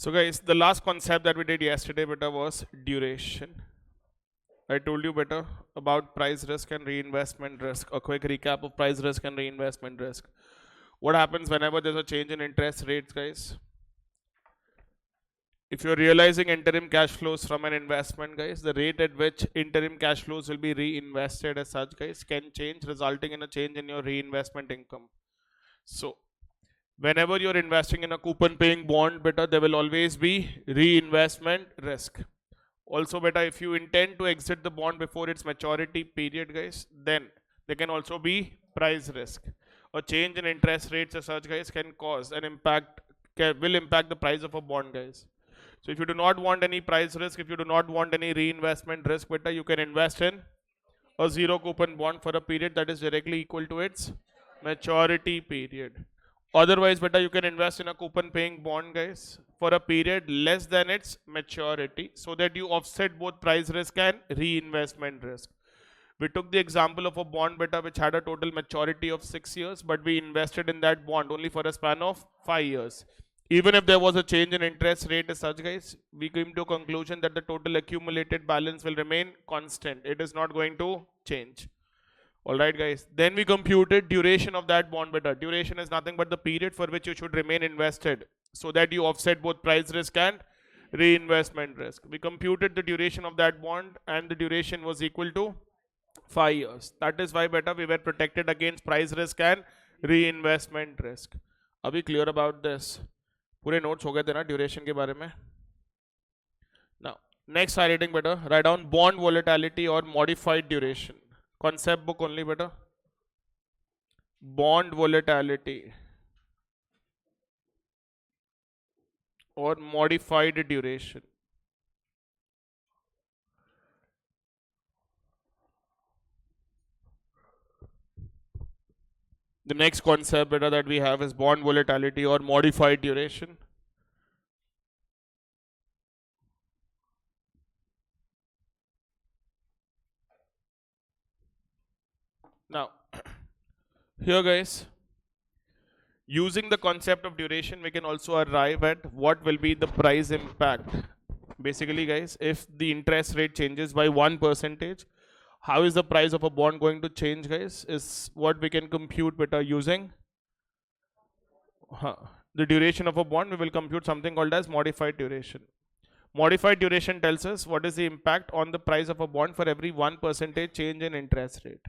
So guys, the last concept that we did yesterday beta was duration. I told you better about price risk and reinvestment risk. A quick recap of price risk and reinvestment risk. What happens whenever there's a change in interest rates, guys? If you're realizing interim cash flows from an investment, guys, the rate at which interim cash flows will be reinvested as such, guys, can change, resulting in a change in your reinvestment income. So whenever you're investing in a coupon paying bond, beta, there will always be reinvestment risk. Also beta, if you intend to exit the bond before its maturity period, guys, then there can also be price risk. A change in interest rates as such, guys, can cause an impact, will impact the price of a bond, guys. So if you do not want any price risk, if you do not want any reinvestment risk, beta, you can invest in a zero coupon bond for a period that is directly equal to its maturity period. Otherwise, beta, you can invest in a coupon paying bond, guys, for a period less than its maturity, so that you offset both price risk and reinvestment risk. We took the example of a bond, beta, which had a total maturity of 6 years, but we invested in that bond only for a span of 5 years. Even if there was a change in interest rate as such, guys, we came to a conclusion that the total accumulated balance will remain constant. It is not going to change. Alright, guys, then we computed duration of that bond, beta. Duration is nothing but the period for which you should remain invested, so that you offset both price risk and reinvestment risk. We computed the duration of that bond, and the duration was equal to 5 years. That is why, beta, we were protected against price risk and reinvestment risk. Are we clear about this? पूरे notes हो गए थे ना duration के बारे में? Now, next highlighting, beta, write down bond volatility or modified duration. Concept book only, beta. Bond volatility or modified duration. The next concept, beta, that we have is bond volatility or modified duration. Now, here, guys, using the concept of duration, we can also arrive at what will be the price impact. Basically, guys, if the interest rate changes by 1%, how is the price of a bond going to change, guys, is what we can compute beta using the duration of a bond. We will compute something called as modified duration. Modified duration tells us what is the impact on the price of a bond for every 1% change in interest rate.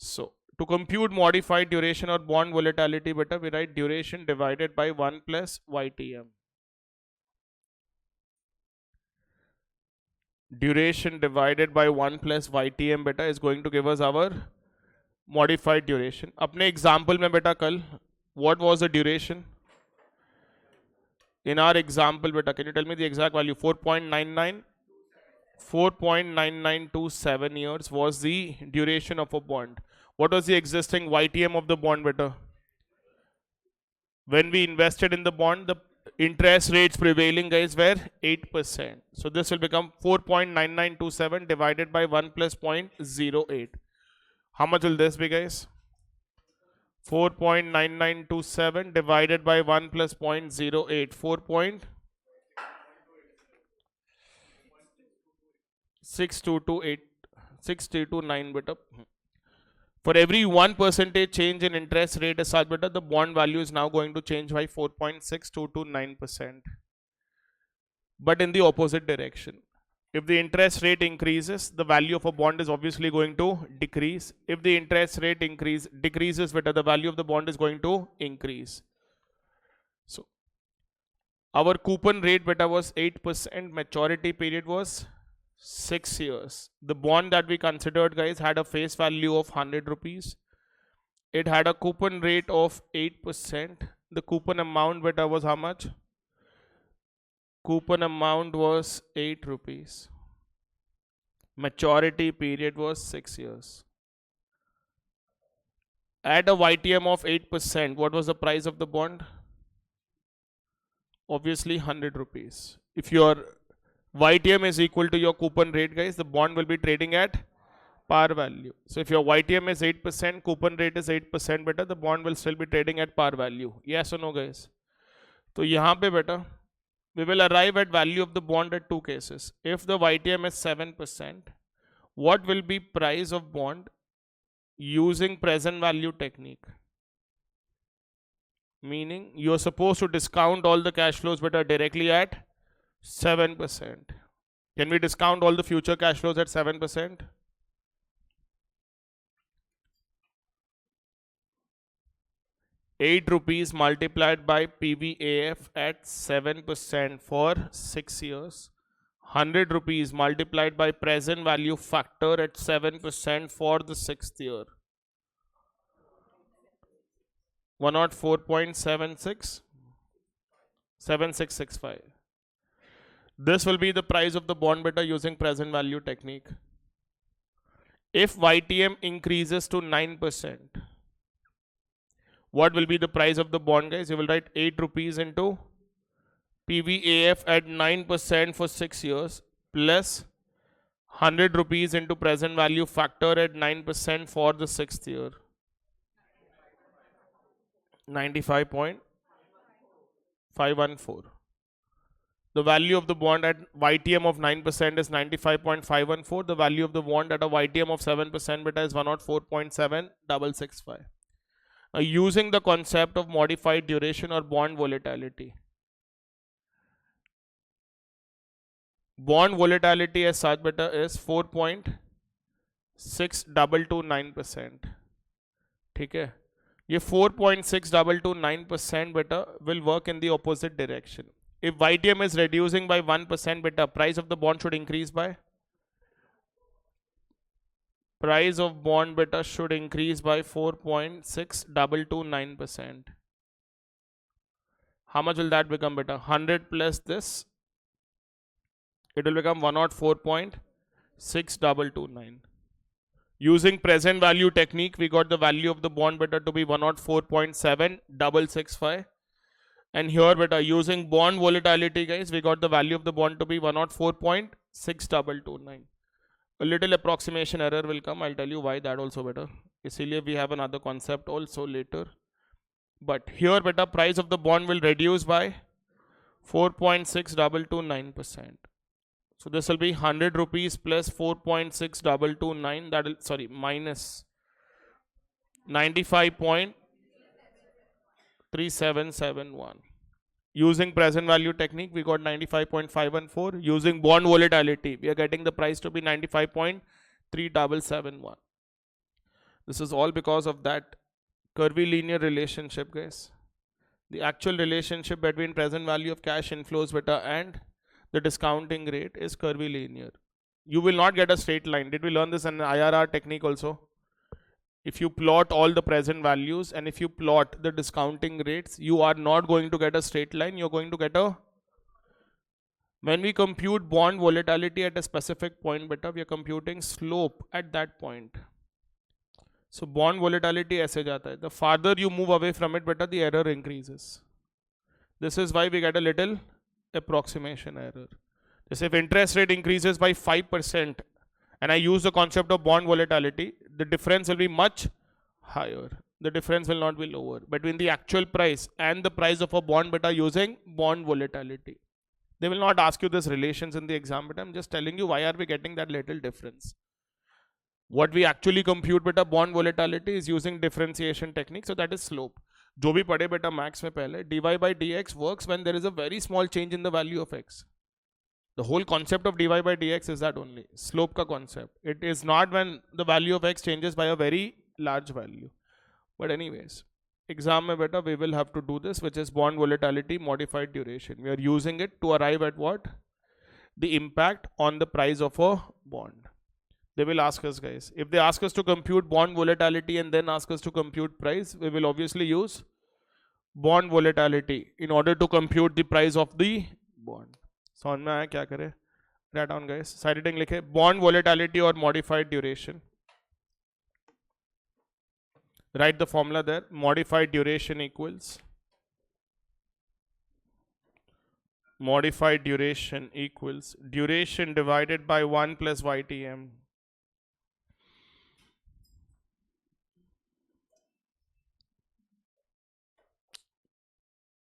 So to compute modified duration or bond volatility, beta, we write duration divided by 1 plus YTM. Duration divided by 1 plus YTM, beta, is going to give us our modified duration. अपने example में, beta, कल what was the duration? In our example, beta, can you tell me the exact value? 4.99. 4.9927 years was the duration of a bond. What was the existing YTM of the bond, beta? When we invested in the bond, the interest rates prevailing, guys, were 8%. So this will become 4.9927 divided by 1 plus 0.08. How much will this be, guys? 4.9927 divided by 1 plus 0.08. 4.6228 beta. For every 1% change in interest rate as such, beta, the bond value is now going to change by 4.6229%. But in the opposite direction. If the interest rate increases, the value of a bond is obviously going to decrease. If the interest rate decreases, beta, the value of the bond is going to increase. So our coupon rate, beta, was 8%. Maturity period was 6 years. The bond that we considered, guys, had a face value of 100 rupees. It had a coupon rate of 8%. The coupon amount, beta, was how much? Coupon amount was 8 rupees. Maturity period was 6 years. At a YTM of 8%, what was the price of the bond? Obviously 100 rupees. If your YTM is equal to your coupon rate, guys, the bond will be trading at par value. So if your YTM is 8%, coupon rate is 8%, beta, the bond will still be trading at par value. Yes or no, guys? तो यहाँ पे बेटा we will arrive at value of the bond at two cases. If the YTM is 7%, what will be price of bond using present value technique? Meaning you're supposed to discount all the cash flows but are directly at 7%. Can we discount all the future cash flows at 7%? ₹8 multiplied by PVAF at 7% for 6 years. ₹100 multiplied by present value factor at 7% for the 6th year. 104.76 7665. This will be the price of the bond beta using present value technique. If YTM increases to 9%, what will be the price of the bond, guys? You will write ₹8 into PVAF at 9% for 6 years plus ₹100 into present value factor at 9% for the 6th year. 95.514. The value of the bond at YTM of 9% is 95.514. The value of the bond at a YTM of 7% beta is 104.7665. Using the concept of modified duration or bond volatility. Bond volatility as such beta is 4.6229%. ठीक है, ये 4.6229% beta will work in the opposite direction. If YTM is reducing by 1% beta, price of the bond should increase by? Price of bond beta should increase by 4.6229%. How much will that become beta? 100 plus this, it will become 104.6229. Using present value technique, we got the value of the bond beta to be 104.7665. And here beta, using bond volatility, guys, we got the value of the bond to be 104.6229. A little approximation error will come. I'll tell you why that also better. Isliye we have another concept also later. But here beta, price of the bond will reduce by 4.6229%. So this will be ₹100 plus 4.6229, that will, sorry, minus 95.3771. Using present value technique, we got 95.514. Using bond volatility, we are getting the price to be 95.3771. This is all because of that curvy linear relationship, guys. The actual relationship between present value of cash inflows beta and the discounting rate is curvy linear. You will not get a straight line. Did we learn this in IRR technique also? If you plot all the present values and if you plot the discounting rates, you are not going to get a straight line. You're going to get a... When we compute bond volatility at a specific point beta, we are computing slope at that point. So bond volatility ऐसे जाता है. The farther you move away from it beta, the error increases. This is why we get a little approximation error. Just if interest rate increases by 5% and I use the concept of bond volatility, the difference will be much higher. The difference will not be lower between the actual price and the price of a bond beta using bond volatility. They will not ask you this relations in the exam, but I'm just telling you why are we getting that little difference. What we actually compute beta bond volatility is using differentiation technique, so that is slope. जो भी पढ़े बेटा maths में पहले, dy by dx works when there is a very small change in the value of x. The whole concept of dy by dx is that only, slope का concept. It is not when the value of x changes by a very large value. But anyways, exam में बेटा we will have to do this, which is bond volatility modified duration. We are using it to arrive at what? The impact on the price of a bond. They will ask us, guys, if they ask us to compute bond volatility and then ask us to compute price, we will obviously use bond volatility in order to compute the price of the bond. समझ में आया क्या करें? Write down, guys. Side heading लिखे bond volatility or modified duration. Write the formula there. Modified duration equals duration divided by 1 plus YTM.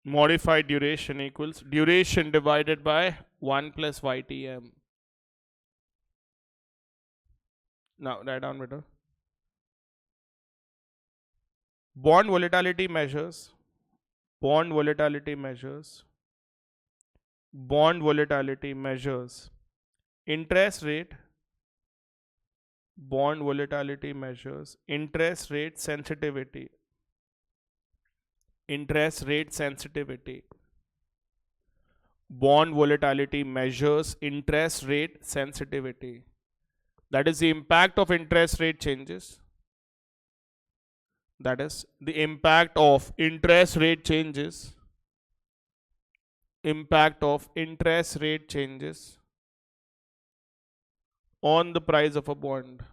Modified duration equals duration divided by 1 plus YTM. Now write down better. Bond volatility measures. Bond volatility measures. Bond volatility measures. Interest rate. Bond volatility measures. Interest rate sensitivity. Interest rate sensitivity. Bond volatility measures interest rate sensitivity. That is the impact of interest rate changes. That is the impact of interest rate changes. Impact of interest rate changes on the price of a bond.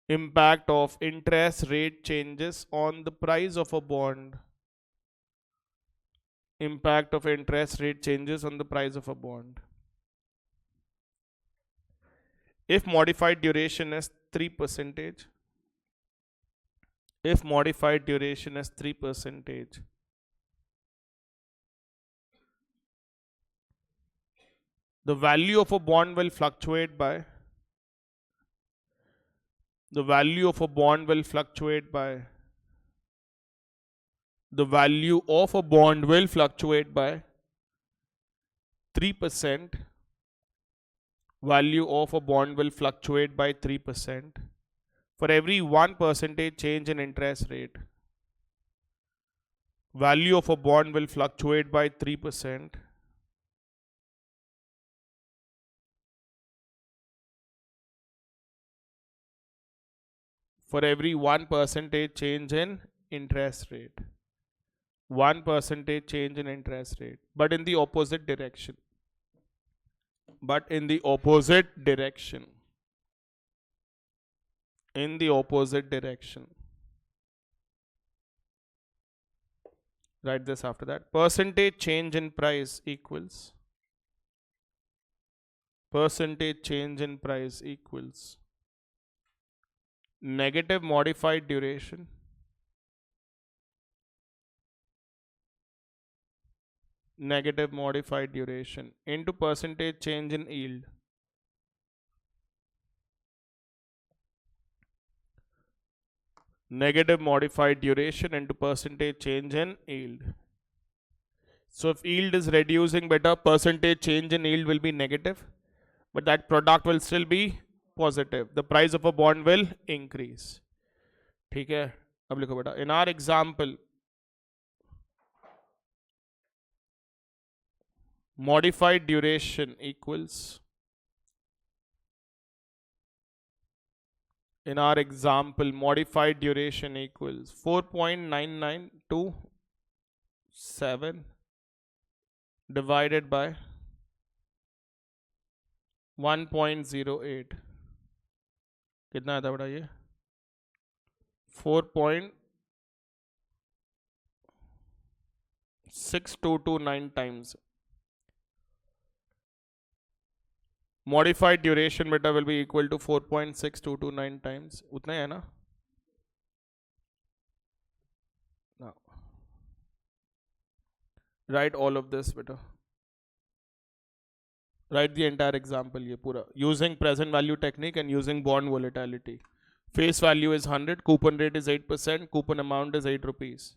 Impact of interest rate changes on the price of a bond. Impact of interest rate changes on the price of a bond. If modified duration is 3%, if modified duration is 3%, the value of a bond will fluctuate by the value of a bond will fluctuate by the value of a bond will fluctuate by 3%. Value of a bond will fluctuate by 3% for every 1% change in interest rate. Value of a bond will fluctuate by 3% for every 1% change in interest rate. 1% change in interest rate, but in the opposite direction. But in the opposite direction. In the opposite direction. Write this after that. Percentage change in price equals. Percentage change in price equals negative modified duration. Negative modified duration into percentage change in yield. Negative modified duration into percentage change in yield. So if yield is reducing, better percentage change in yield will be negative, but that product will still be positive. The price of a bond will increase. ठीक है, अब लिखो बेटा. In our example, modified duration equals. In our example, modified duration equals 4.9927 divided by 1.08. कितना आता बेटा ये? 4.6229 times. Modified duration beta will be equal to 4.6229 times. उतना ही है ना? Now, write all of this beta. Write the entire example ये पूरा. Using present value technique and using bond volatility. Face value is 100. Coupon rate is 8%. Coupon amount is 8 rupees.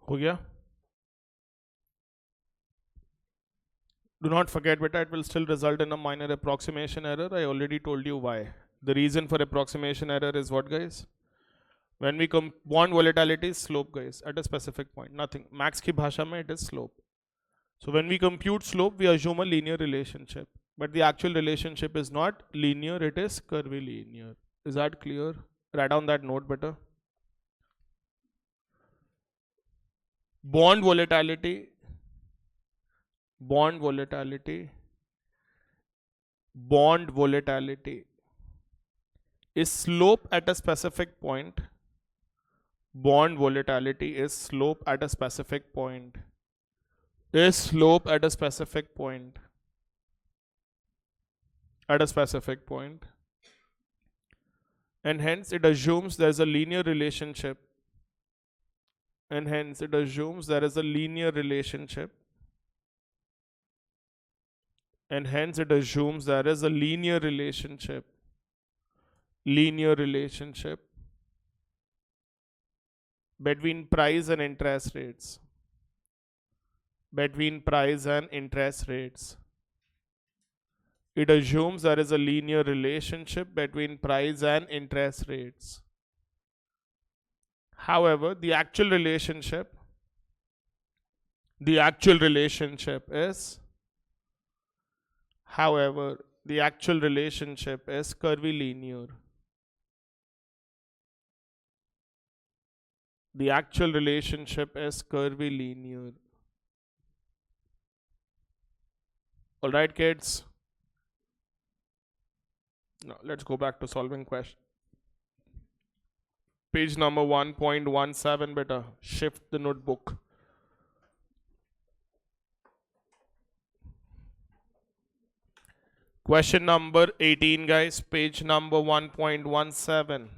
हो गया? Do not forget, beta, it will still result in a minor approximation error. I already told you why. The reason for approximation error is what, guys? When we bond volatility is slope, guys, at a specific point. Nothing. Max ki bhasha mein it is slope. So when we compute slope, we assume a linear relationship. But the actual relationship is not linear, it is curvilinear. Is that clear? Write down that note better. Bond volatility, bond volatility, bond volatility is slope at a specific point. Bond volatility is slope at a specific point. Is slope at a specific point. At a specific point. And hence it assumes there's a linear relationship. And hence it assumes there is a linear relationship. And hence it assumes there is a linear relationship. Linear relationship between price and interest rates. Between price and interest rates. It assumes there is a linear relationship between price and interest rates. However, the actual relationship is, however, the actual relationship is curvilinear. The actual relationship is curvilinear. All right, kids. Now let's go back to solving question. Page number 1.17, beta. Shift the notebook. Question number 18, guys. Page number 1.17.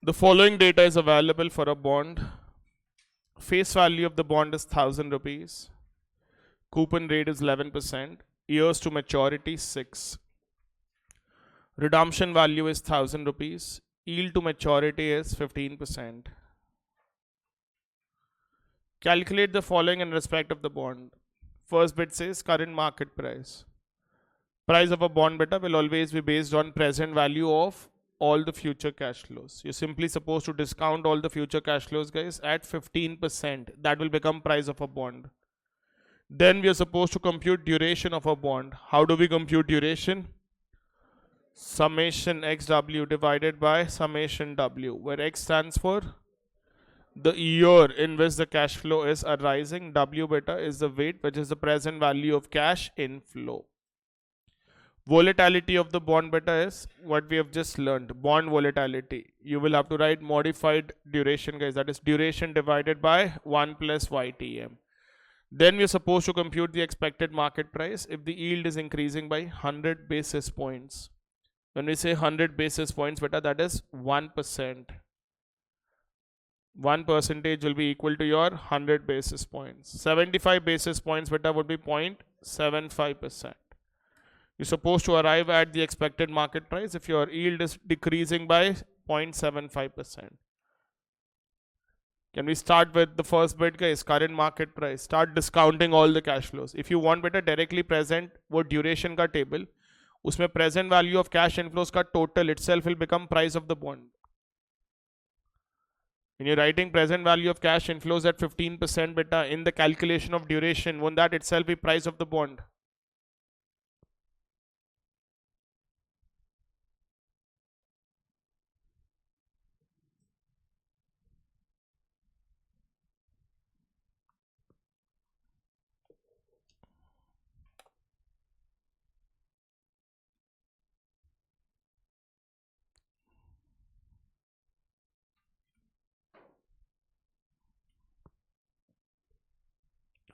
The following data is available for a bond. Face value of the bond is 1,000 rupees. Coupon rate is 11%. Years to maturity 6. Redemption value is 1,000 rupees. Yield to maturity is 15%. Calculate the following in respect of the bond. First bit says current market price. Price of a bond, beta, will always be based on present value of all the future cash flows. You're simply supposed to discount all the future cash flows, guys, at 15%. That will become price of a bond. Then we are supposed to compute duration of a bond. How do we compute duration? Summation xw divided by summation w, where x stands for the year in which the cash flow is arising. W, beta, is the weight, which is the present value of cash inflow. Volatility of the bond, beta, is what we have just learned. Bond volatility. You will have to write modified duration, guys. That is duration divided by 1 plus YTM. Then we are supposed to compute the expected market price if the yield is increasing by 100 basis points. When we say 100 basis points, beta, that is 1%. 1% will be equal to your 100 basis points. 75 basis points, beta, would be 0.75%. You're supposed to arrive at the expected market price if your yield is decreasing by 0.75%. Can we start with the first bit, guys? Current market price. Start discounting all the cash flows. If you want, beta, directly present वो duration का table, उसमें present value of cash inflows का total itself will become price of the bond. When you're writing present value of cash inflows at 15%, beta, in the calculation of duration, won't that itself be price of the bond?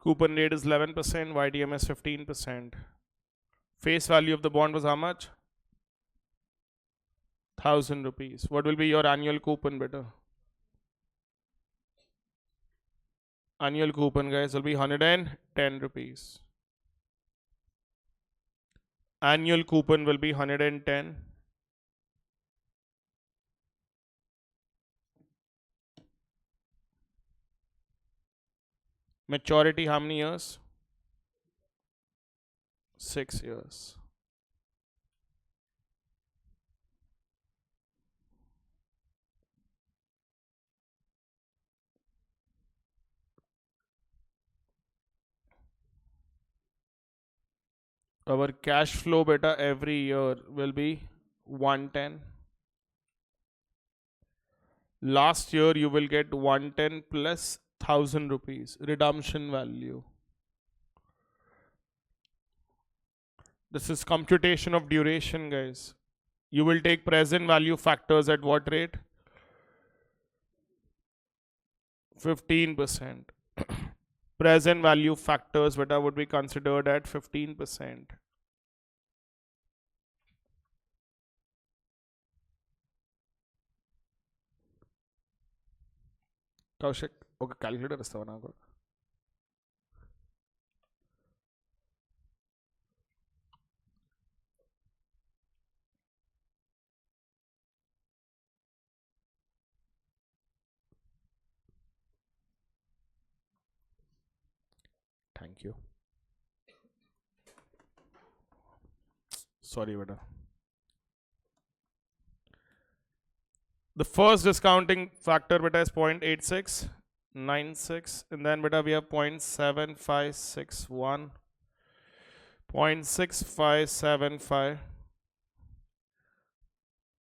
Coupon rate is 11%, YDM is 15%. Face value of the bond was how much? ₹1,000. What will be your annual coupon, beta? Annual coupon, guys, will be ₹110. Annual coupon will be 110. Maturity, how many years? 6 years. Our cash flow beta every year will be 110. Last year you will get 110 plus ₹1,000 redemption value. This is computation of duration, guys. You will take present value factors at what rate? 15%. Present value factors beta would be considered at 15%. Kaushik, okay, calculator ఇస్తావా నాకు? Thank you. Sorry, beta. The first discounting factor beta is 0.8696, and then beta we have 0.7561, 0.6575,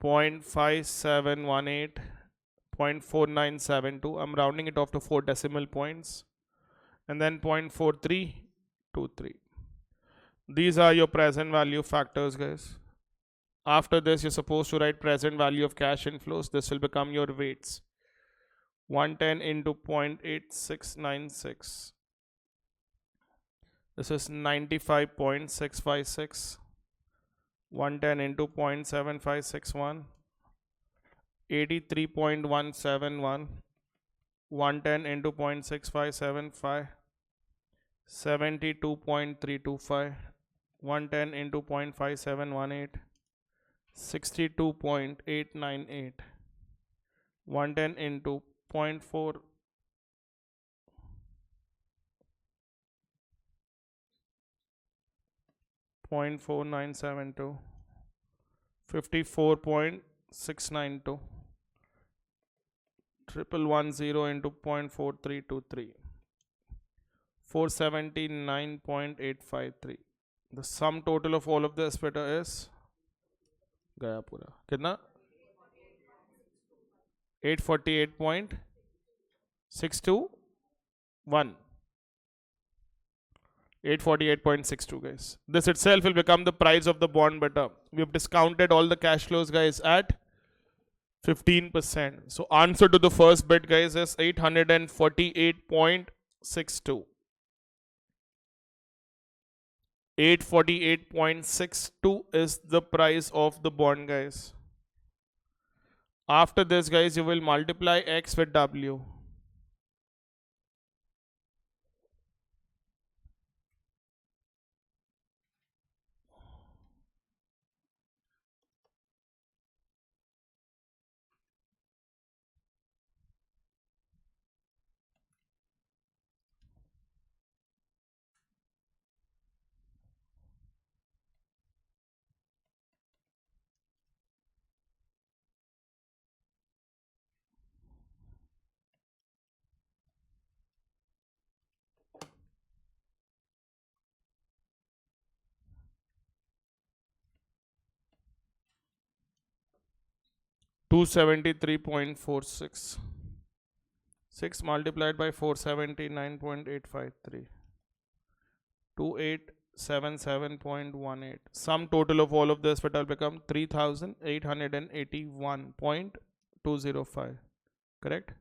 0.5718, 0.4972. I'm rounding it off to 4 decimal points, and then 0.4323. These are your present value factors, guys. After this, you're supposed to write present value of cash inflows. This will become your weights. 110 into 0.8696. This is 95.656. 110 into 0.7561. 83.171. 110 into 0.6575. 72.325. 110 into 0.5718. 62.898. 110 into 0.4 0.4972. 54.692. 1110 into 0.4323. 479.853. The sum total of all of this beta is गया पूरा कितना 848.621. 848.62, guys. This itself will become the price of the bond beta. We have discounted all the cash flows, guys, at 15%. So answer to the first bit, guys, is 848.62. 848.62 is the price of the bond, guys. After this, guys, you will multiply X with W. $273.46. 6 multiplied by 479.853. 2877.18. Sum total of all of this will become 3881.205. Correct?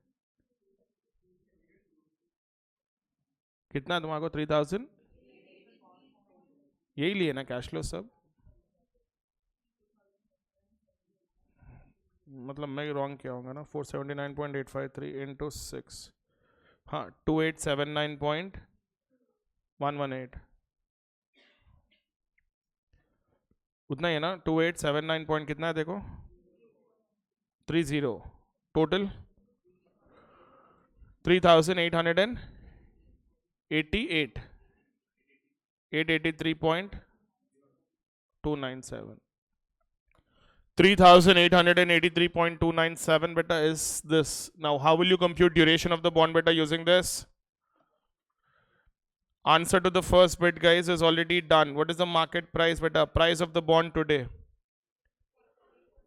कितना तुम्हारे को 3000 यही लिए ना cash flow सब मतलब मैं wrong किया होगा ना, 479.853 इंटू 6, हाँ 2879.118, उतना ही है ना, 2879 पॉइंट कितना है देखो, 30 total 3888, 883.297, 3883.297 beta is this. Now how will you compute duration of the bond beta using this? Answer to the first bit guys is already done. What is the market price beta? Price of the bond today.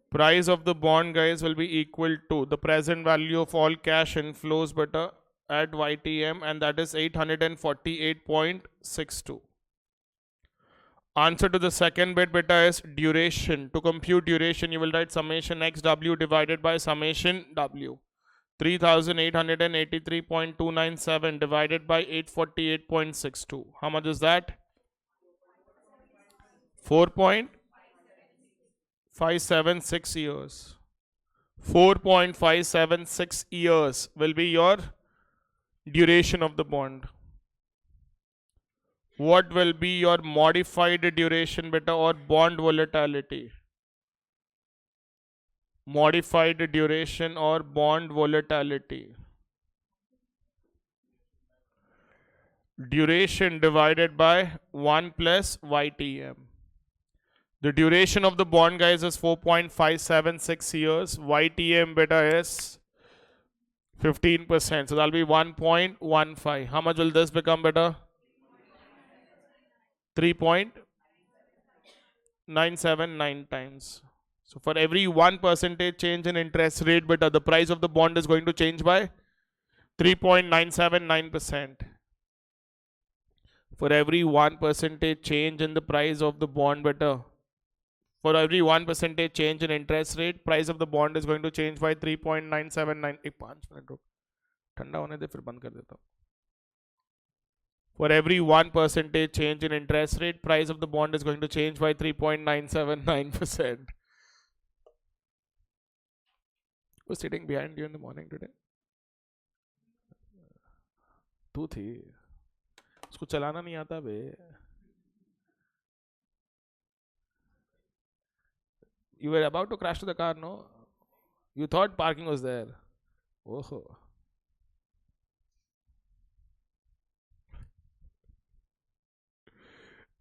Price of the bond guys will be equal to the present value of all cash inflows beta at YTM, and that is 848.62. Answer to the second bit beta is duration. To compute duration, you will write summation xw divided by summation w. 3883.297 divided by 848.62. How much is that? 4.576 years. 4.576 years will be your duration of the bond. What will be your modified duration beta or bond volatility? Modified duration or bond volatility. Duration divided by 1 plus YTM. The duration of the bond guys is 4.576 years. YTM beta is 15%. So that'll be 1.15. How much will this become beta? 3.979 times. So for every 1% change in interest rate beta, the price of the bond is going to change by 3.979%. For every 1% change in the price of the bond beta, for every 1% change in interest rate, price of the bond is going to change by 3.979. एक 5 minute रुक, ठंडा होने दे फिर बंद कर देता हूँ. For every 1% change in interest rate, price of the bond is going to change by 3.979%. Who's sitting behind you in the morning today? तू थी, उसको चलाना नहीं आता बे. You were about to crash to the car, no? You thought parking was there. Oh.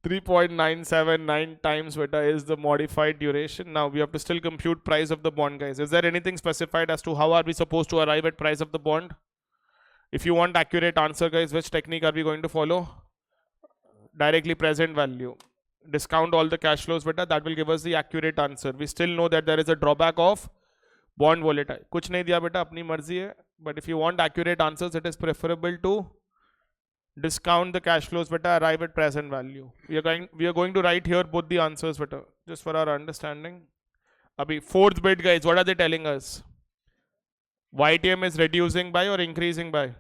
$3.979 times beta is the modified duration. Now we have to still compute price of the bond, guys. Is there anything specified as to how are we supposed to arrive at price of the bond? If you want accurate answer, guys, which technique are we going to follow? Directly present value. Discount all the cash flows beta. That will give us the accurate answer. We still know that there is a drawback of bond volatile. कुछ नहीं दिया बेटा, अपनी मर्जी है. But if you want accurate answers, it is preferable to discount the cash flows beta, arrive at present value. We are going to write here both the answers beta, just for our understanding. Abhi fourth bit guys, what are they telling us? YTM is reducing by or increasing by?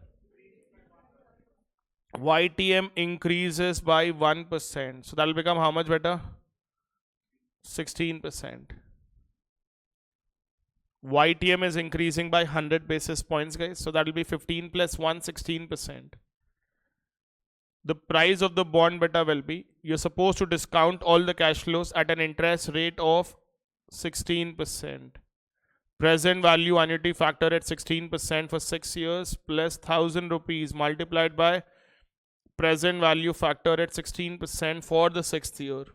YTM increases by 1%. So that will become how much beta? 16%. YTM is increasing by 100 basis points, guys. So that will be 15 plus 1, 16%. The price of the bond beta will be, you're supposed to discount all the cash flows at an interest rate of 16%. Present value annuity factor at 16% for 6 years plus 1000 rupees multiplied by present value factor at 16% for the 6th year.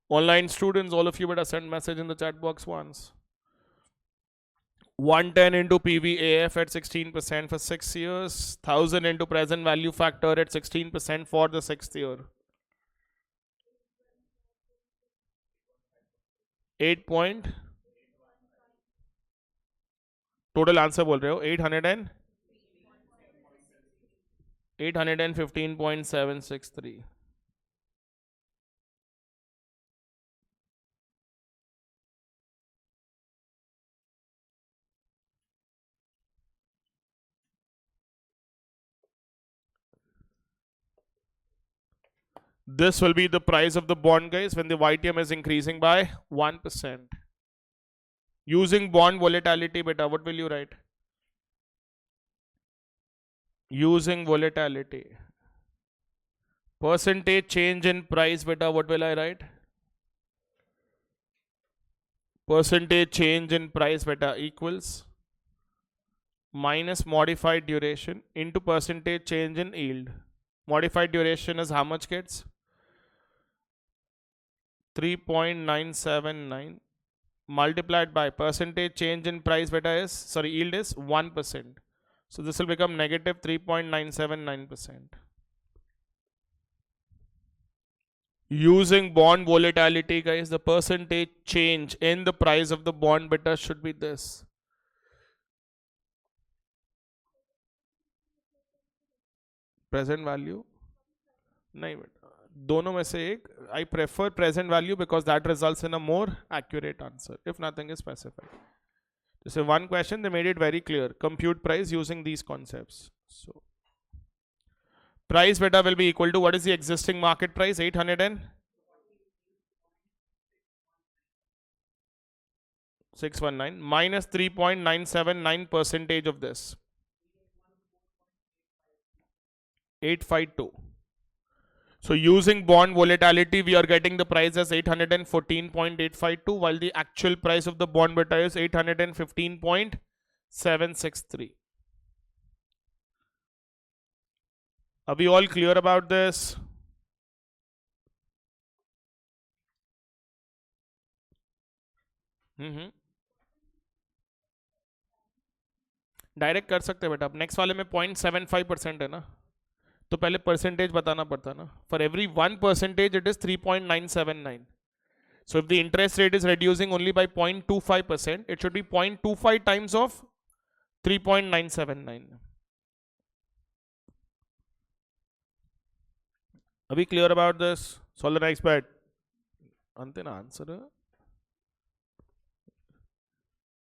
Online students, all of you better send message in the chat box once. 110 into PVAF at 16% for 6 years, 1000 into present value factor at 16% for the 6th year. 8 point total answer बोल रहे हो 815.763. This will be the price of the bond, guys, when the YTM is increasing by 1%. Using bond volatility, beta, what will you write? Using volatility. Percentage change in price, beta, what will I write? Percentage change in price, beta, equals minus modified duration into percentage change in yield. Modified duration is how much, kids? 3.979 multiplied by percentage change in price, beta, is, sorry, yield is 1%. So this will become negative 3.979%. Using bond volatility, guys, the percentage change in the price of the bond, beta, should be this. Present value? नहीं बेटा, दोनों में से एक. I prefer present value because that results in a more accurate answer if nothing is specified. So one question, they made it very clear. Compute price using these concepts. So price, beta, will be equal to, what is the existing market price? 806.19 minus 3.979 percentage of this. 852. So using bond volatility, we are getting the price as 814.852, while the actual price of the bond, beta, is 815.763. Are we all clear about this? Direct कर सकते हैं बेटा. अब next वाले में 0.75% है ना, तो पहले परसेंटेज बताना पड़ता ना. For every 1% it is 3.979. So if the interest rate is reducing only by 0.25%, it should be 0.25 times of 3.979. Are we clear about this? Solve the next bit. Ante na answer.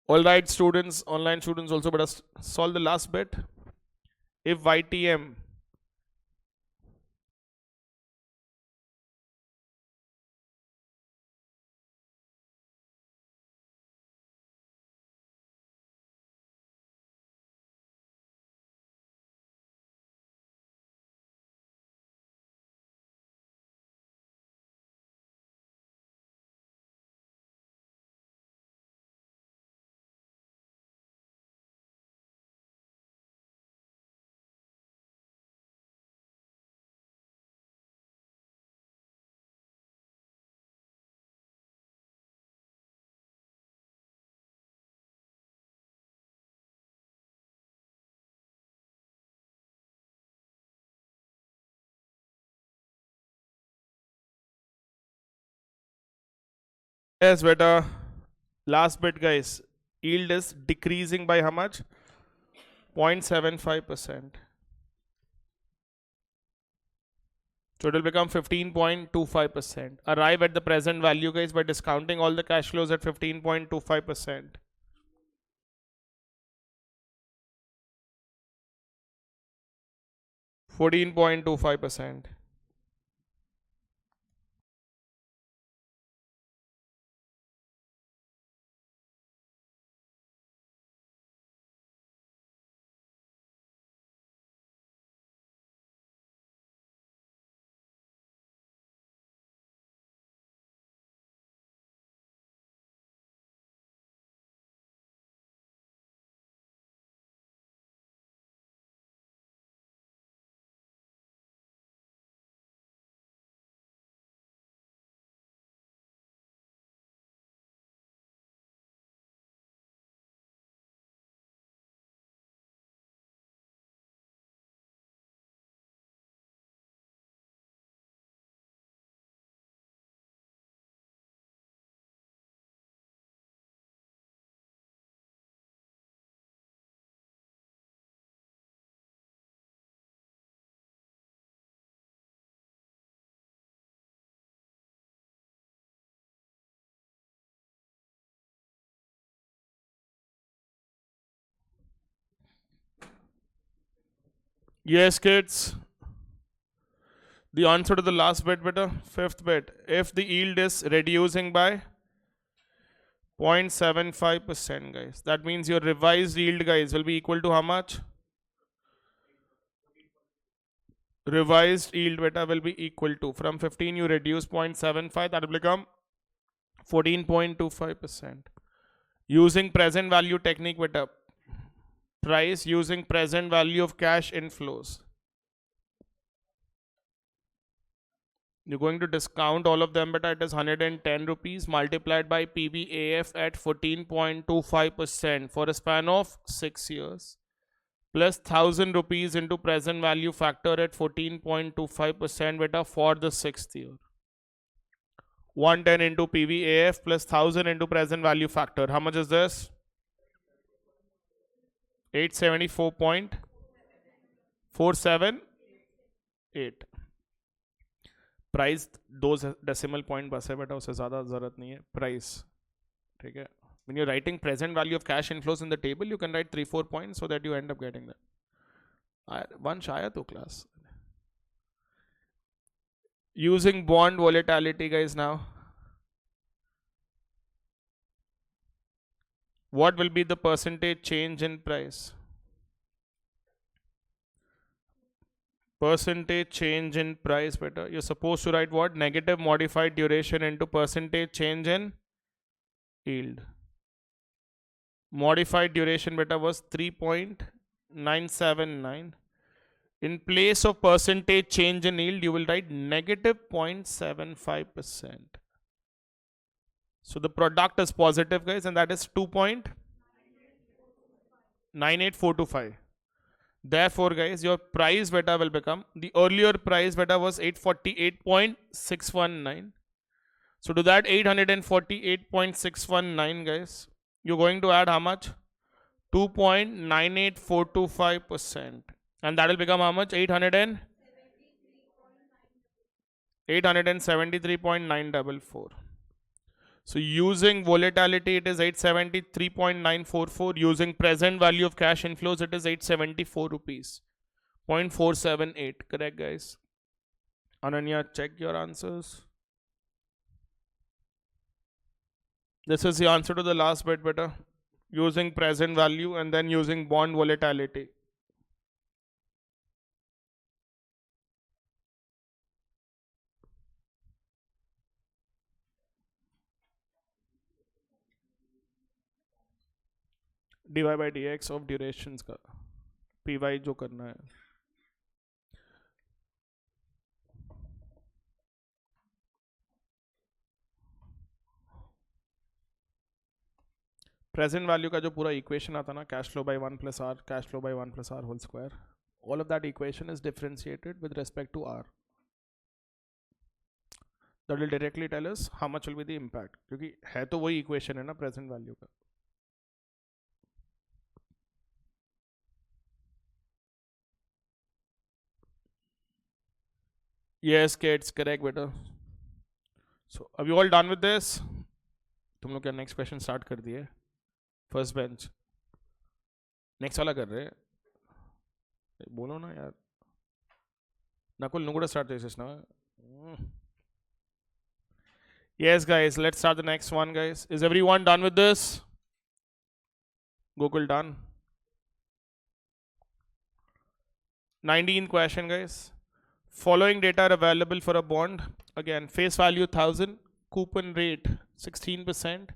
All right, students, online students also, but solve the last bit. If YTM yes, beta. Last bit, guys. Yield is decreasing by how much? 0.75%. So it will become 15.25%. Arrive at the present value, guys, by discounting all the cash flows at 15.25%. $14.25%. Yes, kids. The answer to the last bit, beta, fifth bit. If the yield is reducing by 0.75%, guys. That means your revised yield, guys, will be equal to how much? Revised yield beta will be equal to, from 15 you reduce 0.75, that will become 14.25%. Using present value technique beta, price using present value of cash inflows. You're going to discount all of them, but it is 110 rupees multiplied by PVAF at 14.25% for a span of 6 years, plus 1000 rupees into present value factor at 14.25% beta for the 6th year. 110 into PVAF plus 1000 into present value factor. How much is this? 874.478. Price 2 decimal point बस है बेटा, उससे ज़्यादा ज़रूरत नहीं है. Price, ठीक है. When you're writing present value of cash inflows in the table, you can write 3-4 points so that you end up getting that. वंश आया तो class. Using bond volatility, guys, now. What will be the percentage change in price? Percentage change in price beta. You're supposed to write what? Negative modified duration into percentage change in yield. Modified duration beta was 3.979. In place of percentage change in yield, you will write negative 0.75%. So the product is positive, guys, and that is 2.98425. Therefore, guys, your price beta will become, the earlier price beta was 848.619. So to that 848.619, guys, you're going to add how much? 2.98425%. And that will become how much? 873.944. So using volatility, it is 873.944. Using present value of cash inflows, it is 874 rupees. 0.478. Correct, guys? Ananya, check your answers. This is the answer to the last bit, better. Using present value and then using bond volatility. dy by dx of durations का py जो करना है. Present value का जो पूरा equation आता ना, cash flow by 1 plus R, cash flow by 1 plus R whole square, all of that equation is differentiated with respect to r. That will directly tell us how much will be the impact, क्योंकि है तो वही equation है ना present value का. Yes, kids, correct, बेटा. So, are you all done with this? तुम लोग क्या नेक्स्ट क्वेश्चन स्टार्ट कर दिए? फर्स्ट बेंच नेक्स्ट वाला कर रहे हैं? बोलो ना यार. नकुल नुगुड़ा स्टार्ट చేసేసినా? Yes, guys, let's start the next one, guys. Is everyone done with this? Gokul done? 19th question, guys. Following data are available for a bond. Again, face value 1000, coupon rate 16%,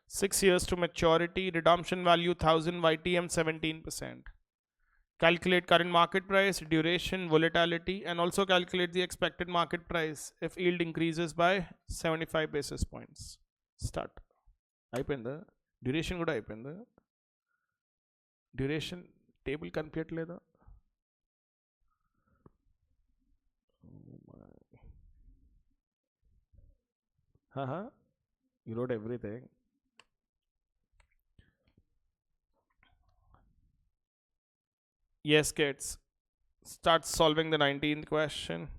6 years to maturity, redemption value 1000, YTM 17%. Calculate current market price, duration, volatility, and also calculate the expected market price if yield increases by 75 basis points. Start. అయిపోయిందా? Duration కూడా అయిపోయిందా? Duration table కనిపించట్లేదా? You wrote everything. Yes, kids. Start solving the 19th question.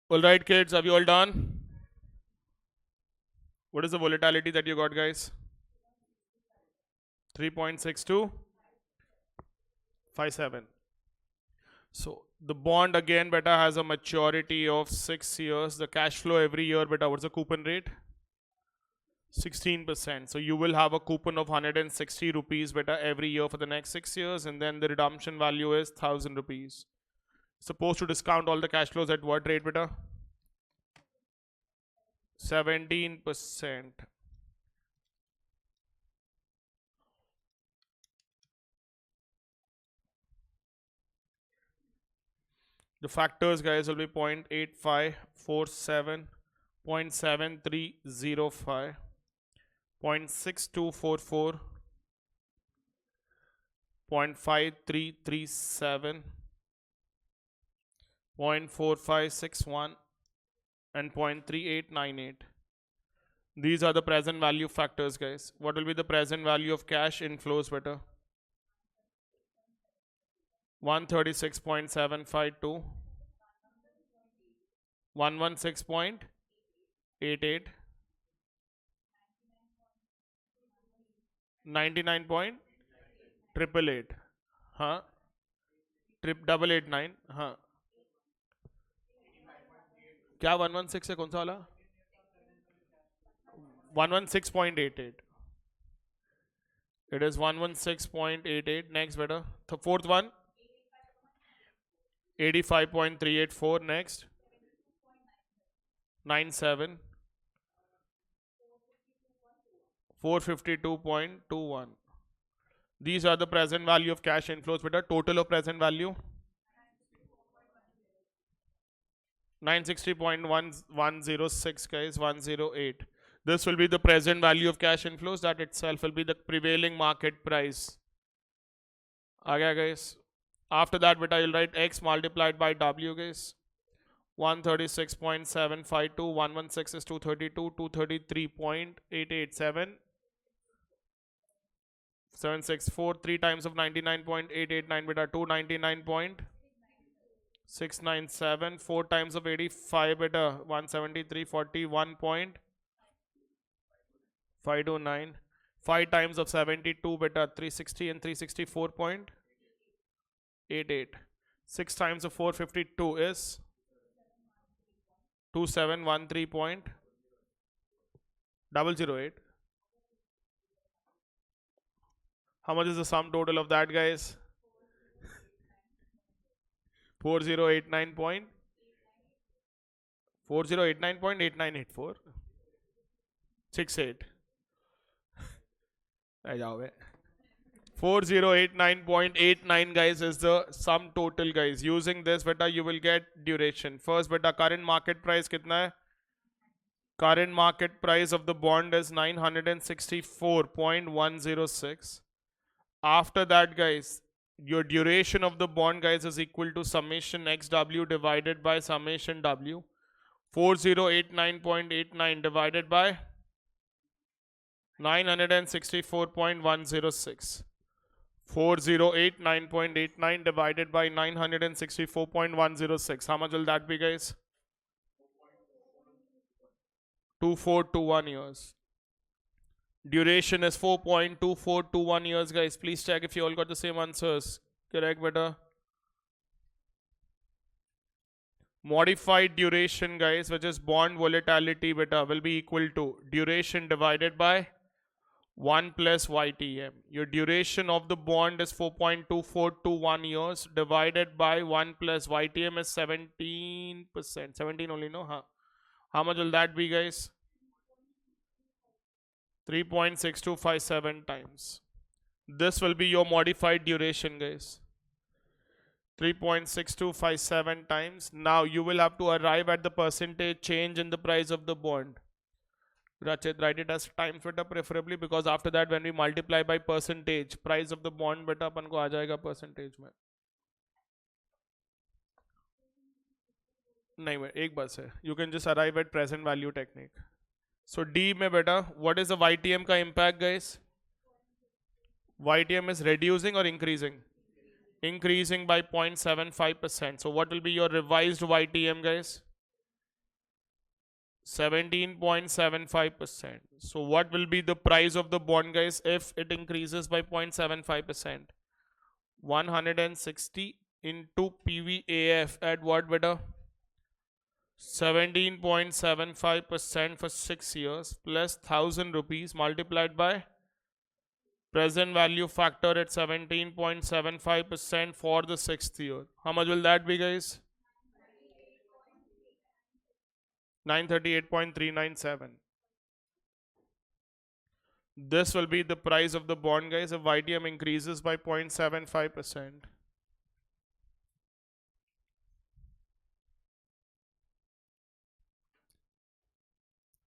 All right, kids, have you all done? What is the volatility that you got, guys? 3.6257. So the bond again, beta, has a maturity of 6 years. The cash flow every year, beta, what's the coupon rate? 16%. So you will have a coupon of 160 rupees, beta, every year for the next 6 years, and then the redemption value is 1000 rupees. Supposed to discount all the cash flows at what rate, beta? 17%. The factors, guys, will be 0.8547, 0.7305, 0.6244, 0.5337, 0.4561, and 0.3898. These are the present value factors, guys. What will be the present value of cash inflows, better? 136.752, 116.88, 99.888, हाँ, trip 889, हाँ, क्या 116 है, कौन सा वाला? 116.88. It is 116.88. Next, better. The fourth one, 85.384. Next, 97, 452.21. These are the present value of cash inflows. Beta, total of present value 960.106, guys, 108. This will be the present value of cash inflows. That itself will be the prevailing market price. Okay, guys. After that, beta, you'll write X multiplied by W, guys. 136.752, 116 is 232, 233.887, 764, 3 times of 99.889, beta, 299.697, 4 times of 85, beta, 173.41.529, 5 times of 72, beta, 360 and 364.88, 6 times of 452 is 2713.008. How much is the sum total of that, guys? 4089.8984 68. 4089.89, guys, is the sum total, guys. Using this, beta, you will get duration. First, beta, current market price kitna hai? Current market price of the bond is 964.106. After that, guys, your duration of the bond, guys, is equal to summation xw divided by summation w. 4089.89 divided by 964.106. 4089.89 divided by 964.106. How much will that be, guys? 2421 years. Duration is 4.2421 years, guys. Please check if you all got the same answers. Correct, beta? Modified duration, guys, which is bond volatility, beta, will be equal to duration divided by 1 plus YTM. Your duration of the bond is 4.2421 years divided by 1 plus YTM is 17%. 17 only, no? Huh? How much will that be, guys? 3.6257 times. This will be your modified duration, guys. 3.6257 times. Now you will have to arrive at the percentage change in the price of the bond. Rachit, write it as times beta preferably, because after that when we multiply by percentage, price of the bond beta अपन को आ जाएगा percentage में. नहीं एक बस है. You can just arrive at present value technique. So D में बेटा, what is the YTM का impact, guys? YTM is reducing or increasing? Increasing by 0.75%. So what will be your revised YTM, guys? 17.75%. So what will be the price of the bond, guys, if it increases by 0.75%? 160 into PVAF at what, beta? 17.75% for 6 years plus 1000 rupees multiplied by present value factor at 17.75% for the 6th year. How much will that be, guys? 938.397. This will be the price of the bond, guys, if YTM increases by 0.75%.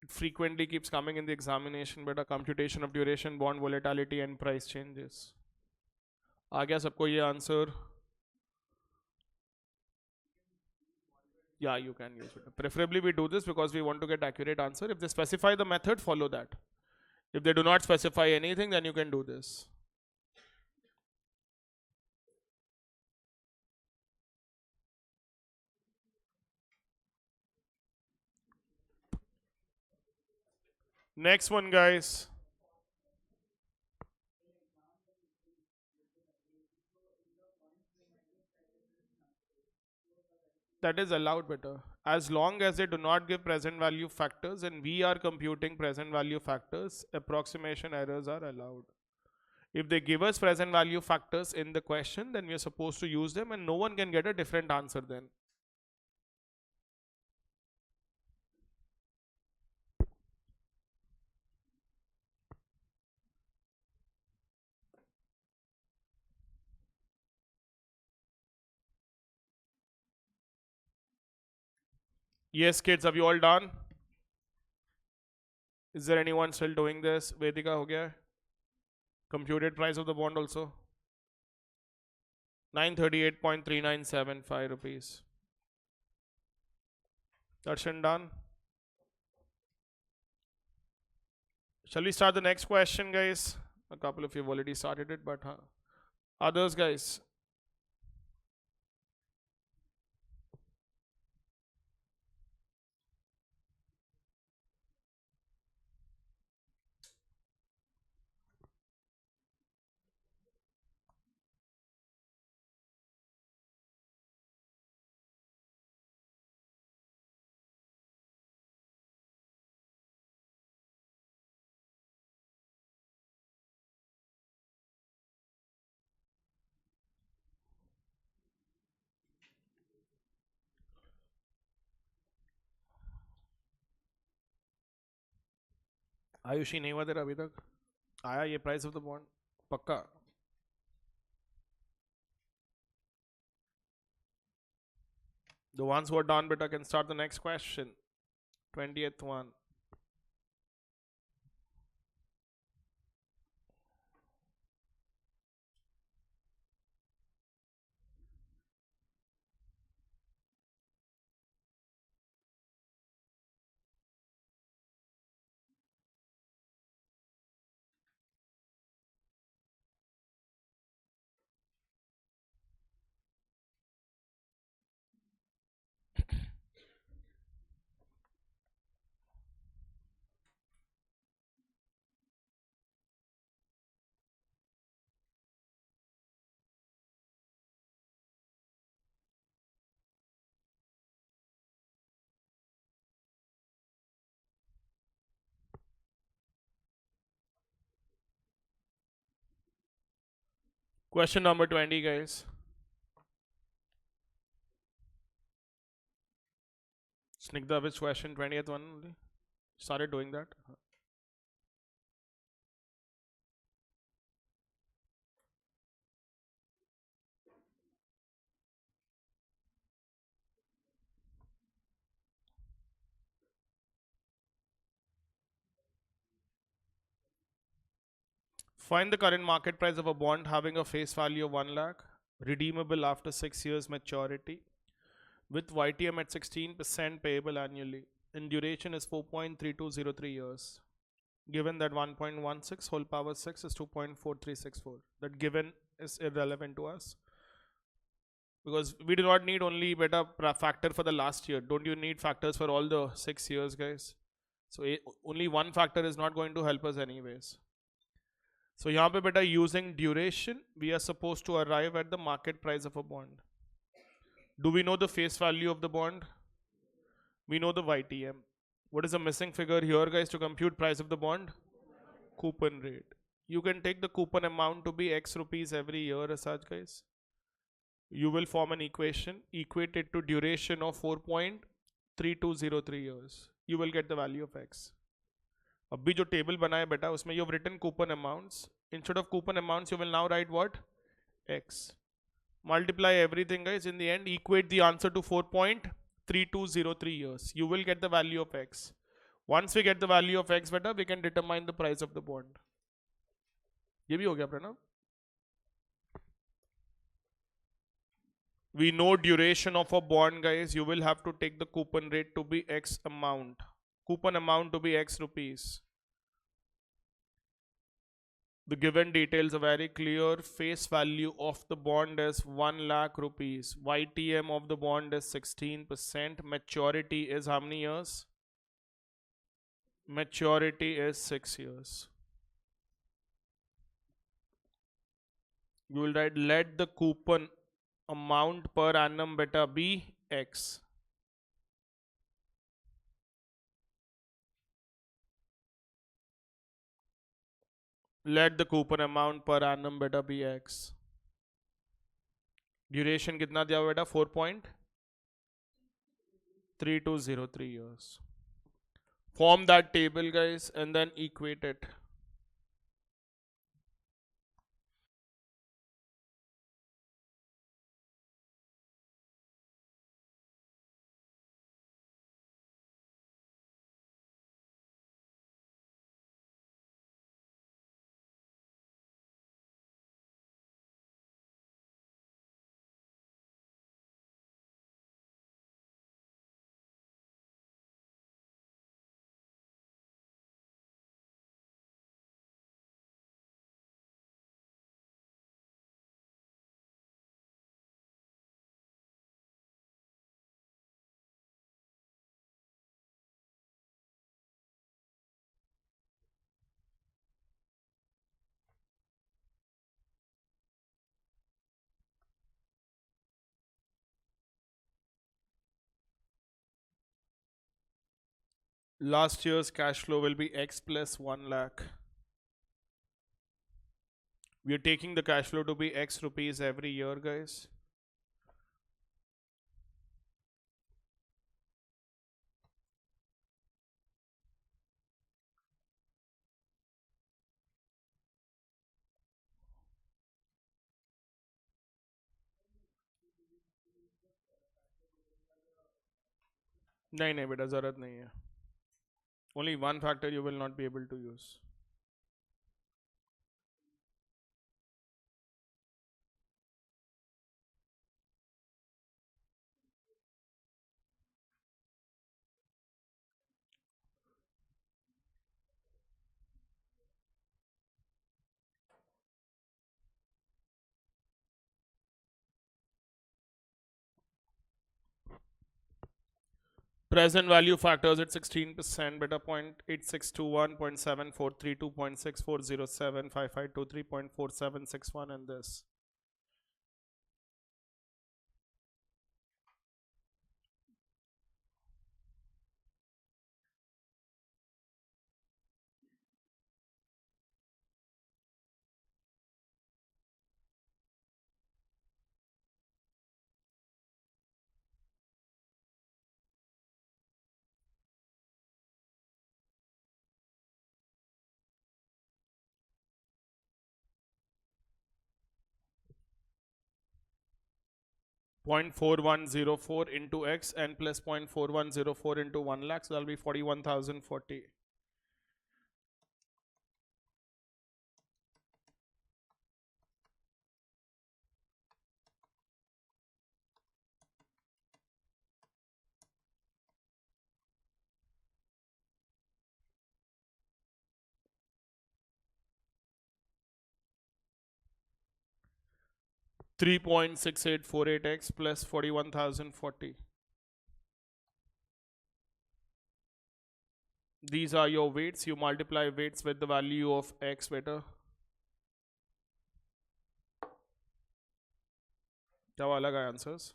It frequently keeps coming in the examination, but a computation of duration, bond volatility and price changes. आ गया सबको ये answer? Yeah, you can use it. Preferably we do this because we want to get accurate answer. If they specify the method, follow that. If they do not specify anything, then you can do this. Next one, guys. That is allowed, better. As long as they do not give present value factors and we are computing present value factors, approximation errors are allowed. If they give us present value factors in the question, then we are supposed to use them and no one can get a different answer then. Yes, kids, have you all done? Is there anyone still doing this? Vedika ho gaya? Computed price of the bond also? 938.3975 rupees. Darshan done? Shall we start the next question, guys? A couple of you have already started it, but others, guys. Ayushi नहीं हुआ तेरा अभी तक? आया ये price of the bond पक्का? The ones who are done, beta, can start the next question. 20th one. Question number 20, guys. Snigdha, which question? 20th one only? Started doing that? Find the current market price of a bond having a face value of 1 lakh, redeemable after 6 years maturity, with YTM at 16% payable annually, and duration is 4.3203 years. Given that 1.16 whole power 6 is 2.4364. That given is irrelevant to us. because we do not need only beta factor for the last year. Don't you need factors for all the 6 years, guys? So only one factor is not going to help us anyways. So यहाँ पे बेटा using duration we are supposed to arrive at the market price of a bond. Do we know the face value of the bond? We know the YTM. What is the missing figure here, guys, to compute price of the bond? Coupon rate. You can take the coupon amount to be X rupees every year as such, guys. You will form an equation, equate it to duration of 4.3203 years. You will get the value of X. अभी जो table बनाया बेटा उसमें you have written coupon amounts. Instead of coupon amounts, you will now write what? X. Multiply everything, guys. In the end, equate the answer to 4.3203 years. You will get the value of X. Once we get the value of X, beta, we can determine the price of the bond. ये भी हो गया Pranav? We know duration of a bond, guys. You will have to take the coupon rate to be X amount. Coupon amount to be X rupees. The given details are very clear. Face value of the bond is 1 lakh rupees. YTM of the bond is 16%. Maturity is how many years? Maturity is 6 years. You will write let the coupon amount per annum beta be X. Let the coupon amount per annum beta be X. Duration कितना दिया हुआ बेटा? 4.3203 years. Form that table, guys, and then equate it. Last year's cash flow will be X plus 1 lakh. We are taking the cash flow to be X rupees every year, guys. नहीं बेटा जरूरत नहीं है. Only one factor you will not be able to use. Present value factors at 16%, beta 0.8621, 0.7432, 0.6407, 5523, 0.4761, and this. Point 4104 into X and plus 0.4104 into 1 lakh, so that'll be 41,040. 3.6848x plus 41,040. These are your weights. You multiply weights with the value of x beta. क्या वो अलग है answers?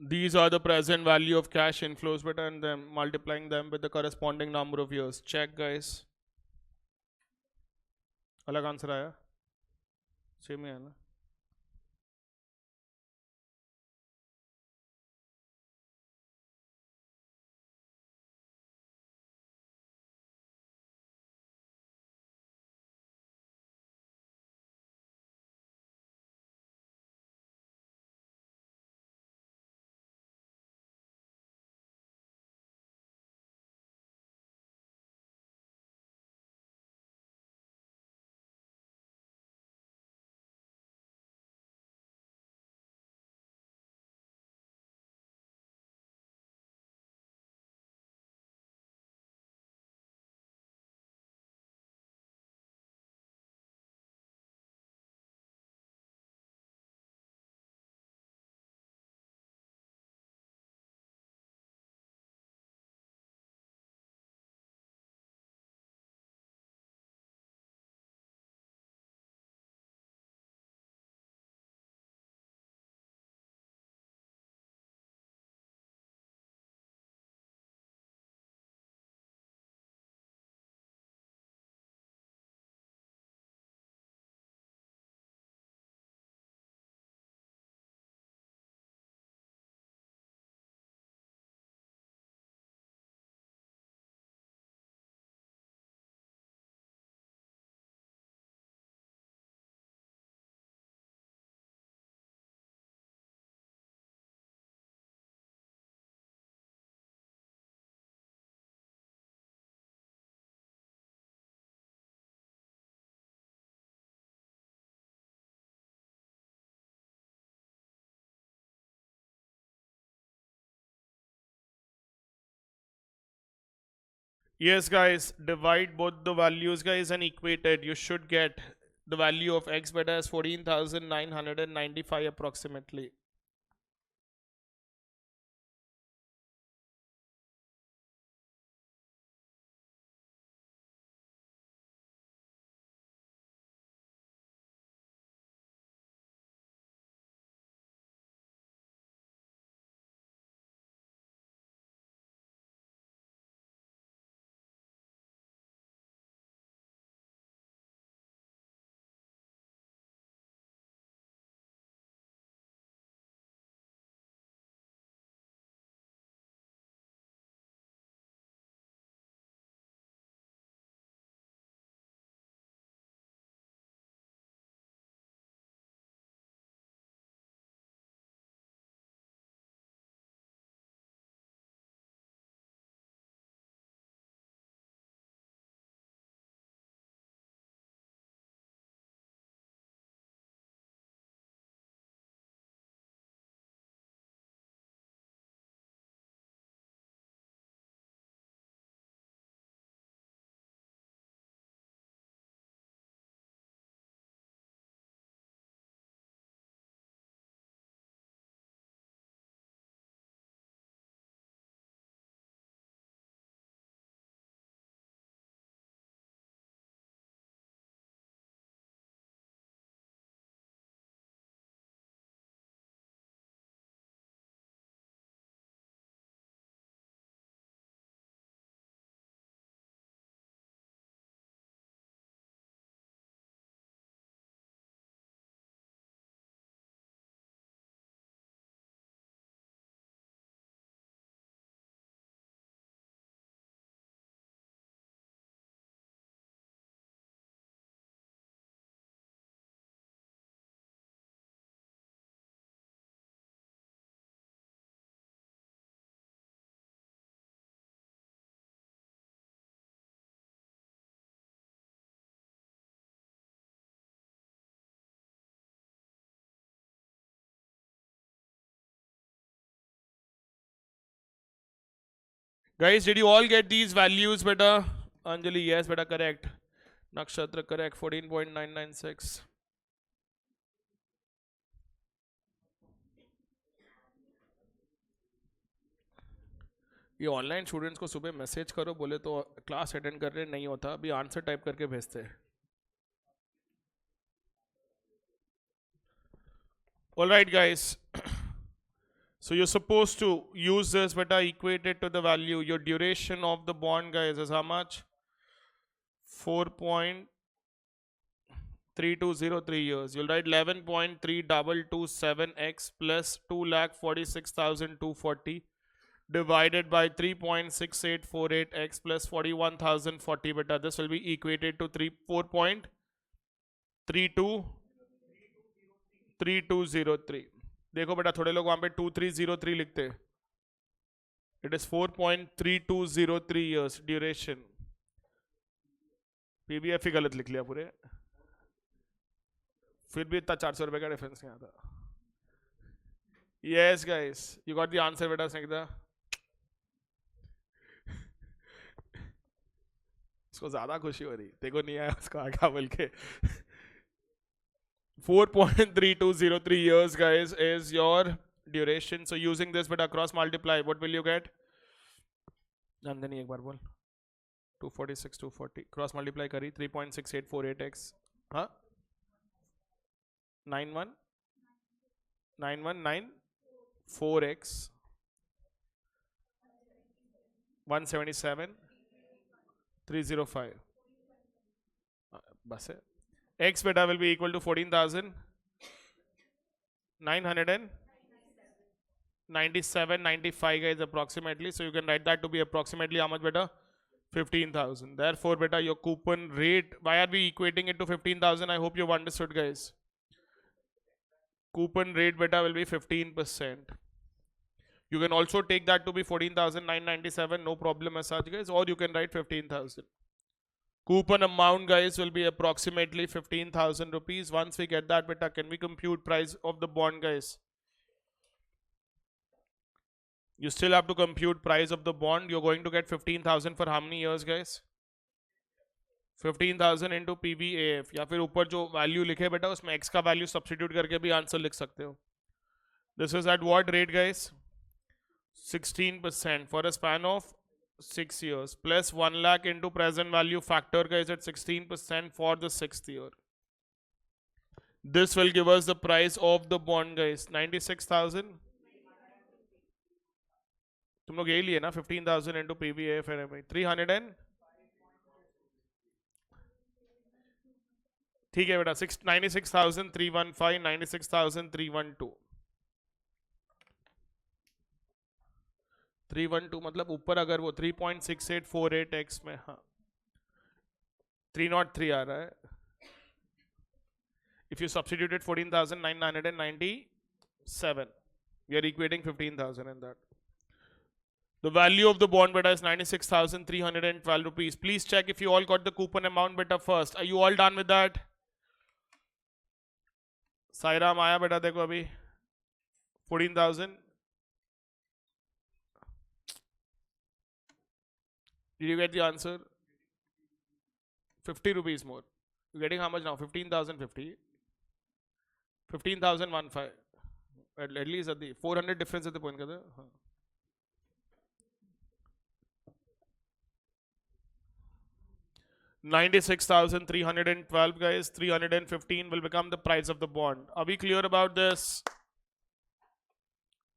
These are the present value of cash inflows beta and then multiplying them with the corresponding number of years. Check guys. अलग answer आया? Same ही है ना? Yes guys, divide both the values guys and equate it. You should get the value of x beta as 14,995 approximately. Guys, did you all get these values, beta? Anjali, yes, beta, correct. Nakshatra, correct. 14.996. ये online students को सुबह message करो बोले तो class attend कर रहे नहीं होता, अभी आंसर टाइप करके भेजते हैं. All right, guys. So you're supposed to use this beta equated to the value. Your duration of the bond, guys, is how much? 4.3203 years. You'll write 11.3227x plus 2,46,240 divided by 3.6848x plus 41,040 beta. This will be equated to 4.323203. देखो बेटा, थोड़े लोग वहां पे 2303 लिखते हैं. It is 4.3203 years duration. PBF ही गलत लिख लिया पूरे. फिर भी इतना 400 रुपए का डिफरेंस नहीं आता. Yes, guys, you got the answer, बेटा स्निग्धा. इसको ज्यादा खुशी हो रही, देखो नहीं आया उसको आगे बोल के. 4.3203 years, guys, is your duration. So using this beta cross multiply, what will you get? Nandini, एक बार बोल. 246 240 cross multiply करी 3.6848x. हाँ 9194x 177 305. बस है. X beta will be equal to 14,997.95 guys approximately. So you can write that to be approximately how much beta? 15,000. Therefore beta, your coupon rate, why are we equating it to 15,000? I hope you've understood, guys. Coupon rate beta will be 15%. You can also take that to be 14,997, no problem as such, guys, or you can write 15,000. Coupon amount, guys, will be approximately 15,000 rupees. Once we get that beta, can we compute price of the bond, guys? You still have to compute price of the bond. You're going to get 15,000 for how many years, guys? 15,000 into PVAF. या फिर ऊपर जो value लिखे बेटा उसमें x का value substitute करके भी answer लिख सकते हो. This is at what rate, guys? 16% for a span of 6 years plus 1 lakh into present value factor, guys, at 16% for the 6th year. This will give us the price of the bond, guys. 96,000. तुम लोग यही लिए ना 15,000 into PVA फिर 300 and ठीक है बेटा 96,315 96,312 312 मतलब ऊपर अगर वो 3.6848x में हाँ 303 आ रहा है. If you substituted 14,997, we are equating 15,000 in that. The value of the bond beta is 96,312 rupees. Please check if you all got the coupon amount beta first. Are you all done with that? Sairam आया बेटा देखो अभी 14,000. Did you get the answer? 50 rupees more. You're getting how much now? 15,050. 15,015. At least at the 400 difference at the point. 96,312 guys. 315 will become the price of the bond. Are we clear about this?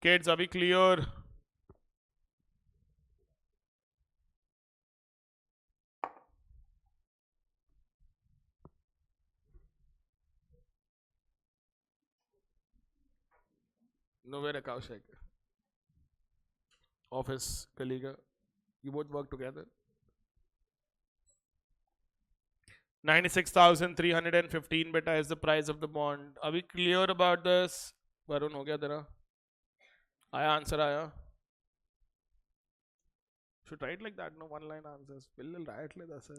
Kids, are we clear? Nowhere a cowshake. Office colleague. You both work together. 96,315 beta is the price of the bond. Are we clear about this? Varun, हो गया तेरा? आया answer आया? Should write like that, no one line answers. Will write like that.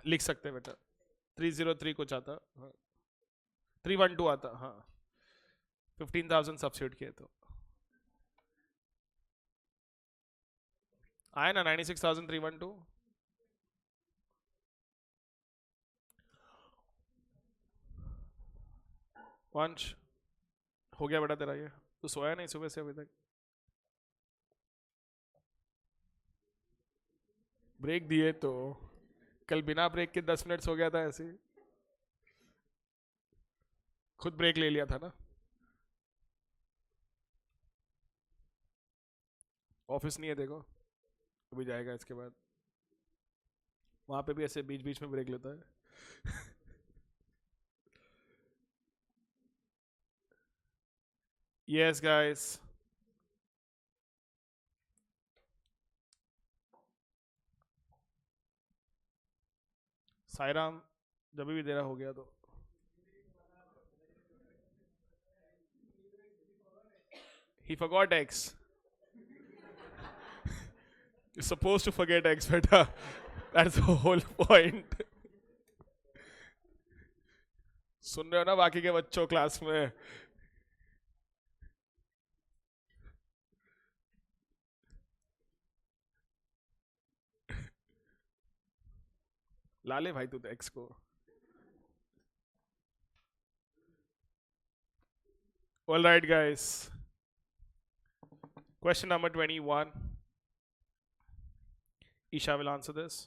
लिख सकते बेटा. 303 कुछ आता. 312 आता. हाँ. 15,000 substitute किए तो. आया ना 96,312. वंश हो गया बेटा तेरा ये. तू सोया नहीं सुबह से अभी तक. ब्रेक दिए तो कल बिना ब्रेक के 10 मिनट सो गया था ऐसे ही. खुद ब्रेक ले लिया था ना. ऑफिस नहीं है देखो. अभी जाएगा इसके बाद. वहां पे भी ऐसे बीच बीच में ब्रेक लेता है. Yes, guys. सायराम जब भी तेरा हो गया तो. He forgot X. You're supposed to forget X, beta. That's the whole point. सुन रहे हो ना बाकी के बच्चों क्लास में. ला ले भाई तू एक्स को. All right, guys. Question number 21. Isha will answer this.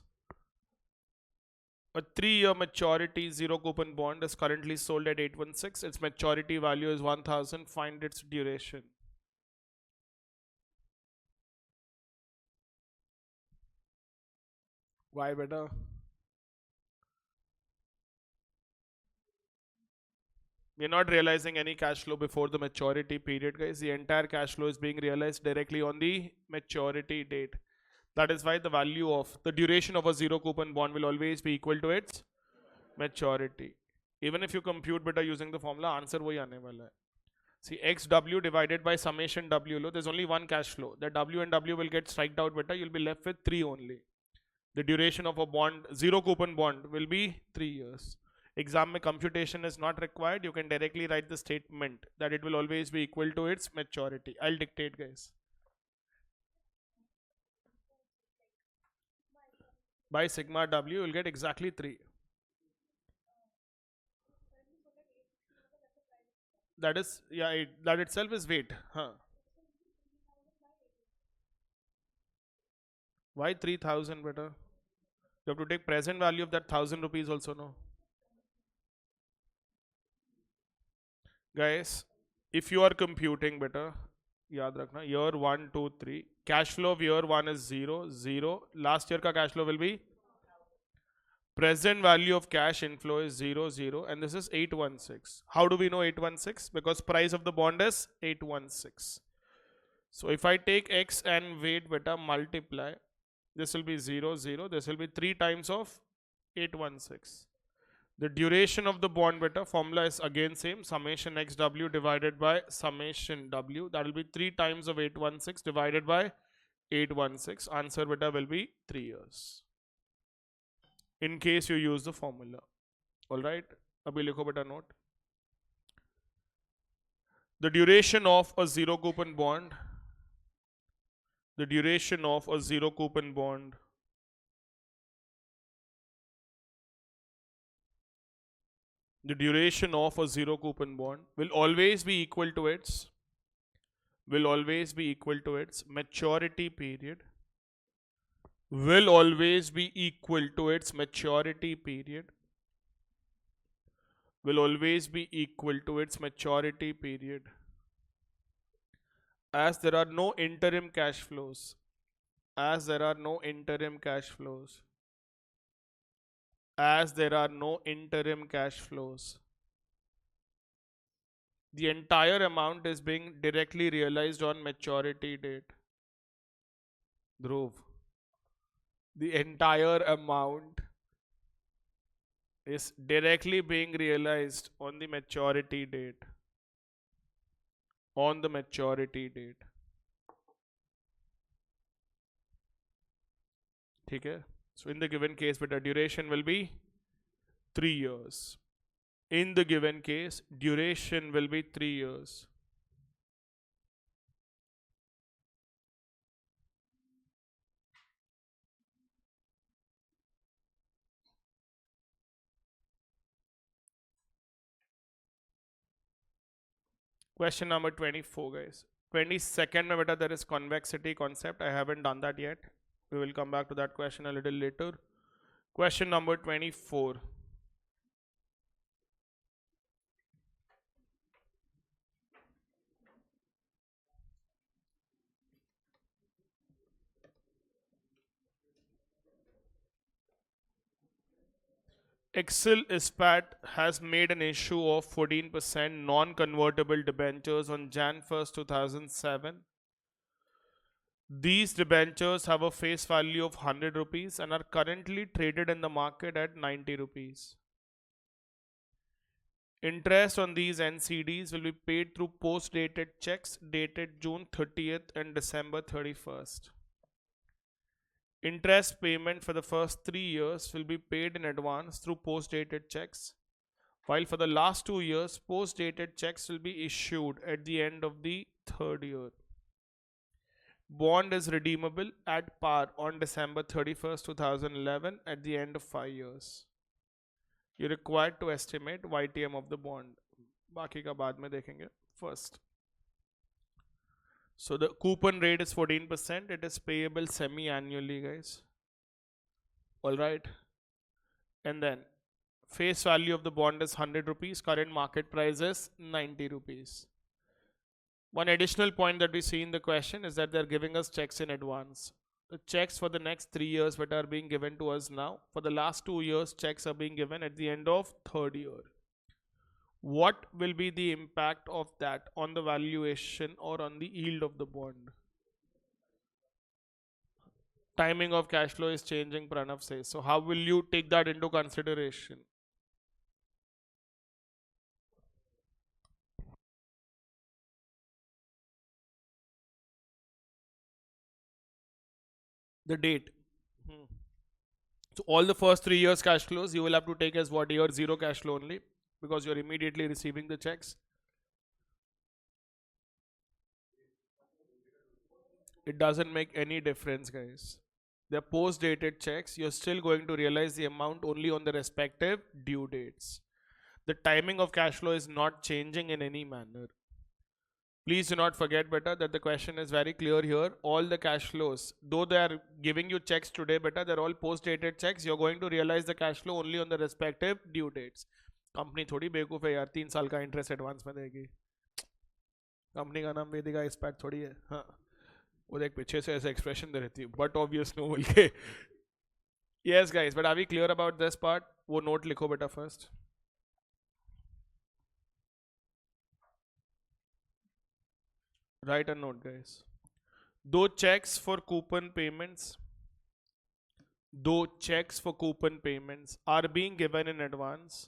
A 3-year maturity zero coupon bond is currently sold at 816. Its maturity value is 1000. Find its duration. Why better? We're not realizing any cash flow before the maturity period, guys. The entire cash flow is being realized directly on the maturity date. That is why the value of the duration of a zero coupon bond will always be equal to its maturity. Even if you compute beta using the formula, answer वही आने वाला है. See, XW divided by summation W low, there's only one cash flow. The W and W will get striked out beta, you'll be left with 3 only. The duration of a bond, zero coupon bond, will be 3 years. Exam में computation is not required. You can directly write the statement that it will always be equal to its maturity. I'll dictate, guys. By sigma W, you'll get exactly 3. That is, yeah, that itself is weight. Huh. Why 3,000 better? You have to take present value of that 1,000 rupees also, no? Guys, if you are computing better, याद रखना year 1 2 3 cash flow of year 1 is 0 0. Last year का cash flow will be present value of cash inflow is 0 0 and this is 816. How do we know 816? Because price of the bond is 816. So if I take x and weight beta multiply, this will be 0 0. This will be 3 times of 816. The duration of the bond beta formula is again same, summation xw divided by summation w. That will be 3 times of 816 divided by 816. Answer beta will be 3 years. In case you use the formula. Alright, abhi likho beta note. The duration of a zero coupon bond. The duration of a zero coupon bond. The duration of a zero coupon bond will always be equal to its maturity period, will always be equal to its maturity period, will always be equal to its maturity period, as there are no interim cash flows, as there are no interim cash flows, as there are no interim cash flows. The entire amount is being directly realized on maturity date. Dhruv, the entire amount is directly being realized on the maturity date. On the maturity date. ठीक है? So in the given case, beta duration will be 3 years. In the given case, duration will be 3 years. Question number 24, guys. 22nd में बेटा there is convexity concept. I haven't done that yet. We will come back to that question a little later. Question number 24. Excel ISPAT has made an issue of 14% non-convertible debentures on Jan 1st, 2007. These debentures have a face value of 100 rupees and are currently traded in the market at 90 rupees. Interest on these NCDs will be paid through post-dated checks dated June 30th and December 31st. Interest payment for the first 3 years will be paid in advance through post-dated checks, while for the last 2 years, post-dated checks will be issued at the end of the 3rd year. Bond is redeemable at par on December 31st, 2011 at the end of 5 years. You're required to estimate YTM of the bond. बाकी का बाद में देखेंगे. First. So the coupon rate is 14%. It is payable semi-annually, guys. Alright. And then face value of the bond is 100 rupees. Current market price is 90 rupees. One additional point that we see in the question is that they're giving us checks in advance. The checks for the next 3 years that are being given to us now. For the last 2 years, checks are being given at the end of 3rd year. What will be the impact of that on the valuation or on the yield of the bond? Timing of cash flow is changing, Pranav says. So how will you take that into consideration? The date. So all the first 3 years cash flows you will have to take as what? Year 0 cash flow only, because you're immediately receiving the checks. It doesn't make any difference, guys. They're post-dated checks. You're still going to realize the amount only on the respective due dates. The timing of cash flow is not changing in any manner. Please do not forget, beta, that the question is very clear here. All the cash flows, though they are giving you checks today, beta, they're all post-dated checks. You're going to realize the cash flow only on the respective due dates. Company थोड़ी बेवकूफ है यार, 3 साल का interest advance में देगी. Company का नाम वेदिका इस्पैट थोड़ी है. हाँ, वो देख पीछे से ऐसे एक्सप्रेशन दे रहती है, बट ऑब्वियस नो बोल के. Yes guys, but are we clear about this part? वो नोट लिखो बेटा first. Write a note, guys. Though checks for coupon payments are being given in advance,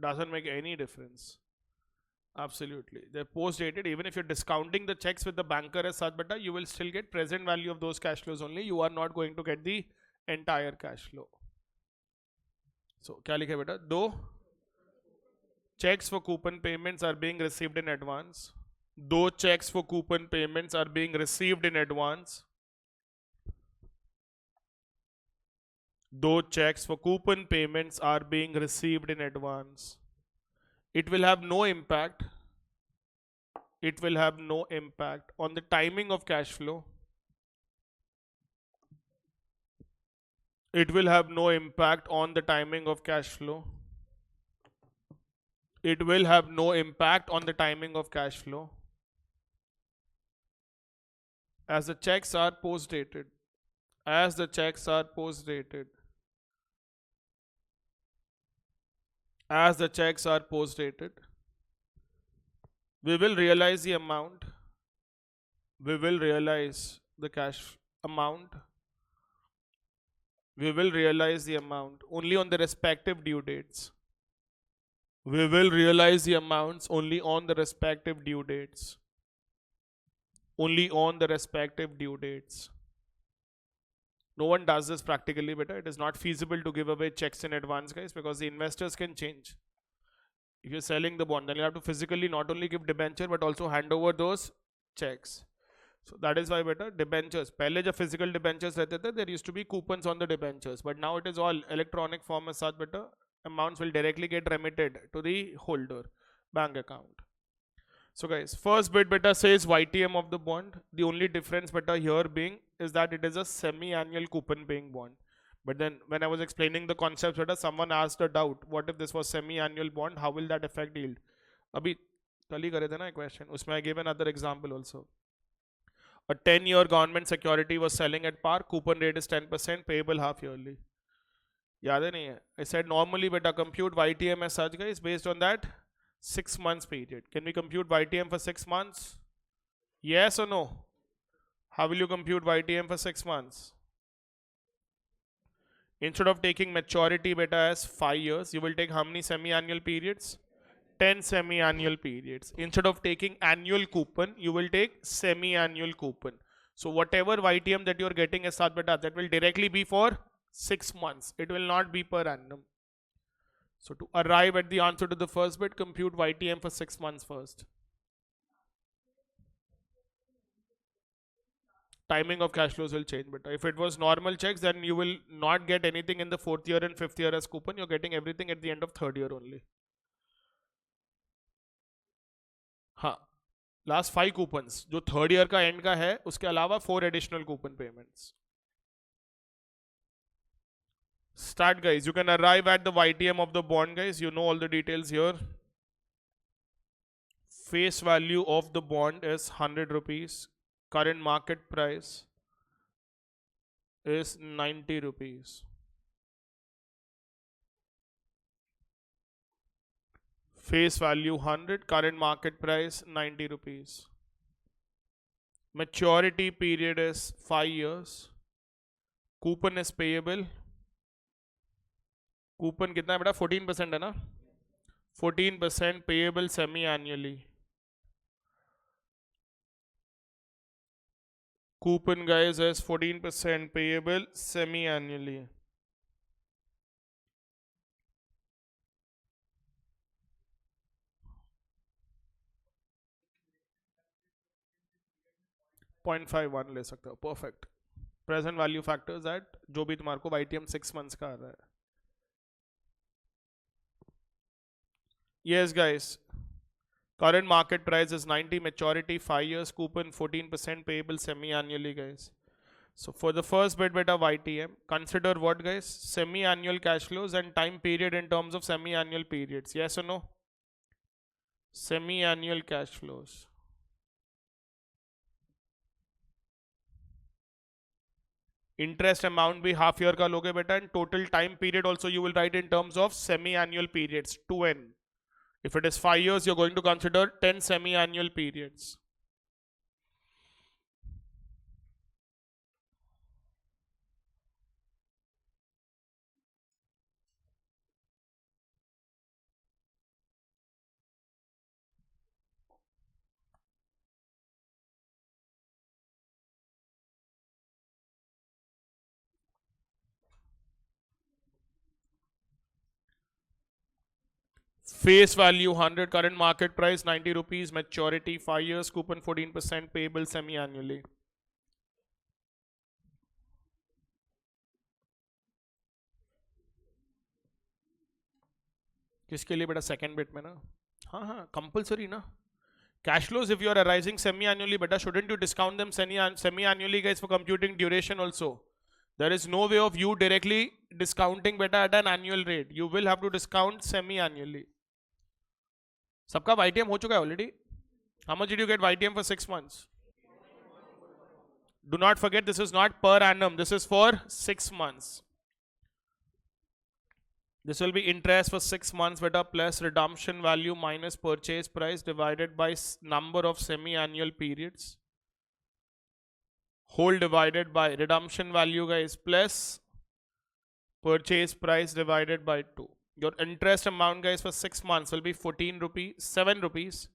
doesn't make any difference. Absolutely. They're post dated. Even if you're discounting the checks with the banker as such, beta, you will still get present value of those cash flows only. You are not going to get the entire cash flow. So, क्या लिखे बेटा? Though checks for coupon payments are being received in advance. Though checks for coupon payments are being received in advance. Though checks for coupon payments are being received in advance, it will have no impact. It will have no impact on the timing of cash flow. It will have no impact on the timing of cash flow. It will have no impact on the timing of cash flow, as the checks are post dated. As the checks are post dated. As the checks are post dated, we will realize the amount. We will realize the cash amount. We will realize the amount only on the respective due dates. We will realize the amounts only on the respective due dates. Only on the respective due dates. No one does this practically, beta. It is not feasible to give away checks in advance, guys, because the investors can change. If you're selling the bond, then you have to physically not only give debenture but also hand over those checks. So that is why beta debentures. पहले जब physical debentures रहते थे, there used to be coupons on the debentures, but now it is all electronic form as such. Beta amounts will directly get remitted to the holder bank account. So guys, first bit beta says YTM of the bond. The only difference beta here being is that it is a semi-annual coupon paying bond. But then when I was explaining the concepts beta, someone asked a doubt. What if this was semi-annual bond? How will that affect yield? अभी कल ही करे थे ना question. उसमें I gave another example also. A 10-year government security was selling at par. Coupon rate is 10%, payable half yearly. याद है नहीं है? I said normally beta compute YTM as such guys based on that 6 months period. Can we compute YTM for 6 months? Yes or no? How will you compute YTM for 6 months? Instead of taking maturity beta as 5 years, you will take how many semi-annual periods? 10 semi-annual periods. Instead of taking annual coupon, you will take semi-annual coupon. So whatever YTM that you are getting as such beta, that will directly be for 6 months. It will not be per annum. So to arrive at the answer to the first bit, compute YTM for 6 months first. Timing of cash flows will change, but if it was normal checks, then you will not get anything in the 4th year and 5th year as coupon. You're getting everything at the end of 3rd year only. हाँ, last 5 coupons जो 3rd year का end का है, उसके अलावा 4 additional coupon payments. Start guys, you can arrive at the YTM of the bond guys. You know all the details here. Face value of the bond is 100 rupees. Current market price is 90 rupees. Face value 100, current market price 90 rupees. Maturity period is 5 years. Coupon is payable. Coupon कितना है बेटा? 14% है ना? 14% payable semi-annually. Coupon guys is 14% payable semi-annually. 0.51 ले सकते हो. Perfect. Present value factors at जो भी तुम्हारे को YTM 6 months का आ रहा है. Yes guys. Current market price is 90, maturity 5 years, coupon 14% payable semi-annually guys. So for the first bit beta YTM, consider what guys? Semi-annual cash flows and time period in terms of semi-annual periods. Yes or no? Semi-annual cash flows. Interest amount भी half year का लोगे बेटा, and total time period also you will write in terms of semi-annual periods, 2n. If it is 5 years, you're going to consider 10 semi-annual periods. Face value 100, current market price 90 rupees, maturity 5 years, coupon 14% payable semi-annually. किसके लिए बेटा? Second bit में ना. हाँ compulsory ना. Cash flows if you are arising semi-annually beta, shouldn't you discount them semi-annually guys for computing duration also? There is no way of you directly discounting beta at an annual rate. You will have to discount semi-annually. सबका YTM हो चुका है already. How much did you get YTM for 6 months? Do not forget this is not per annum. This is for 6 months. This will be interest for 6 months beta plus redemption value minus purchase price divided by number of semi-annual periods. Whole divided by redemption value guys plus purchase price divided by 2. Your interest amount guys for 6 months will be 7 rupees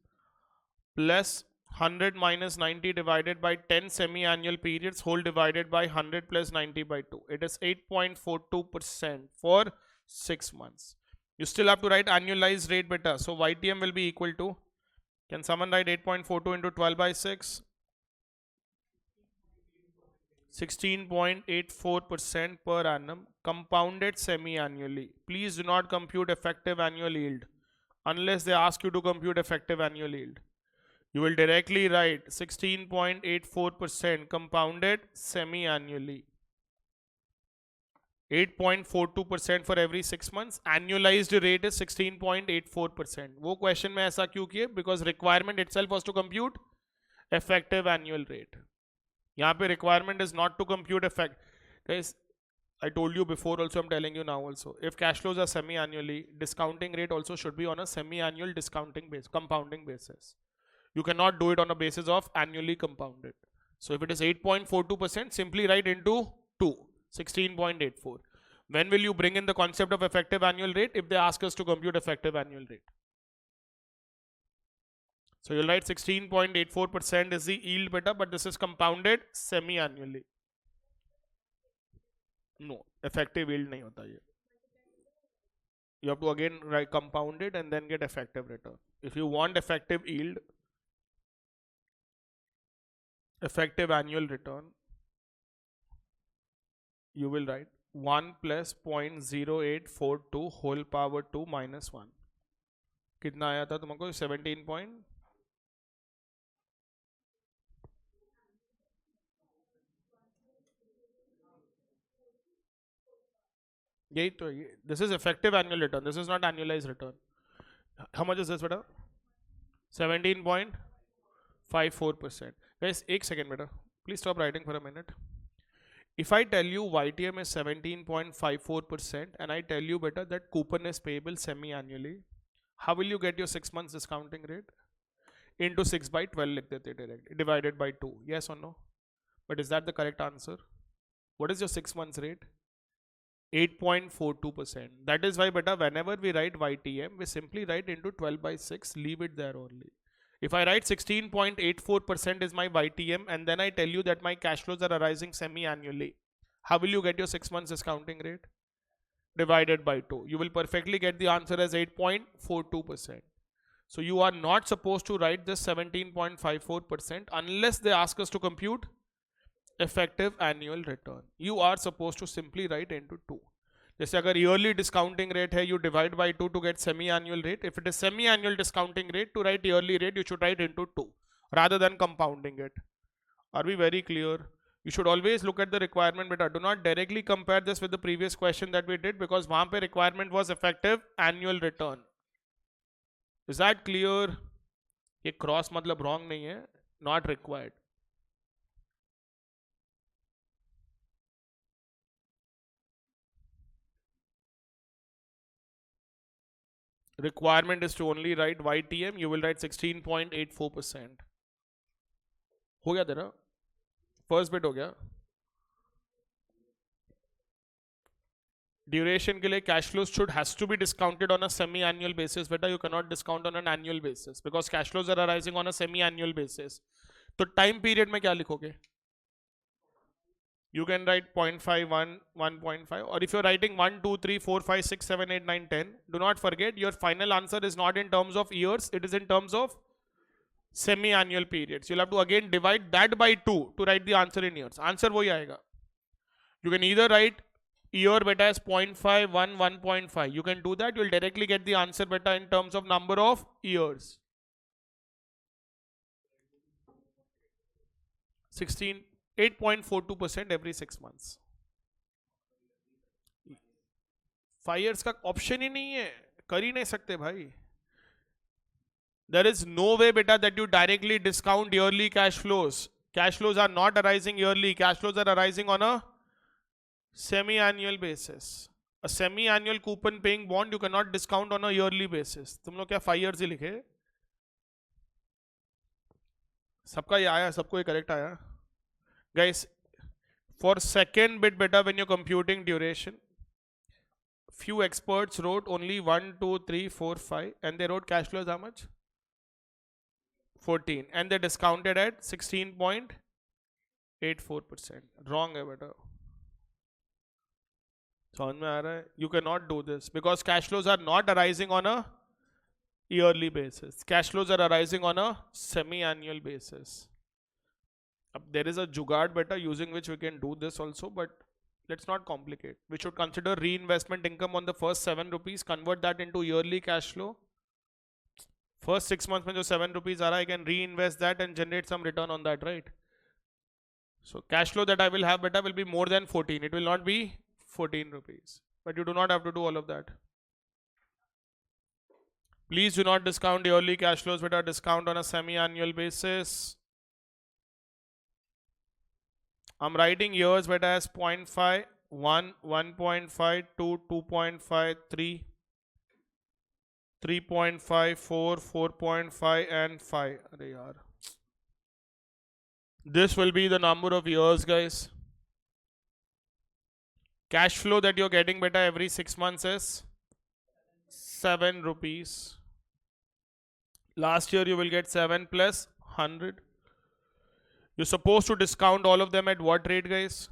plus 100 minus 90 divided by 10 semi-annual periods, whole divided by 100 plus 90 by 2. It is 8.42% for 6 months. You still have to write annualized rate beta. So YTM will be equal to, can someone write 8.42 into 12 by 6? 16.84% per annum, compounded semi-annually. Please do not compute effective annual yield unless they ask you to compute effective annual yield. You will directly write 16.84% compounded semi-annually. 8.42% for every 6 months. Annualized rate is 16.84%. वो question में ऐसा क्यों किए? Because requirement itself was to compute effective annual rate. यहाँ पे requirement is not to compute effect. Guys, I told you before also, I'm telling you now also. If cash flows are semi-annually, discounting rate also should be on a semi-annual discounting base, compounding basis. You cannot do it on a basis of annually compounded. So if it is 8.42%, simply write into 2, 16.84. When will you bring in the concept of effective annual rate? If they ask us to compute effective annual rate. So you'll write 16.84% is the yield beta, but this is compounded semi-annually. No, effective yield nahi hota ye. You have to again write compounded and then get effective return. If you want effective yield, effective annual return, you will write 1 plus 0.0842 whole power 2 minus 1. कितना आया था तुमको? 17 point. यही तो ये. This is effective annual return. This is not annualized return. How much is this beta? 17.54%. Guys, एक second beta. Please stop writing for a minute. If I tell you YTM is 17.54% and I tell you beta that coupon is payable semi-annually, how will you get your 6 months discounting rate? Into 6 by 12 लिख देते directly, divided by 2. Yes or no? But is that the correct answer? What is your 6 months rate? 8.42%. That is why beta whenever we write YTM, we simply write into 12 by 6, leave it there only. If I write 16.84% is my YTM and then I tell you that my cash flows are arising semi-annually, how will you get your 6 months discounting rate? Divided by 2. You will perfectly get the answer as 8.42%. So you are not supposed to write this 17.54% unless they ask us to compute effective annual return. You are supposed to simply write into 2. जैसे अगर yearly discounting rate है, you divide by 2 to get semi-annual rate. If it is semi-annual discounting rate, to write yearly rate, you should write into 2 rather than compounding it. Are we very clear? You should always look at the requirement beta. Do not directly compare this with the previous question that we did because वहाँ पे requirement was effective annual return. Is that clear? ये cross मतलब wrong नहीं है, not required. Requirement is to only write YTM. You will write 16.84%. हो गया तेरा? First bit हो गया. Duration के लिए cash flows has to be discounted on a semi-annual basis. Beta, you cannot discount on an annual basis because cash flows are arising on a semi-annual basis. तो time period में क्या लिखोगे? You can write 0.5, 1, 1.5, or if you're writing 1, 2, 3, 4, 5, 6, 7, 8, 9, 10, do not forget your final answer is not in terms of years, it is in terms of semi-annual periods. You'll have to again divide that by 2 to write the answer in years. Answer वही आएगा. You can either write year beta as 0.5, 1, 1.5. You can do that. You'll directly get the answer beta in terms of number of years. 8.42% every 6 months. 5 years का option ही नहीं है, कर ही नहीं सकते भाई. There is no way beta that you directly discount yearly cash flows. Cash flows are not arising yearly. Cash flows are arising on a semi-annual basis. A semi-annual coupon paying bond you cannot discount on a yearly basis. तुम लोग क्या 5 years ही लिखे? सबका ये आया, सबको ये correct आया. Guys, for second bit beta when you're computing duration, few experts wrote only 1, 2, 3, 4, 5 and they wrote cash flows how much? 14 and they discounted at 16.84%. Wrong है beta. समझ में आ रहा है? You cannot do this because cash flows are not arising on a yearly basis. Cash flows are arising on a semi-annual basis. There is a jugaad beta using which we can do this also, but let's not complicate. We should consider reinvestment income on the first 7 rupees, convert that into yearly cash flow. First 6 months mein jo 7 rupees aa raha, I can reinvest that and generate some return on that, right? So cash flow that I will have beta will be more than 14. It will not be 14 rupees. But you do not have to do all of that. Please do not discount yearly cash flows with a discount on a semi-annual basis. I'm writing years beta as 0.5, 1, 1.5, 2, 2.5, 3, 3.5, 4, 4.5 and 5. Arey yaar. This will be the number of years, guys. Cash flow that you're getting beta every 6 months is 7 rupees. Last year you will get 7 plus 100. You're supposed to discount all of them at what rate, guys?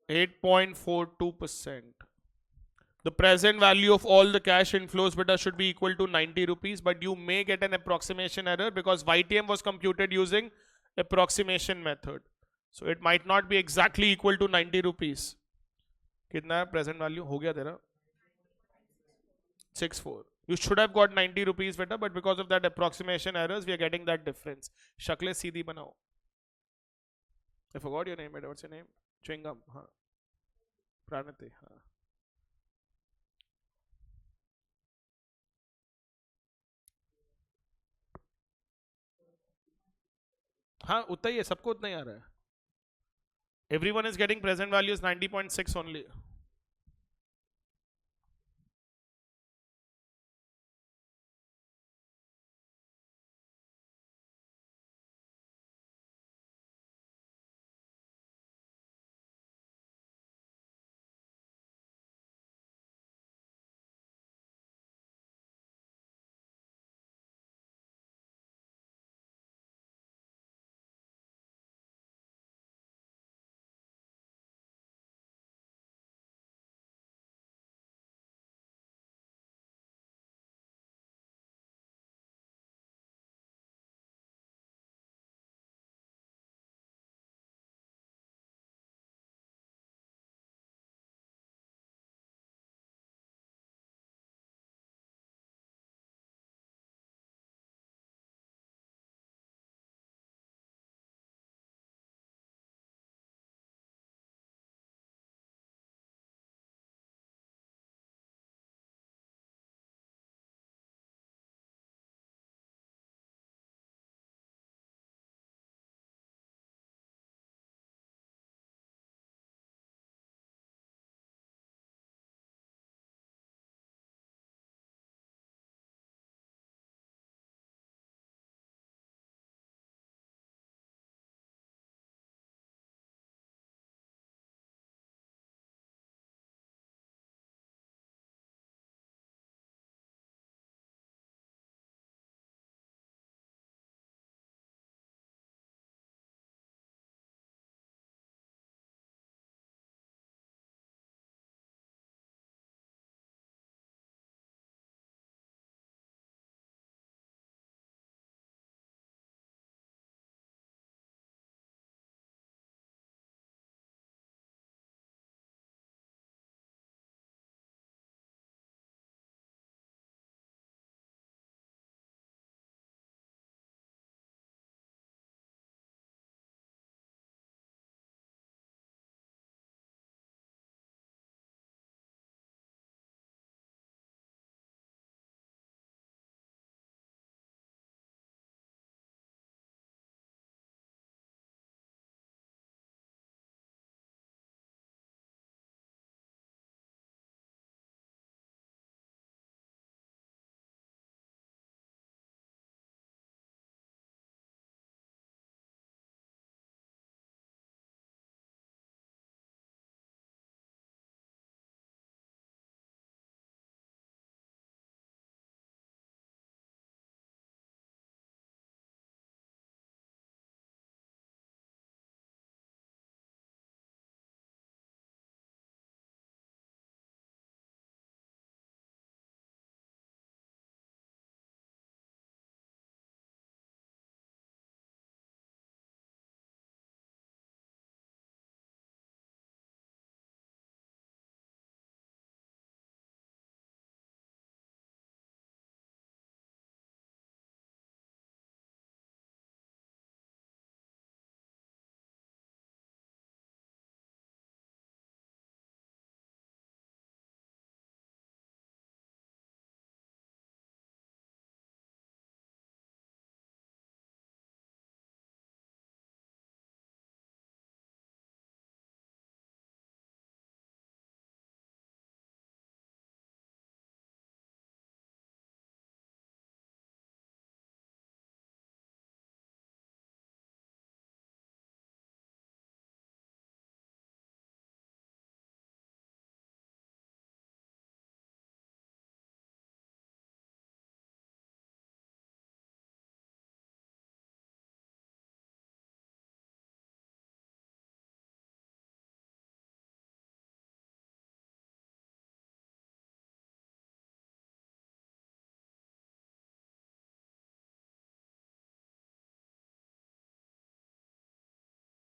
8.42%. The present value of all the cash inflows beta should be equal to 90 rupees, but you may get an approximation error because YTM was computed using approximation method. So it might not be exactly equal to 90 rupees. कितना है present value? हो गया तेरा 64. You should have got 90 rupees better, but because of that approximation errors, we are getting that difference. Shakle seedhi banao. I forgot your name, what's your name? Chewing-gum. Haan. Pranati. Haan. हाँ उतना ही है सबको उतना ही आ रहा है everyone is getting present values 90.6 only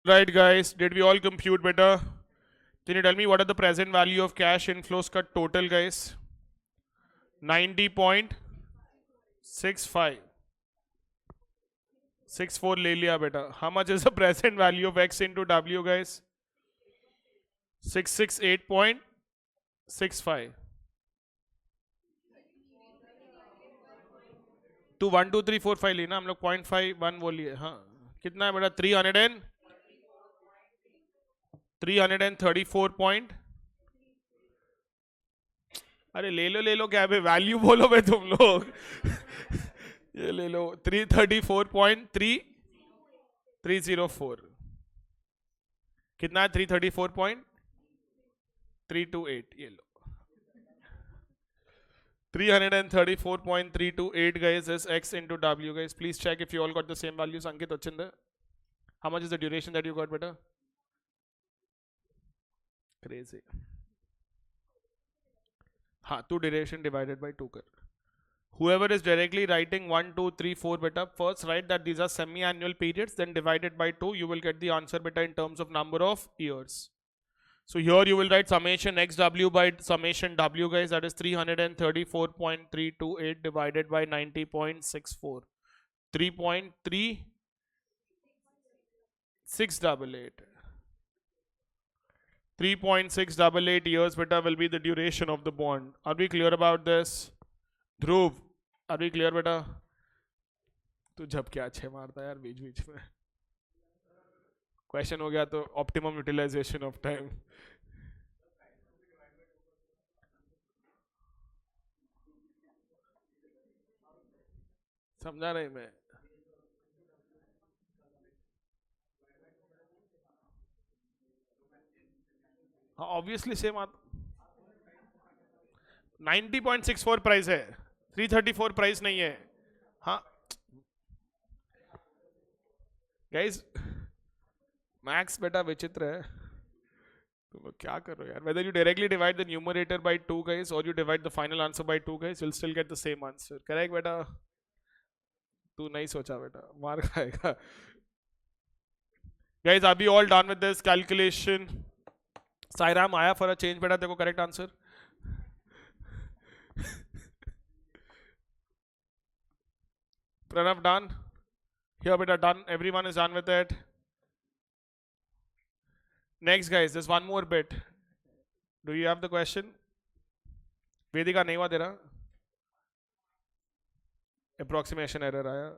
Right, guys, did we all compute better? Can you tell me what are the present value of cash inflows cut total, guys? 90.65 64 ले लिया बेटा. How much is the present value of x into w, guys? 668.65. To 1 2 3 4 5 लेना हम लोग 0.51 वो लिए. हाँ कितना है बेटा? 334 पॉइंट. अरे ले लो क्या बे, वैल्यू बोलो बे तुम लोग. ये ले लो 334.3304. कितना है? 334.328. ये लो 334.328, guys, is x into w, guys. Please check if you all got the same values. Ankit, Ochinde, how much is the duration that you got, beta? Crazy. हाँ, 2 duration divided by 2 कर. Whoever is directly writing 1 2 3 4 beta, first write that these are semi-annual periods, then divided by 2, you will get the answer beta in terms of number of years. So here you will write summation xw by summation w, guys, that is 334.328 divided by 90.64. 3.3688. 3.688 years beta will be the duration of the bond. Are we clear about this? Dhruv, are we clear beta? तू जब क्या अच्छे मारता है यार बीच बीच में. Question हो गया तो ऑप्टिमम यूटिलाइजेशन ऑफ टाइम. समझा रही मैं. हाँ ऑब्वियसली सेम आता. 90.64 प्राइस है, 334 प्राइस नहीं है. हाँ गाइस, मैक्स बेटा विचित्र है. तुम लोग क्या कर रहे हो यार? Whether you directly divide the numerator by 2, guys, or you divide the final answer by 2, guys, you'll still get the same answer. Correct बेटा? तू नहीं सोचा बेटा, मार खाएगा. Guys, are we all done with this calculation? Sairam, आया for a change बेटा, देखो correct answer. Pranav, done? Here beta, done. Everyone is done with it. Next, guys, there's one more bit. Do you have the question? Vedika नहीं हुआ तेरा? Approximation error आया.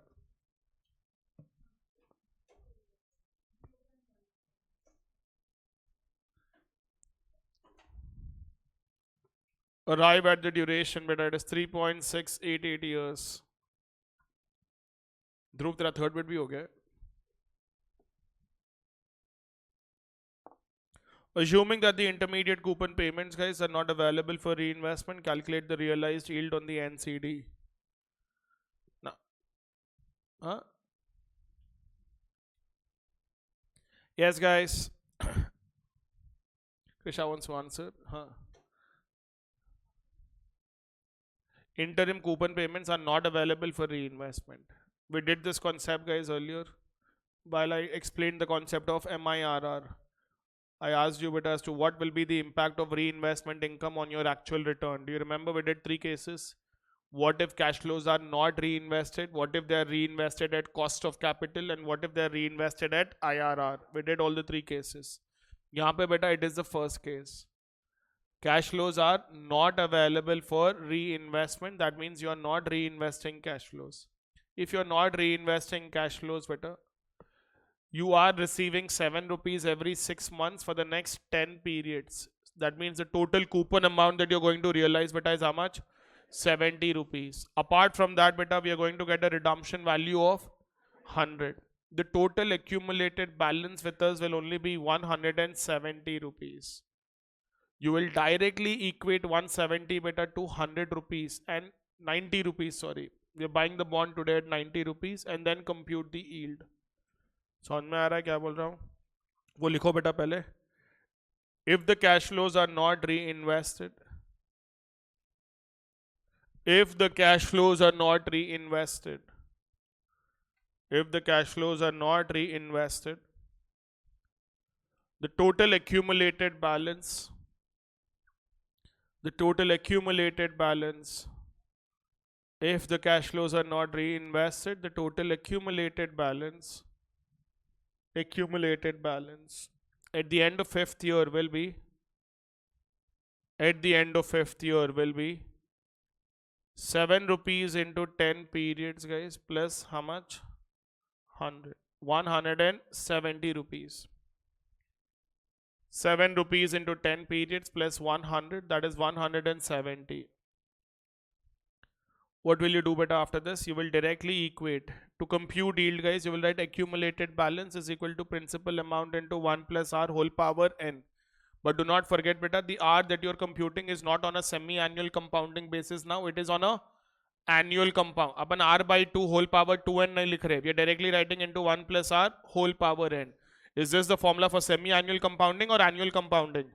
Arrive at the duration, beta, it is 3.688 years. ध्रुव तेरा third bit भी हो गया. Assuming that the intermediate coupon payments, guys, are not available for reinvestment, calculate the realized yield on the NCD. Now, huh? Yes, guys. Krisha wants to answer. Huh? Interim coupon payments are not available for reinvestment. We did this concept, guys, earlier while I explained the concept of MIRR. I asked you as to what will be the impact of reinvestment income on your actual return. Do you remember we did 3 cases? What if cash flows are not reinvested? What if they are reinvested at cost of capital? And what if they are reinvested at IRR? We did all the 3 cases. यहाँ पे बेटा it is the first case. Cash flows are not available for reinvestment. That means you are not reinvesting cash flows. If you are not reinvesting cash flows, beta, you are receiving 7 rupees every 6 months for the next 10 periods. That means the total coupon amount that you're going to realize, beta, is how much? 70 rupees. Apart from that, beta, we are going to get a redemption value of 100. The total accumulated balance with us will only be 170 rupees. You will directly equate 170 beta to 100 rupees and 90 rupees, sorry. We are buying the bond today at 90 rupees and then compute the yield. समझ में आ रहा है क्या बोल रहा हूँ? वो लिखो बेटा पहले. If the cash flows are not reinvested, if the cash flows are not reinvested, if the cash flows are not reinvested, the total accumulated balance, the total accumulated balance, if the cash flows are not reinvested, the total accumulated balance at the end of fifth year will be, at the end of fifth year will be 7 rupees into 10 periods, guys, plus how much? 100. 170 rupees. 7 rupees into 10 periods plus 100, that is 170. What will you do better after this? You will directly equate. To compute yield, guys, you will write accumulated balance is equal to principal amount into 1 plus r whole power n. But do not forget, beta, the R that you're computing is not on a semi-annual compounding basis now. It is on a annual compound. Upon R by 2 whole power 2n नहीं लिख रहे. We are directly writing into 1 plus R whole power n. Is this the formula for semi-annual compounding or annual compounding?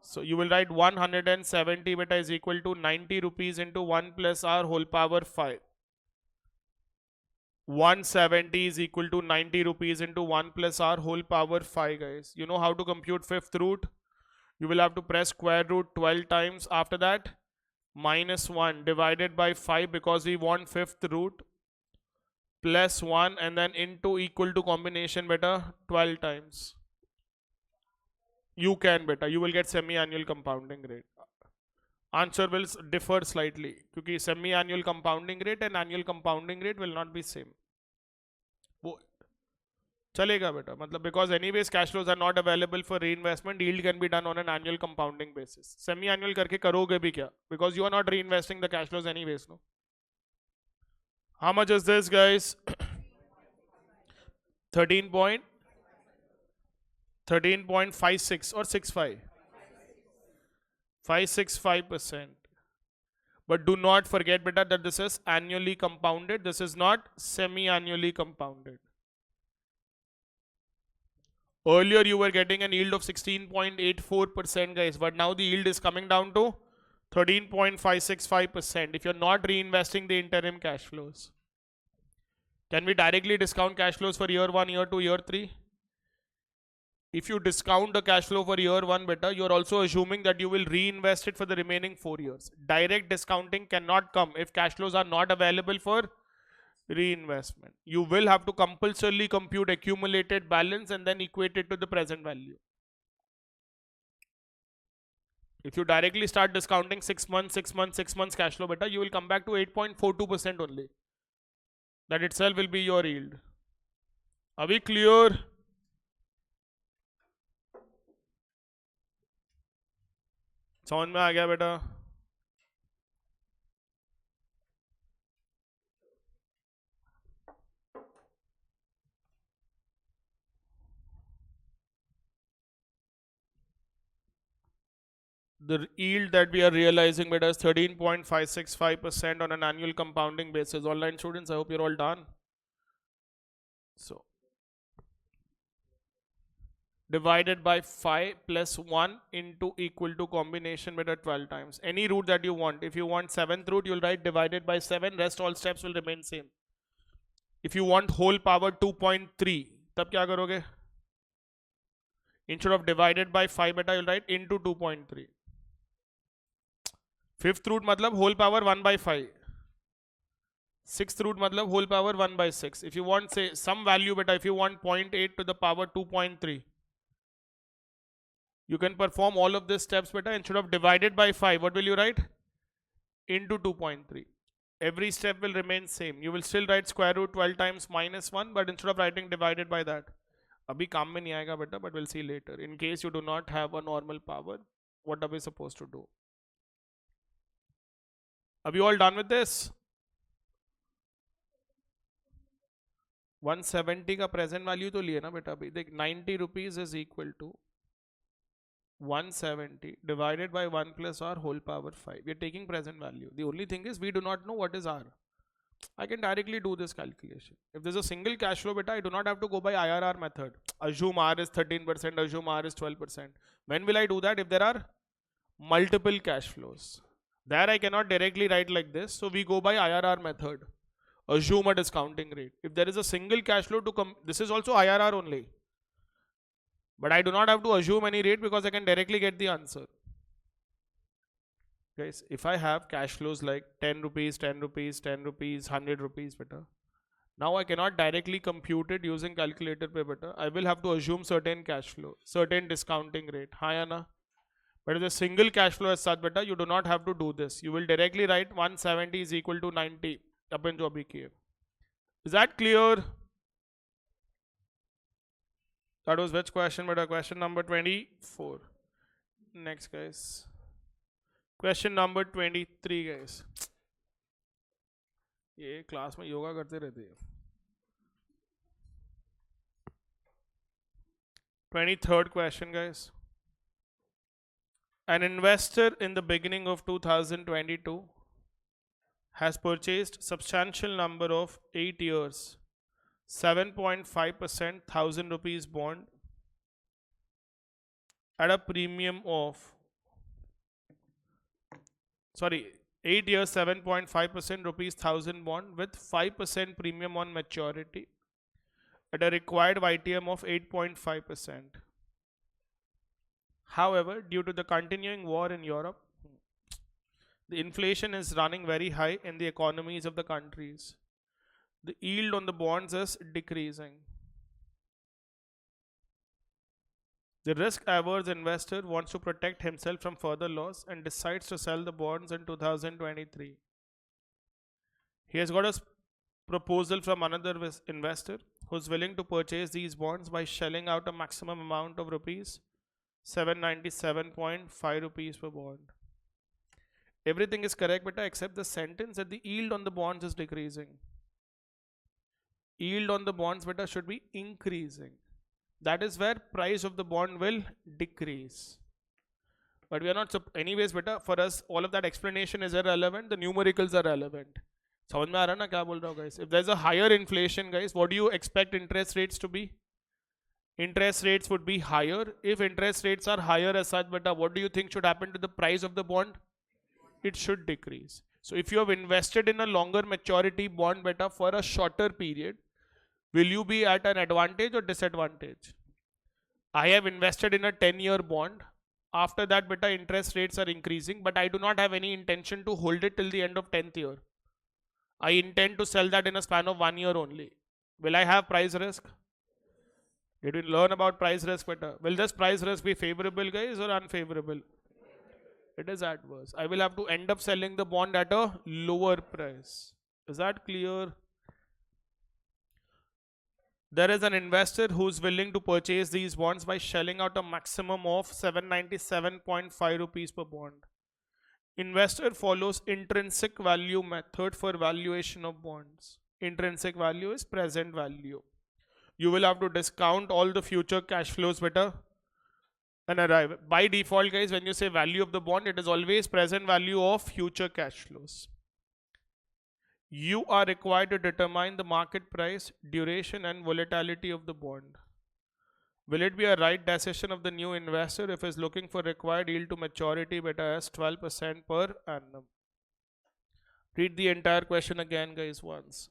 So you will write 170 beta is equal to 90 rupees into 1 plus R whole power 5. 170 is equal to 90 rupees into 1 plus r whole power 5, guys. You know how to compute fifth root? You will have to press square root 12 times. After that, minus 1 divided by 5 because we want fifth root, plus 1 and then into equal to combination beta 12 times. You can beta. You will get semi-annual compounding rate. Answer will differ slightly क्योंकि semi-annual compounding rate and annual compounding rate will not be same. वो चलेगा बेटा, मतलब because anyways cash flows are not available for reinvestment, yield can be done on an annual compounding basis. Semi-annual करके करोगे भी क्या? Because you are not reinvesting the cash flows anyways, no? How much is this, guys? 13.56 or 65? 565%. But do not forget, beta, that this is annually compounded. This is not semi-annually compounded. Earlier you were getting an yield of 16.84%, guys, but now the yield is coming down to 13.565% if you're not reinvesting the interim cash flows. Can we directly discount cash flows for year 1, year 2, year 3? If you discount the cash flow for year 1 beta, you're also assuming that you will reinvest it for the remaining 4 years. Direct discounting cannot come if cash flows are not available for reinvestment. You will have to compulsorily compute accumulated balance and then equate it to the present value. If you directly start discounting 6 months, 6 months, 6 months cash flow beta, you will come back to 8.42% only. That itself will be your yield. Are we clear? समझ में आ गया बेटा? The yield that we are realizing beta is 13.565% on an annual compounding basis. Online students, I hope you're all done. So divided by 5 plus 1 into equal to combination beta 12 times. Any root that you want. If you want 7th root, you'll write divided by 7. Rest all steps will remain same. If you want whole power 2.3, तब क्या करोगे? Instead of divided by 5 beta, you'll write into 2.3. Fifth root मतलब whole power 1 by 5. Sixth root मतलब whole power 1 by 6. If you want, say, some value beta, if you want 0.8 to the power 2.3, you can perform all of these steps beta. Instead of divided by 5, what will you write? Into 2.3. Every step will remain same. You will still write square root 12 times minus 1, but instead of writing divided by that. Abhi काम में नहीं आएगा beta, but we'll see later. In case you do not have a normal power, what are we supposed to do? Are you all done with this? 170 का present value तो लिए ना बेटा अभी देख 90 rupees is equal to 170 divided by 1 plus r whole power 5. We are taking present value. The only thing is we do not know what is r. I can directly do this calculation. If there's a single cash flow beta, I do not have to go by IRR method. Assume r is 13%, assume r is 12%. When will I do that? If there are multiple cash flows. There I cannot directly write like this. So we go by IRR method. Assume a discounting rate. If there is a single cash flow to come, this is also IRR only. But I do not have to assume any rate because I can directly get the answer. Guys, if I have cash flows like 10 rupees, 10 rupees, 10 rupees, 100 rupees, better. Now I cannot directly compute it using calculator pay better. I will have to assume certain cash flow, certain discounting rate. Hi Anna. But if a single cash flow as such better, you do not have to do this. You will directly write 170 is equal to 90. अपन जो अभी किए. Is that clear? That was which question? But question number 24. Next, guys. Question number 23, guys. ये class में योगा करते रहते हैं. 23rd question, guys. An investor in the beginning of 2022 has purchased substantial number of 8 years 7.5% 1000 rupees bond at a premium of 8 years 7.5% rupees 1000 bond with 5% premium on maturity at a required YTM of 8.5%. However, due to the continuing war in Europe, the inflation is running very high in the economies of the countries. The yield on the bonds is decreasing. The risk-averse investor wants to protect himself from further loss and decides to sell the bonds in 2023. He has got a proposal from another investor who is willing to purchase these bonds by shelling out a maximum amount of rupees 797.5 rupees per bond. Everything is correct, beta, except the sentence that the yield on the bonds is decreasing. Yield on the bonds, beta, should be increasing. That is where price of the bond will decrease. But we are not, anyways, beta, for us, all of that explanation is irrelevant. The numericals are relevant. समझ में आ रहा ना क्या बोल रहा हूँ guys? If there's a higher inflation, guys, what do you expect interest rates to be? Interest rates would be higher. If interest rates are higher as such, beta, what do you think should happen to the price of the bond? It should decrease. So if you have invested in a longer maturity bond, beta, for a shorter period, will you be at an advantage or disadvantage? I have invested in a 10-year bond. After that, beta, interest rates are increasing, but I do not have any intention to hold it till the end of 10th year. I intend to sell that in a span of 1 year only. Will I have price risk? Did we learn about price risk better? Will this price risk be favorable, guys, or unfavorable? It is adverse. I will have to end up selling the bond at a lower price. Is that clear? There is an investor who is willing to purchase these bonds by shelling out a maximum of 797.5 rupees per bond. Investor follows intrinsic value method for valuation of bonds. Intrinsic value is present value. You will have to discount all the future cash flows better and arrive. By default, guys, when you say value of the bond, it is always present value of future cash flows. You are required to determine the market price, duration and volatility of the bond. Will it be a right decision of the new investor if he is looking for required yield to maturity beta as 12% per annum? Read the entire question again, guys, once.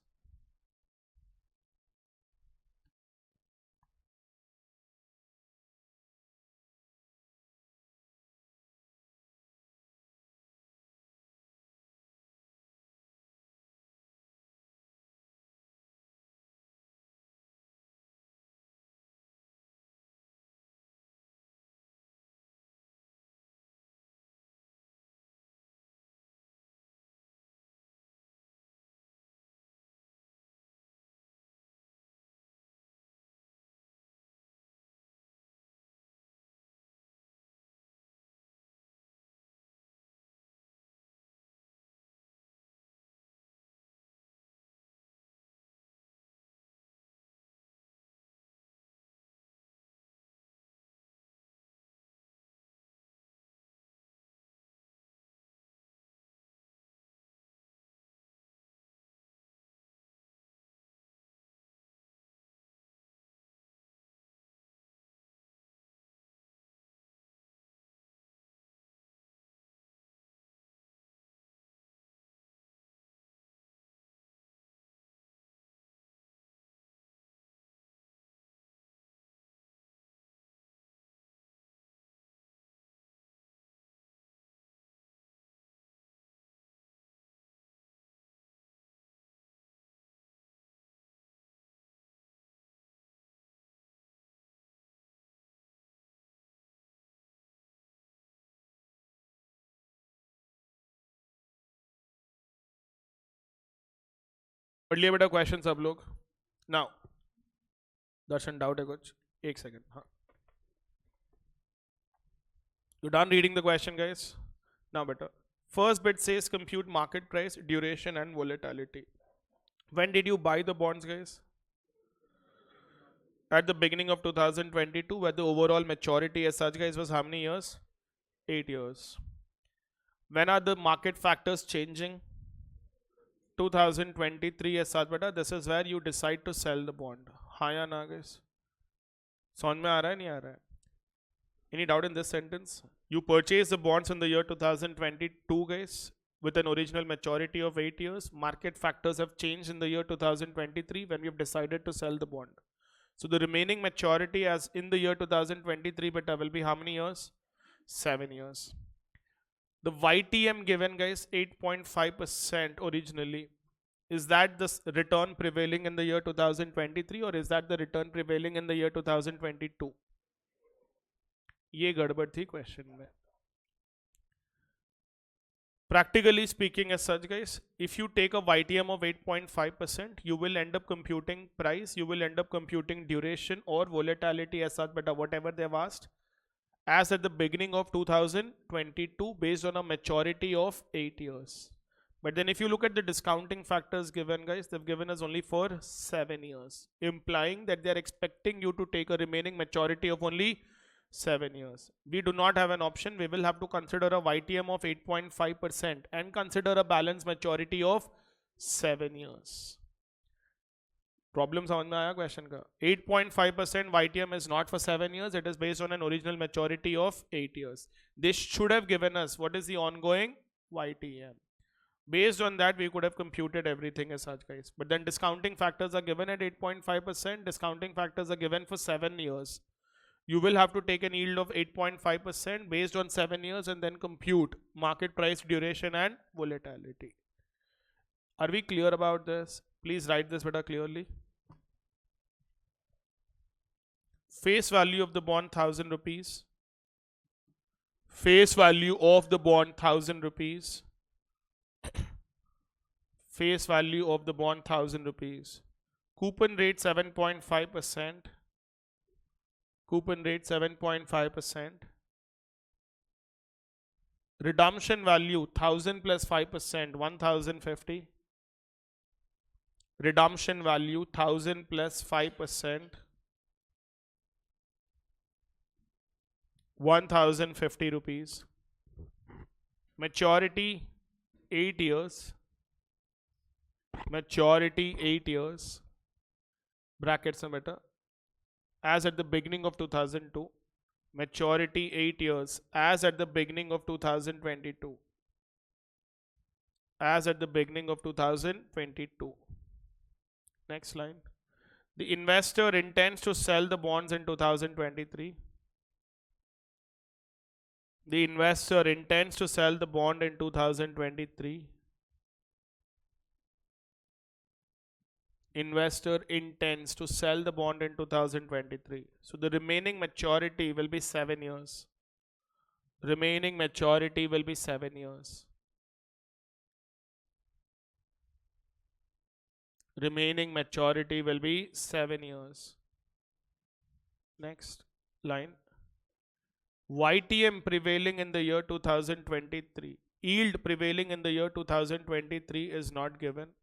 पढ़ लिया बेटा question सब लोग. Now दर्शन doubt है कुछ? एक second. हाँ, you done reading the question, guys? Now better. First bit says compute market price, duration and volatility. When did you buy the bonds, guys? At the beginning of 2022, where the overall maturity as such, guys, was how many years? 8 years. When are the market factors changing? 2023 as such, beta. This is where you decide to sell the bond. हाँ या ना, guys? समझ में आ रहा है नहीं आ रहा है? Any doubt in this sentence? You purchased the bonds in the year 2022, guys, with an original maturity of 8 years. Market factors have changed in the year 2023 when we have decided to sell the bond. So the remaining maturity as in the year 2023 beta will be how many years? 7 years. The YTM given, guys, 8.5% originally. Is that the return prevailing in the year 2023 or is that the return prevailing in the year 2022? ये गड़बड़ थी question में. Practically speaking as such, guys, if you take a YTM of 8.5%, you will end up computing price, you will end up computing duration or volatility as such, but whatever they've asked, as at the beginning of 2022 based on a maturity of 8 years. But then if you look at the discounting factors given, guys, they've given us only for 7 years, implying that they're expecting you to take a remaining maturity of only 7 years. We do not have an option. We will have to consider a YTM of 8.5% and consider a balance maturity of 7 years. Problem समझ में आया question का? 8.5% YTM is not for 7 years. It is based on an original maturity of 8 years. This should have given us what is the ongoing YTM. Based on that, we could have computed everything as such, guys. But then discounting factors are given at 8.5%. Discounting factors are given for 7 years. You will have to take an yield of 8.5% based on 7 years and then compute market price, duration and volatility. Are we clear about this? Please write this better clearly. Face value of the bond 1000 rupees. Face value of the bond 1000 rupees. Face value of the bond 1000 rupees. Coupon rate 7.5%. Coupon rate 7.5%. Redemption value 1000 plus 5%, 1050. Redemption value 1000 plus 5%, 1050 rupees. Maturity 8 years. Maturity 8 years. Brackets are better. As at the beginning of 2002. Maturity 8 years. As at the beginning of 2022. As at the beginning of 2022. Next line. The investor intends to sell the bonds in 2023. The investor intends to sell the bond in 2023. Investor intends to sell the bond in 2023. So the remaining maturity will be 7 years. Remaining maturity will be 7 years. Remaining maturity will be 7 years. Next line. YTM prevailing in the year 2023. Yield prevailing in the year 2023 is not given.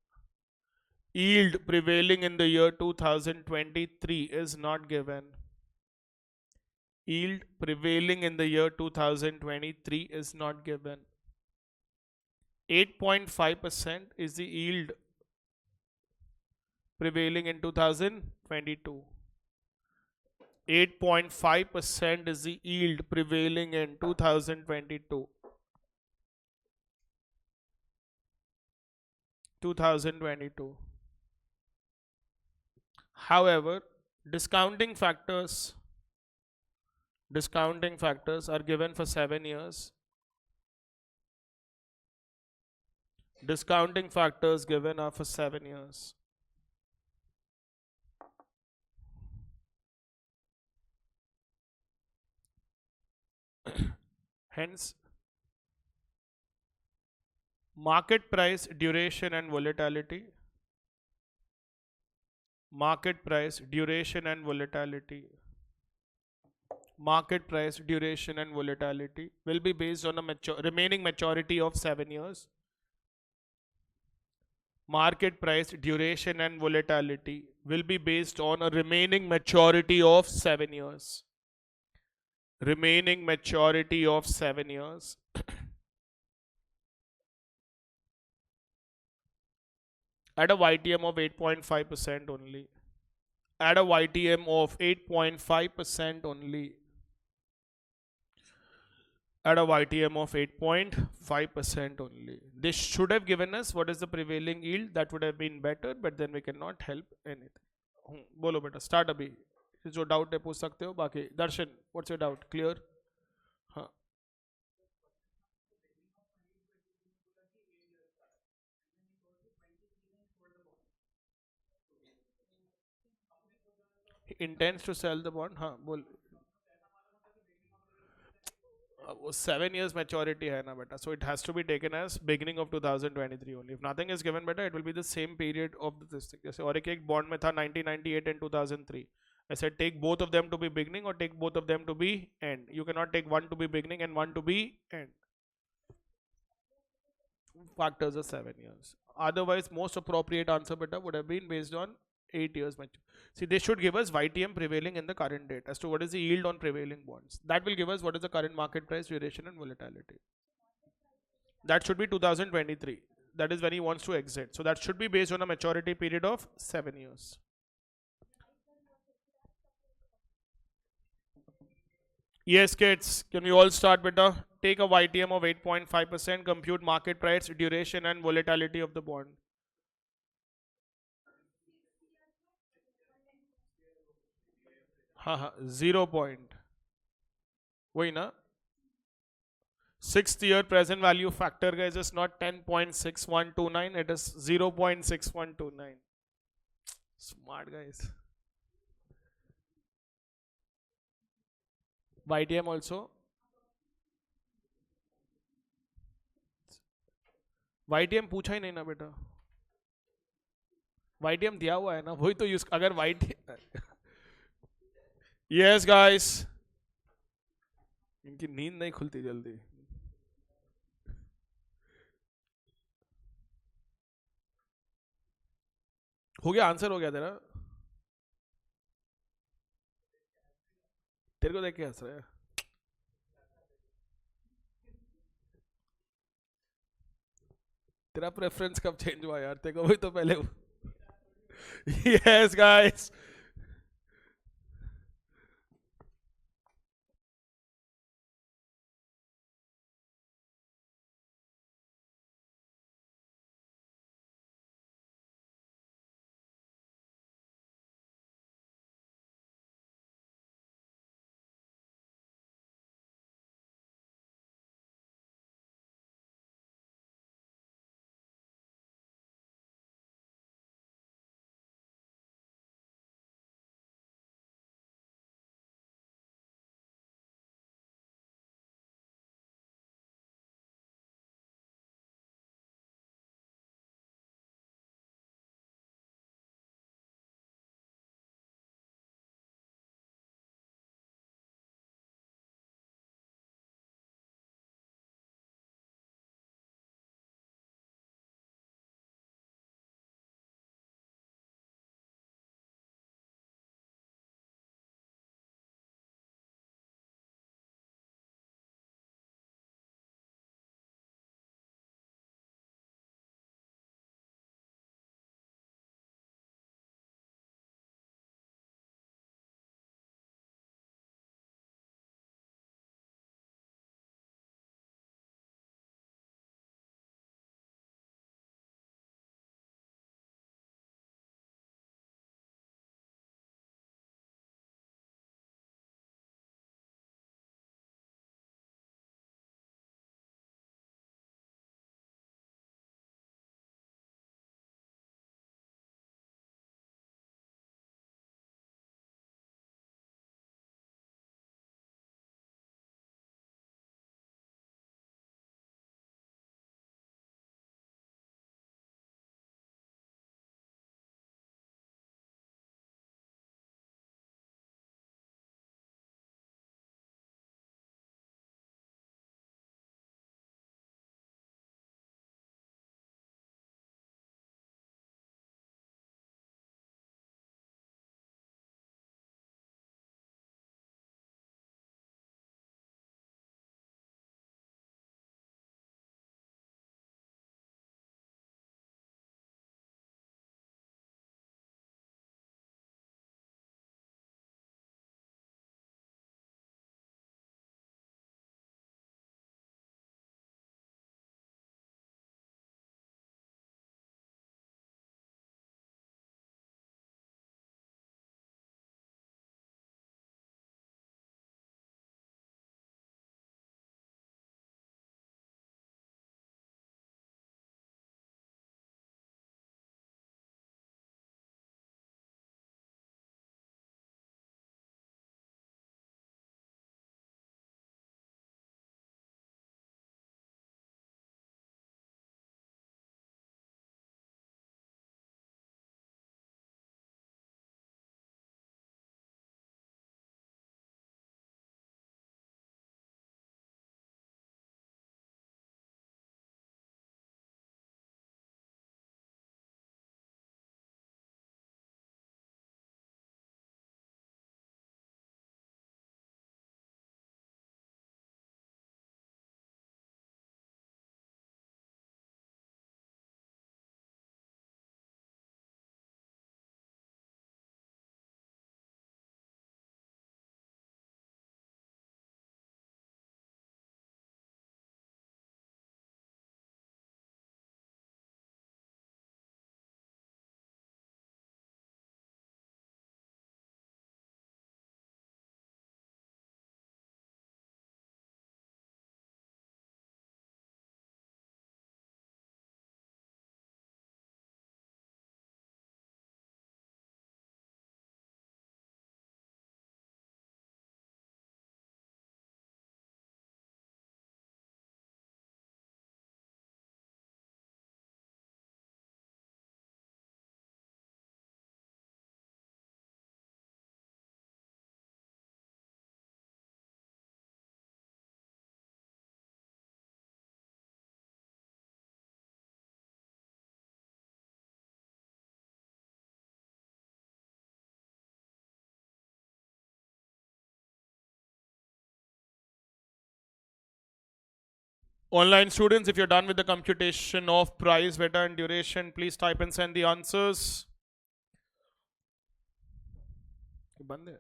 Yield prevailing in the year 2023 is not given. Yield prevailing in the year 2023 is not given. 8.5% is the yield prevailing in 2022. 8.5% is the yield prevailing in 2022. 2022. However, discounting factors are given for 7 years. Discounting factors given are for 7 years. Hence, market price, duration and volatility. Market price, duration and volatility. Market price, duration and volatility will be based on a remaining maturity of 7 years. Market price, duration and volatility will be based on a remaining maturity of 7 years. Remaining maturity of 7 years. At a YTM of 8.5% only. At a YTM of 8.5% only. At a YTM of 8.5% only. This should have given us what is the prevailing yield. That would have been better, but then we cannot help anything. बोलो बेटा, start अभी. जो doubt है पूछ सकते हो. बाकी दर्शन, what's your doubt? Clear? हाँ. He intends to sell the bond. हाँ बोल. वो 7 years maturity है ना बेटा, so it has to be taken as beginning of 2023 only. If nothing is given बेटा, it will be the same period of this thing. जैसे और एक bond में था 1998 and 2003. I said take both of them to be beginning or take both of them to be end. You cannot take one to be beginning and one to be end. Factors are 7 years. Otherwise, most appropriate answer beta would have been based on 8 years maturity. See, they should give us YTM prevailing in the current date as to what is the yield on prevailing bonds. That will give us what is the current market price, duration and volatility. That should be 2023. That is when he wants to exit. So that should be based on a maturity period of 7 years. Yes, kids, can we all start beta? Take a YTM of 8.5%, compute market price, duration and volatility of the bond. हाँ 0 point. वही ना. 6th year present value factor guys is not 10.6129, it is 0.6129. Smart guys. YTM also. YTM पूछा ही नहीं ना बेटा. YTM दिया हुआ है ना, वही तो यूज. अगर YTM. Yes guys. इनकी नींद नहीं खुलती जल्दी. हो गया, आंसर हो गया तेरा. तेरे को देख के हंस रहा है. तेरा प्रेफरेंस कब चेंज हुआ यार? तेरे को वही तो पहले. Yes guys. Online students, if you're done with the computation of price, beta and duration, please type and send the answers. बंद है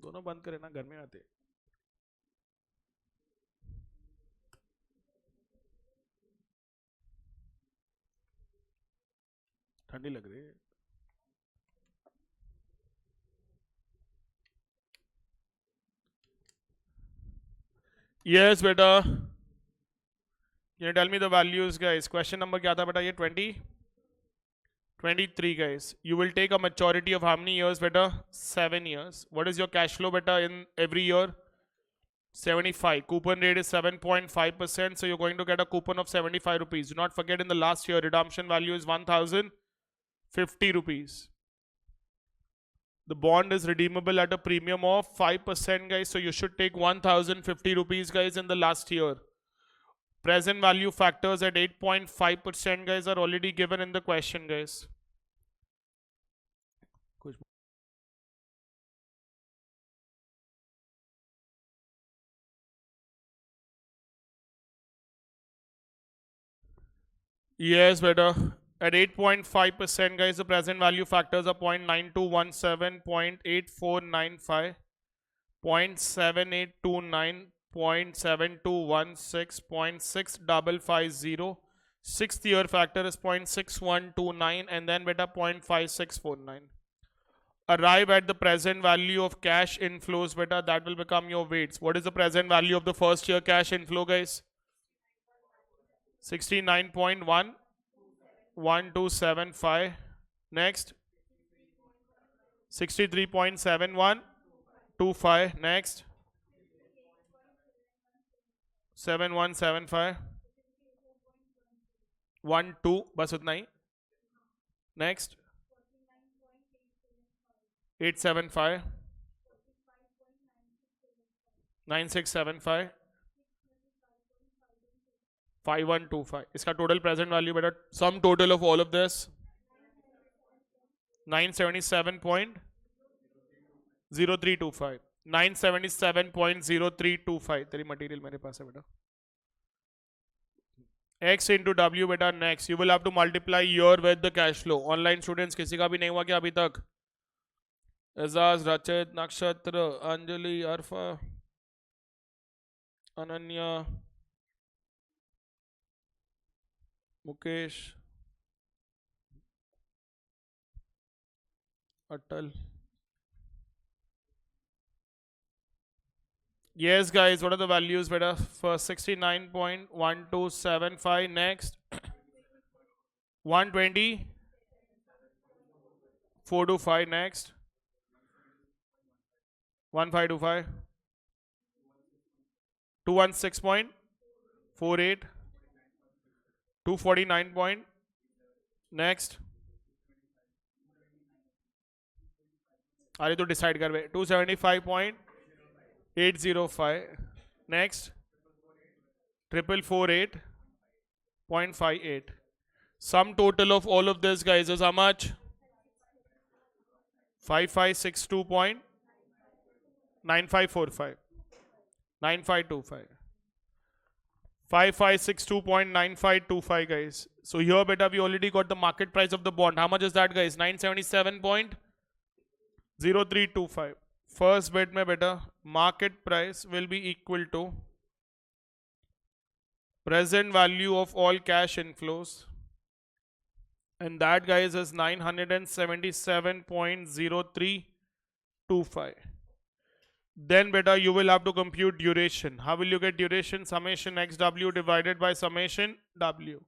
दोनों बंद करे ना घर में आते ठंडी लग रही है Yes, beta. Can you tell me the values, guys? Question number क्या था बेटा ये 20? 23, guys. You will take a maturity of how many years, beta? 7 years. What is your cash flow, beta, in every year? 75. Coupon rate is 7.5%. So you're going to get a coupon of 75 rupees. Do not forget in the last year, redemption value is 1,050 rupees. The bond is redeemable at a premium of 5%, guys. So you should take 1,050 rupees, guys, in the last year. Present value factors at 8.5%, guys, are already given in the question, guys. Yes, better. At 8.5%, guys, the present value factors are 0.9217, 0.8495, 0.7829, 0.7216, 0.6550. Sixth year factor is 0.6129 and then beta 0.5649. Arrive at the present value of cash inflows, beta. That will become your weights. What is the present value of the first year cash inflow, guys? 69.1275. Next. 63.7125. Next. 7175. 12. बस उतना ही. Next. 875. 9675. 5125. इसका total present value बेटा sum total of all of this 977.0325. 977.0325. तेरी material मेरे पास है बेटा. X into W बेटा next. You will have to multiply year with the cash flow. Online students किसी का भी नहीं हुआ क्या अभी तक? एजाज, रचित, नक्षत्र, अंजलि, अरफा, अनन्या, मुकेश, अटल. Yes, guys, what are the values, beta? For 69.1275. Next. 120. 425. Next. 1525. 216.48. 249 point. Next. अरे तो डिसाइड कर बे. 275.805. Next. 448.58. Sum total of all of this, guys, is how much? 5562.9545. 9525. 5562.9525, guys. So here, beta, we already got the market price of the bond. How much is that, guys? 977.0325. First bit mein beta, market price will be equal to present value of all cash inflows. And that, guys, is 977.0325. Then beta, you will have to compute duration. How will you get duration? Summation xw divided by summation w.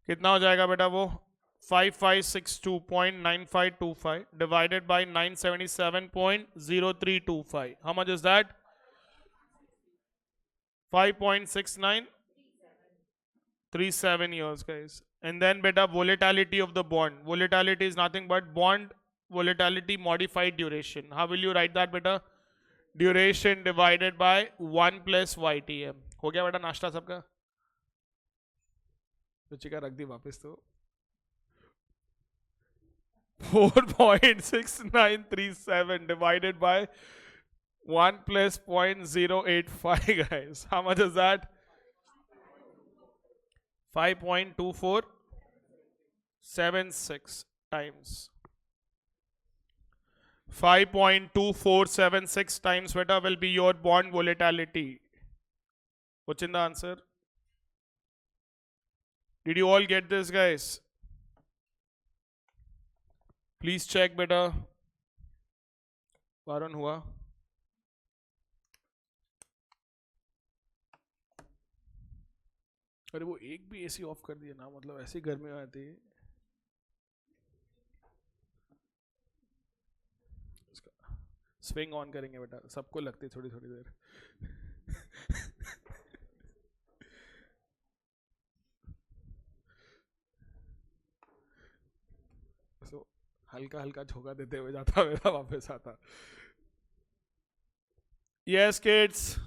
कितना हो जाएगा बेटा वो? 5562.9525 divided by 977.0325. How much is that? 5.6937 years, guys. And then beta, volatility of the bond. Volatility is nothing but bond volatility modified duration. How will you write that beta? Duration divided by 1 plus YTM. हो गया बेटा नाश्ता सबका? रुचिका रख दी वापस तो. 4.6937 divided by 1 plus 0.085 guys. How much is that? 5.2476 times. 5.2476 times beta will be your bond volatility. What's in the answer? Did you all get this guys? Please check beta. Varun हुआ? अरे वो एक भी एसी ऑफ कर दिया ना, मतलब ऐसी गर्मी आती है. स्विंग ऑन करेंगे बेटा, सबको लगती है थोड़ी थोड़ी देर. so, हल्का हल्का झोंका देते हुए जाता मेरा वापस आता. Yes kids.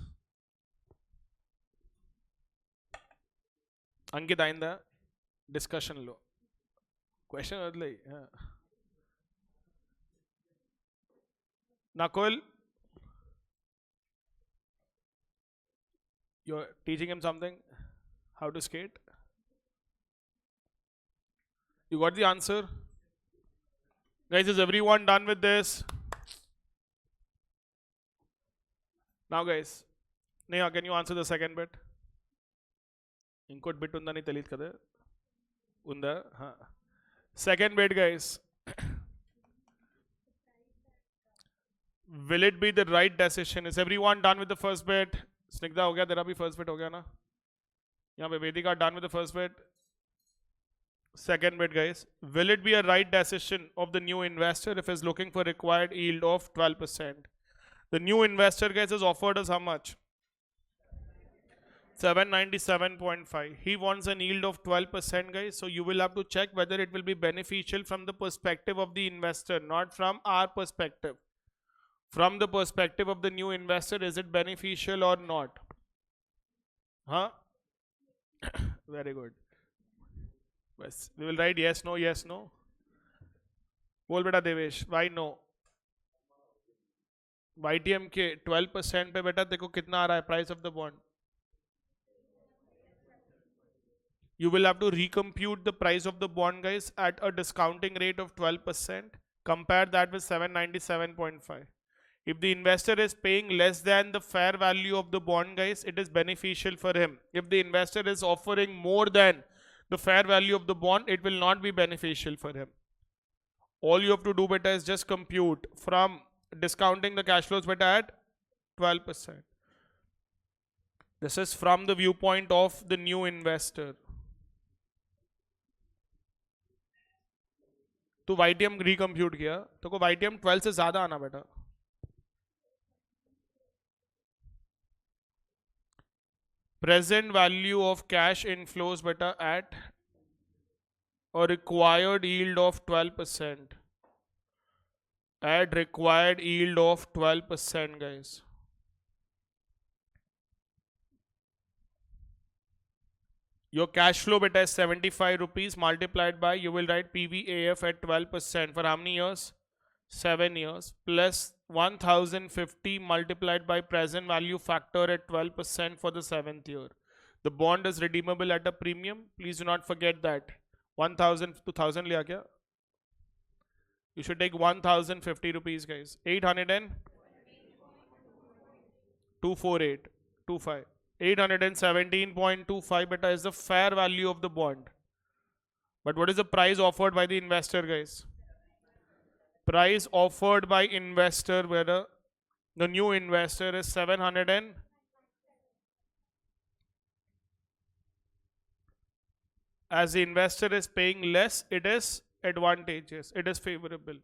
अंकित आइंदा डिस्कशन लो. क्वेश्चन बदले. Nakul, you're teaching him something? How to skate? You got the answer? Guys, is everyone done with this? Now guys, Neha, can you answer the second bit? Input bit unda nahi telit kada. Unda, ha. Second bit guys. Will it be the right decision? Is everyone done with the first bit? Snigdha ho gaya, tera bhi first bit ho gaya na? Yahan pe Vedika done with the first bit. Second bit guys. Will it be a right decision of the new investor if he's looking for required yield of 12%? The new investor guys has offered us how much? 797.5. He wants an yield of 12% guys. So you will have to check whether it will be beneficial from the perspective of the investor, not from our perspective. From the perspective of the new investor, is it beneficial or not? Huh? Very good. Bas, we will write yes, no, yes, no. बोल बेटा Devesh, why no? YTM के 12% पे बेटा देखो कितना आ रहा है price of the bond. You will have to recompute the price of the bond guys at a discounting rate of 12%. Compare that with 797.5. If the investor is paying less than the fair value of the bond guys, it is beneficial for him. If the investor is offering more than the fair value of the bond, it will not be beneficial for him. All you have to do beta is just compute from discounting the cash flows beta at 12%. This is from the viewpoint of the new investor. तो YTM recompute किया तो को YTM 12 से ज्यादा आना बेटा. Present value of cash inflows beta at a required yield of 12%. At required yield of 12% guys. Your cash flow beta is 75 rupees multiplied by, you will write PVAF at 12% for how many years? 7 years plus 1050 multiplied by present value factor at 12% for the 7th year. The bond is redeemable at a premium. Please do not forget that. 1000 2000 liya kya? You should take 1050 rupees guys. 800 and 248 25. 817.25 beta is the fair value of the bond. But what is the price offered by the investor guys? Price offered by investor whether the new investor is 700 and as the investor is paying less, it is advantageous, it is favorable.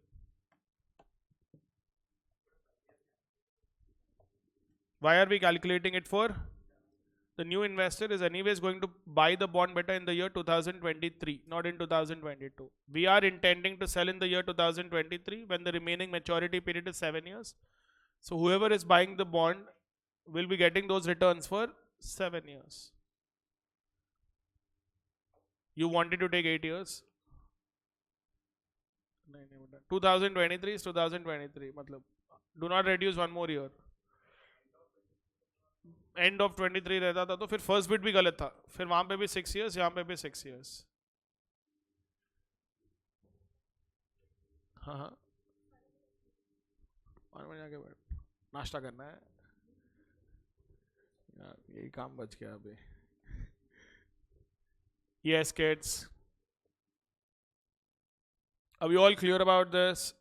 Why are we calculating it for? The new investor is anyways going to buy the bond beta in the year 2023, not in 2022. We are intending to sell in the year 2023 when the remaining maturity period is 7 years. So whoever is buying the bond will be getting those returns for 7 years. You wanted to take 8 years. 2023 is 2023. Matlab, do not reduce one more year. End of 23 रहता था, तो फिर first bit भी गलत था, फिर वहां पे भी 6 years, यहाँ पे भी 6 years. हाँ हाँ, 5 मिनट आगे बैठ, नाश्ता करना है यार, यही काम बच गया अभी. Yes kids, are we all clear about this?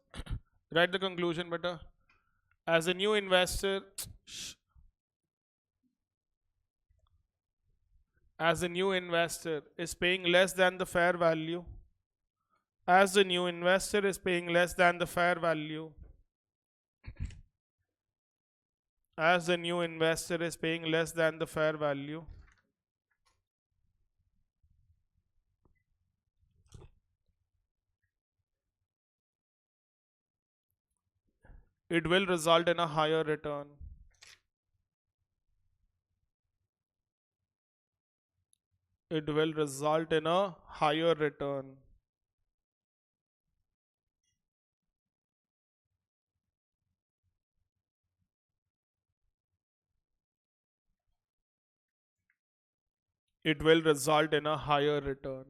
Write the conclusion better. As a new investor, as a new investor is paying less than the fair value, as the new investor is paying less than the fair value, as the new investor is paying less than the fair value, it will result in a higher return. It will result in a higher return. It will result in a higher return.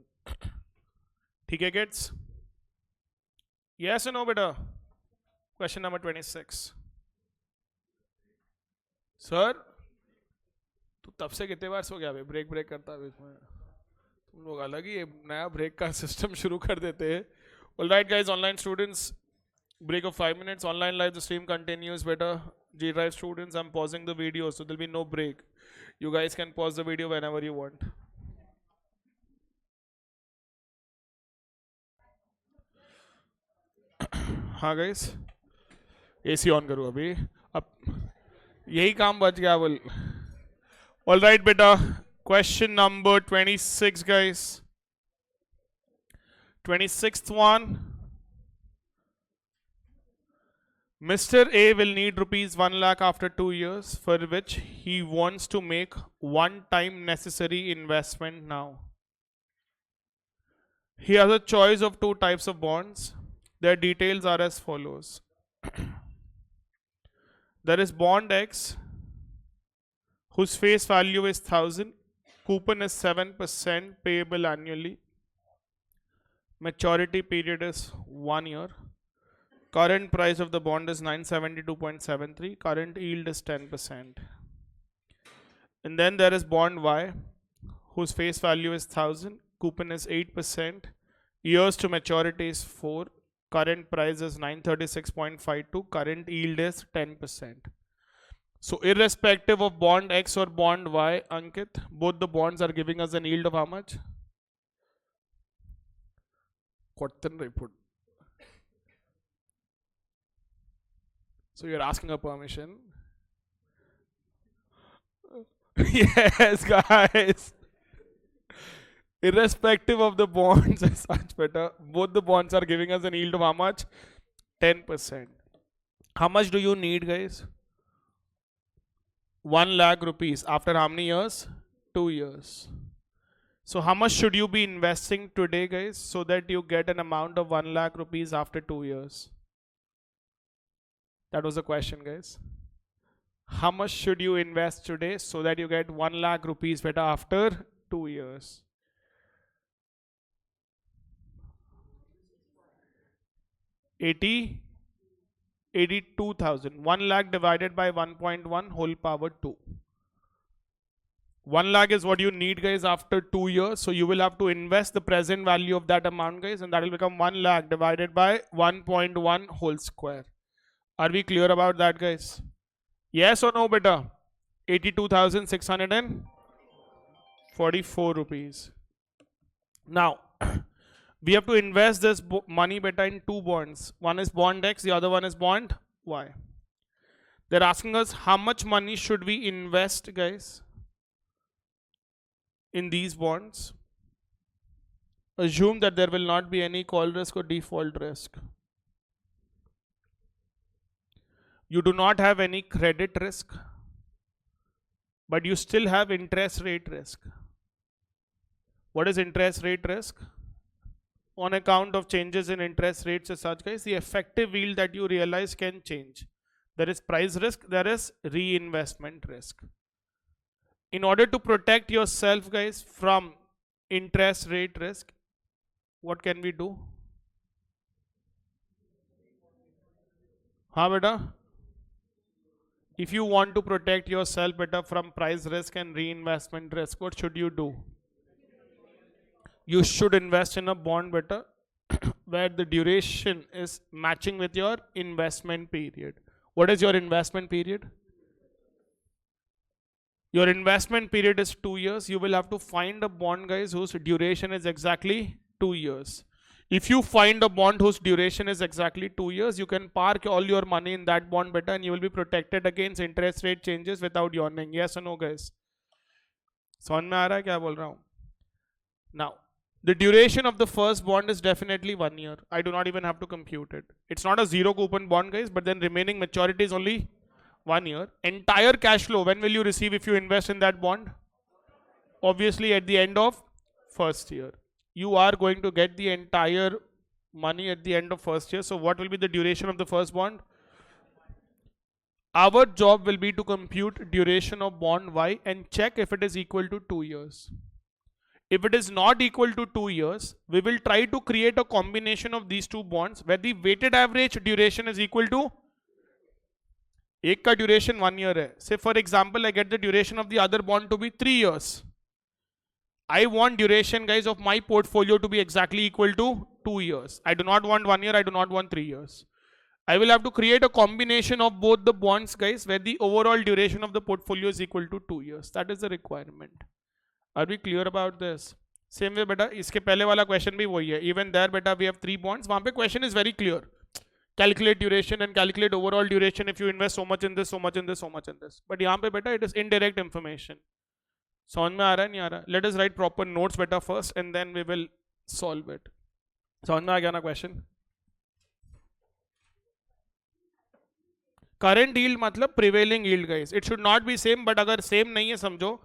ठीक है kids? Yes or no beta? Question number 26. Sir, तू तब से कितने बार सो गया भाई, break break करता है बीच में, तुम लोग अलग ही नया ब्रेक का सिस्टम शुरू कर देते हैं. All right guys, online students, break of 5 minutes. Online live, the stream continues better. G Drive students, I'm pausing the video, so there'll be no break. You guys can pause the video whenever you want. हाँ guys, AC on करूँ अभी, अब यही काम बच गया बोल. All right beta, question number 26 guys. 26th one. Mr. A will need rupees 1 lakh after 2 years, for which he wants to make one-time necessary investment now. He has a choice of 2 types of bonds. Their details are as follows. There is bond X, whose face value is 1000, coupon is 7% payable annually, maturity period is 1 year, current price of the bond is 972.73, current yield is 10%. And then there is bond Y, whose face value is 1000, coupon is 8%, years to maturity is 4, current price is 936.52, current yield is 10%. So irrespective of bond X or bond Y, Ankit, both the bonds are giving us an yield of how much? Cotton report. So you're asking a permission? Yes, guys. Irrespective of the bonds as such better, both the bonds are giving us an yield of how much? 10%. How much do you need, guys? 1 lakh rupees. After how many years? 2 years. So how much should you be investing today, guys, so that you get an amount of 1 lakh rupees after 2 years? That was the question, guys. How much should you invest today so that you get 1 lakh rupees better after 2 years? 82,000. 1 lakh divided by 1.1 whole power 2. 1 lakh is what you need, guys, after 2 years. So you will have to invest the present value of that amount, guys, and that will become 1 lakh divided by 1.1 whole square. Are we clear about that, guys? Yes or no, beta? 82,644 rupees. Now, we have to invest this money beta in 2 bonds. One is bond X, the other one is bond Y. They're asking us how much money should we invest, guys, in these bonds. Assume that there will not be any call risk or default risk. You do not have any credit risk, but you still have interest rate risk. What is interest rate risk? On account of changes in interest rates as such, guys, the effective yield that you realize can change. There is price risk, there is reinvestment risk. In order to protect yourself, guys, from interest rate risk, what can we do? हाँ बेटा, if you want to protect yourself better from price risk and reinvestment risk, what should you do? You should invest in a bond better where the duration is matching with your investment period. What is your investment period? Your investment period is 2 years. You will have to find a bond, guys, whose duration is exactly 2 years. If you find a bond whose duration is exactly 2 years, you can park all your money in that bond better and you will be protected against interest rate changes without yawning. Yes or no, guys? समझ में आ रहा है क्या बोल रहा हूँ? Now, the duration of the first bond is definitely 1 year. I do not even have to compute it. It's not a zero coupon bond, guys, but then remaining maturity is only 1 year. Entire cash flow, when will you receive if you invest in that bond? Obviously at the end of first year. You are going to get the entire money at the end of first year. So what will be the duration of the first bond? Our job will be to compute duration of bond Y and check if it is equal to 2 years. If it is not equal to 2 years, we will try to create a combination of these two bonds where the weighted average duration is equal to एक का duration 1 year है. Say for example, I get the duration of the other bond to be 3 years. I want duration, guys, of my portfolio to be exactly equal to 2 years. I do not want 1 year, I do not want 3 years. I will have to create a combination of both the bonds, guys, where the overall duration of the portfolio is equal to 2 years. That is the requirement. Are we clear about this? Same way, beta, इसके पहले वाला question भी वही है. Even there, beta, we have 3 bonds. वहाँ पे question is very clear. Calculate duration and calculate overall duration if you invest so much in this, so much in this, so much in this. But यहाँ पे beta, it is indirect information. समझ में आ रहा है नहीं आ रहा? Let us write proper notes beta first and then we will solve it. समझ में आ गया ना question? Current yield मतलब prevailing yield, guys. It should not be same, but अगर same नहीं है समझो,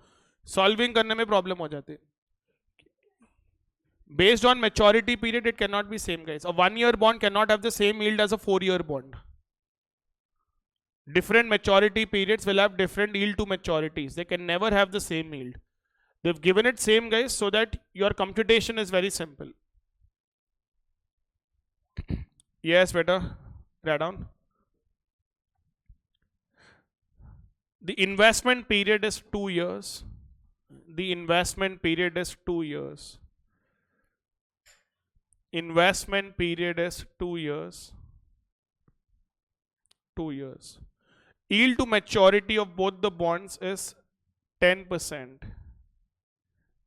solving करने में problem हो जाती है. Based on maturity period, it cannot be same, guys. A 1 year bond cannot have the same yield as a 4 year bond. Different maturity periods will have different yield to maturities. They can never have the same yield. They've given it same, guys, so that your computation is very simple. Yes, better. Write down. The investment period is 2 years. The investment period is 2 years. Investment period is 2 years. 2 years. Yield to maturity of both the bonds is 10%.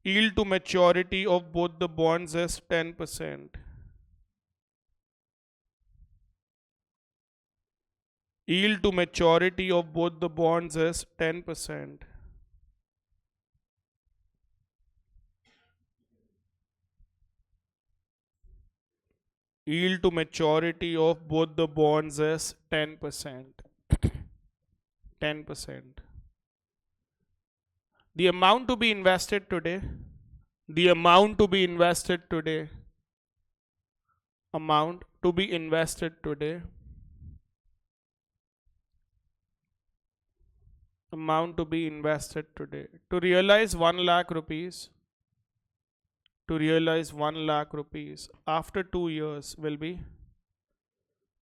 Yield to maturity of both the bonds is 10%. Yield to maturity of both the bonds is 10%. Yield to maturity of both the bonds is 10%. 10%. The amount to be invested today, the amount to be invested today, amount to be invested today, amount to be invested today, to realize 1 lakh rupees, to realize 1 lakh rupees after 2 years will be,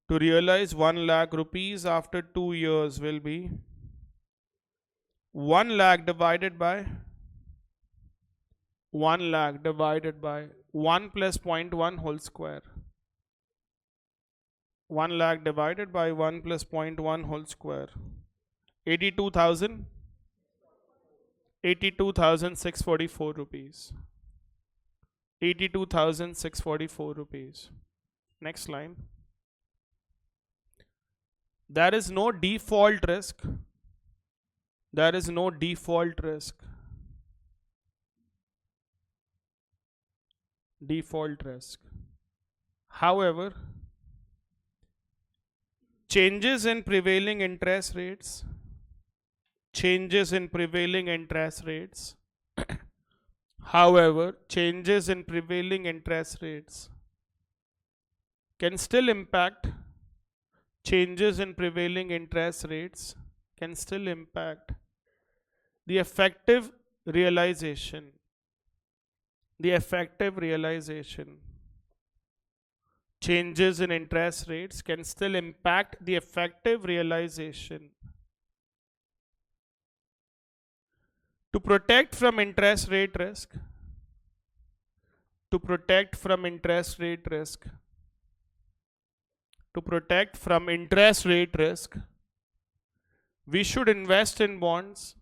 to realize 1 lakh rupees after 2 years will be 1 lakh divided by 1 lakh divided by 1 plus 0.1 whole square. 1 lakh divided by 1 plus 0.1 whole square. 82,000, 82,644 rupees. 82,644 rupees. Next line. There is no default risk. There is no default risk. Default risk. However, changes in prevailing interest rates, changes in prevailing interest rates, however, changes in prevailing interest rates can still impact, changes in prevailing interest rates can still impact the effective realization, the effective realization changes in interest rates can still impact the effective realization. To protect from interest rate risk, to protect from interest rate risk, to protect from interest rate risk, we should invest in bonds.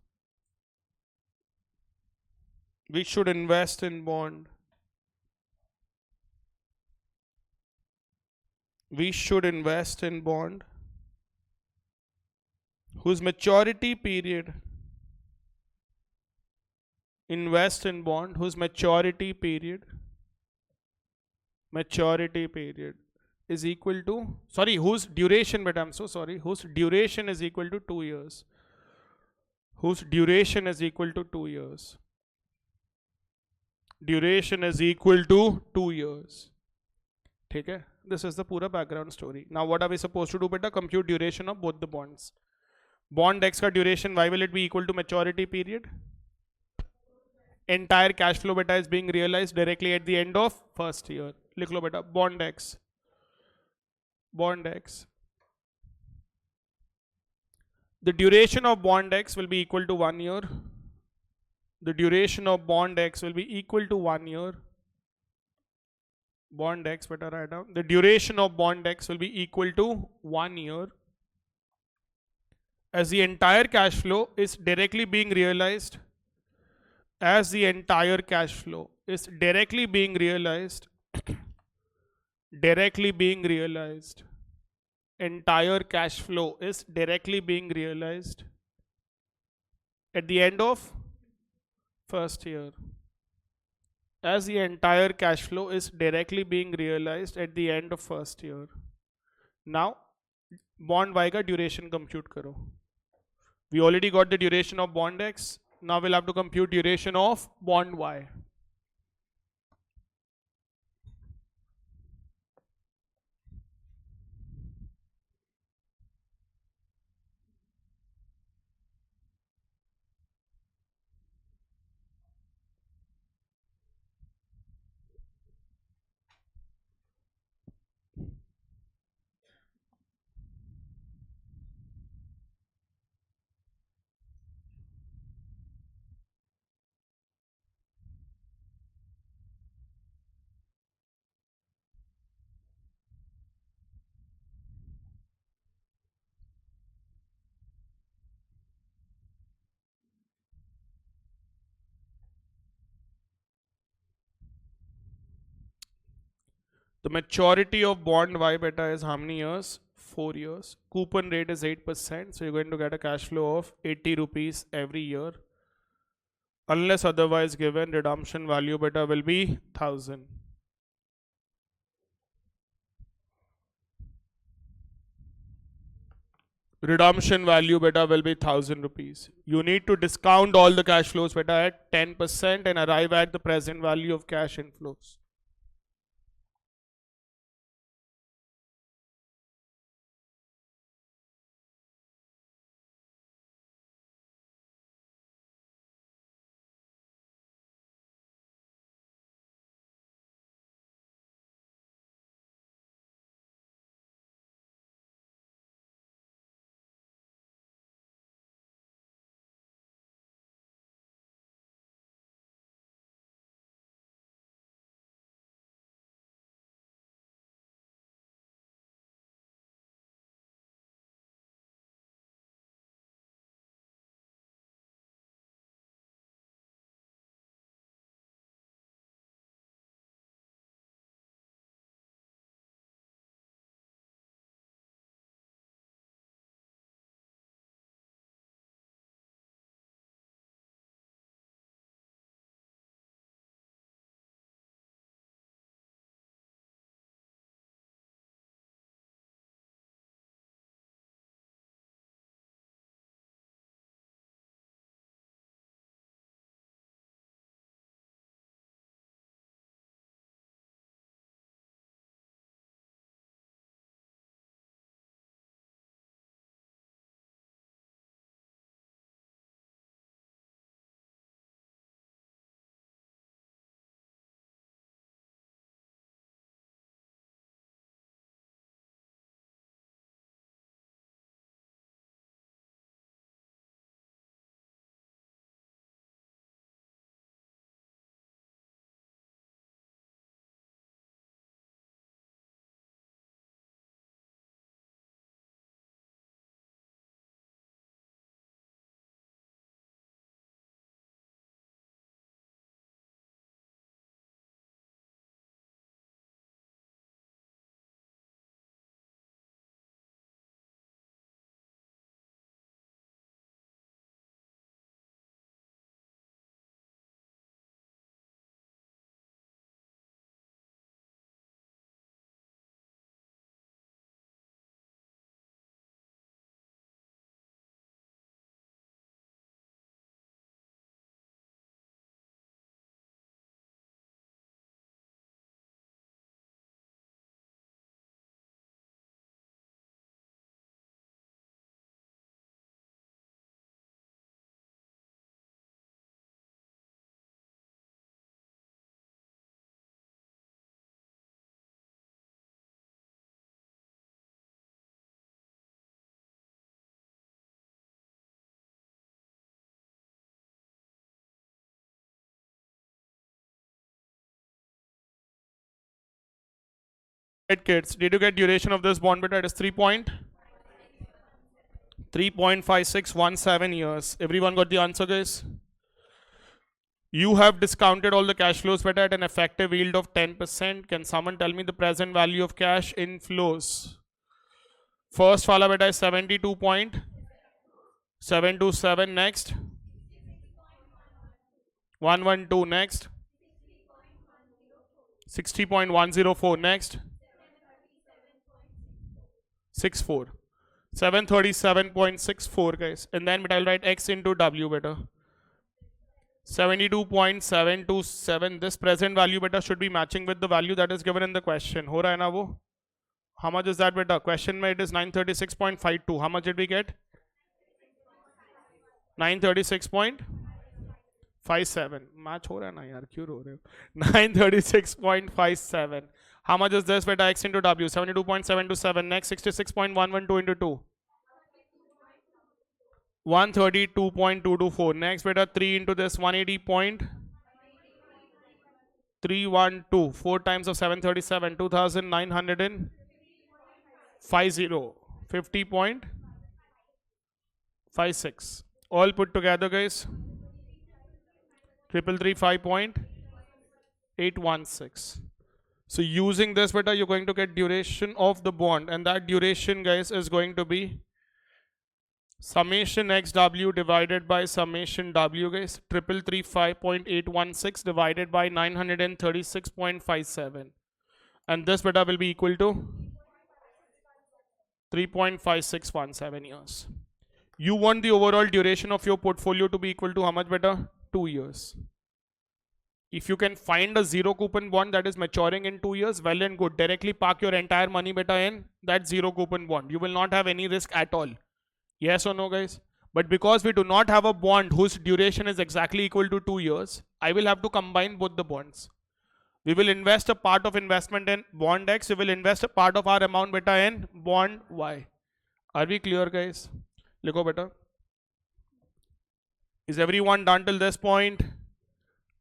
We should invest in bond. We should invest in bond whose maturity period, invest in bond whose maturity period is equal to, sorry, whose duration, but I'm so sorry, whose duration is equal to 2 years. Whose duration is equal to 2 years. Duration is equal to 2 years. ठीक है? This is the pura background story. Now what are we supposed to do, beta? Compute duration of both the bonds. Bond X का duration, why will it be equal to maturity period? Entire cash flow beta is being realized directly at the end of first year. लिख लो बेटा, bond X. Bond X. The duration of bond X will be equal to 1 year. The duration of bond X will be equal to 1 year. Bond X, better write down. The duration of bond X will be equal to 1 year, as the entire cash flow is directly being realized. As the entire cash flow is directly being realized. Directly being realized. Entire cash flow is directly being realized at the end of first year. As the entire cash flow is directly being realized at the end of first year. Now, bond Y का duration compute करो. We already got the duration of bond X. Now we'll have to compute duration of bond Y. The maturity of bond Y beta is how many years? 4 years. Coupon rate is 8%. So you're going to get a cash flow of 80 rupees every year. Unless otherwise given, redemption value beta will be 1000. Redemption value beta will be 1000 rupees. You need to discount all the cash flows beta at 10% and arrive at the present value of cash inflows. kids, did you get duration of this bond beta? It is 3.5617 years. Everyone got the answer, guys? You have discounted all the cash flows beta at an effective yield of 10%. Can someone tell me the present value of cash inflows? First wala beta is 72.727. Next 112. Next 60.104. Next 64. 737.64, guys. And then I'll write x into w beta. 72.727. This present value beta should be matching with the value that is given in the question. Ho raha hai na wo? How much is that beta? Question mein it is 936.52. How much did we get? 936.57. Match ho raha hai na yaar, kyun ro rahe ho? 936.57. How much is this beta? X into w. 72.727. Next 66.112 into 2. 132.224. Next beta 3 into this 180.312. 4 times of 737. 2950. 50.56. All put together, guys. 335.816. So using this beta, you're going to get duration of the bond, and that duration, guys, is going to be summation xw divided by summation w, guys. 335.816 divided by 936.57, and this beta will be equal to 3.5617 years. You want the overall duration of your portfolio to be equal to how much beta? 2 years. If you can find a zero coupon bond that is maturing in 2 years, well and good. Directly park your entire money beta in that zero coupon bond. You will not have any risk at all. Yes or no, guys? But because we do not have a bond whose duration is exactly equal to 2 years, I will have to combine both the bonds. We will invest a part of investment in bond X. We will invest a part of our amount beta in bond Y. Are we clear, guys? Likho beta. Is everyone done till this point?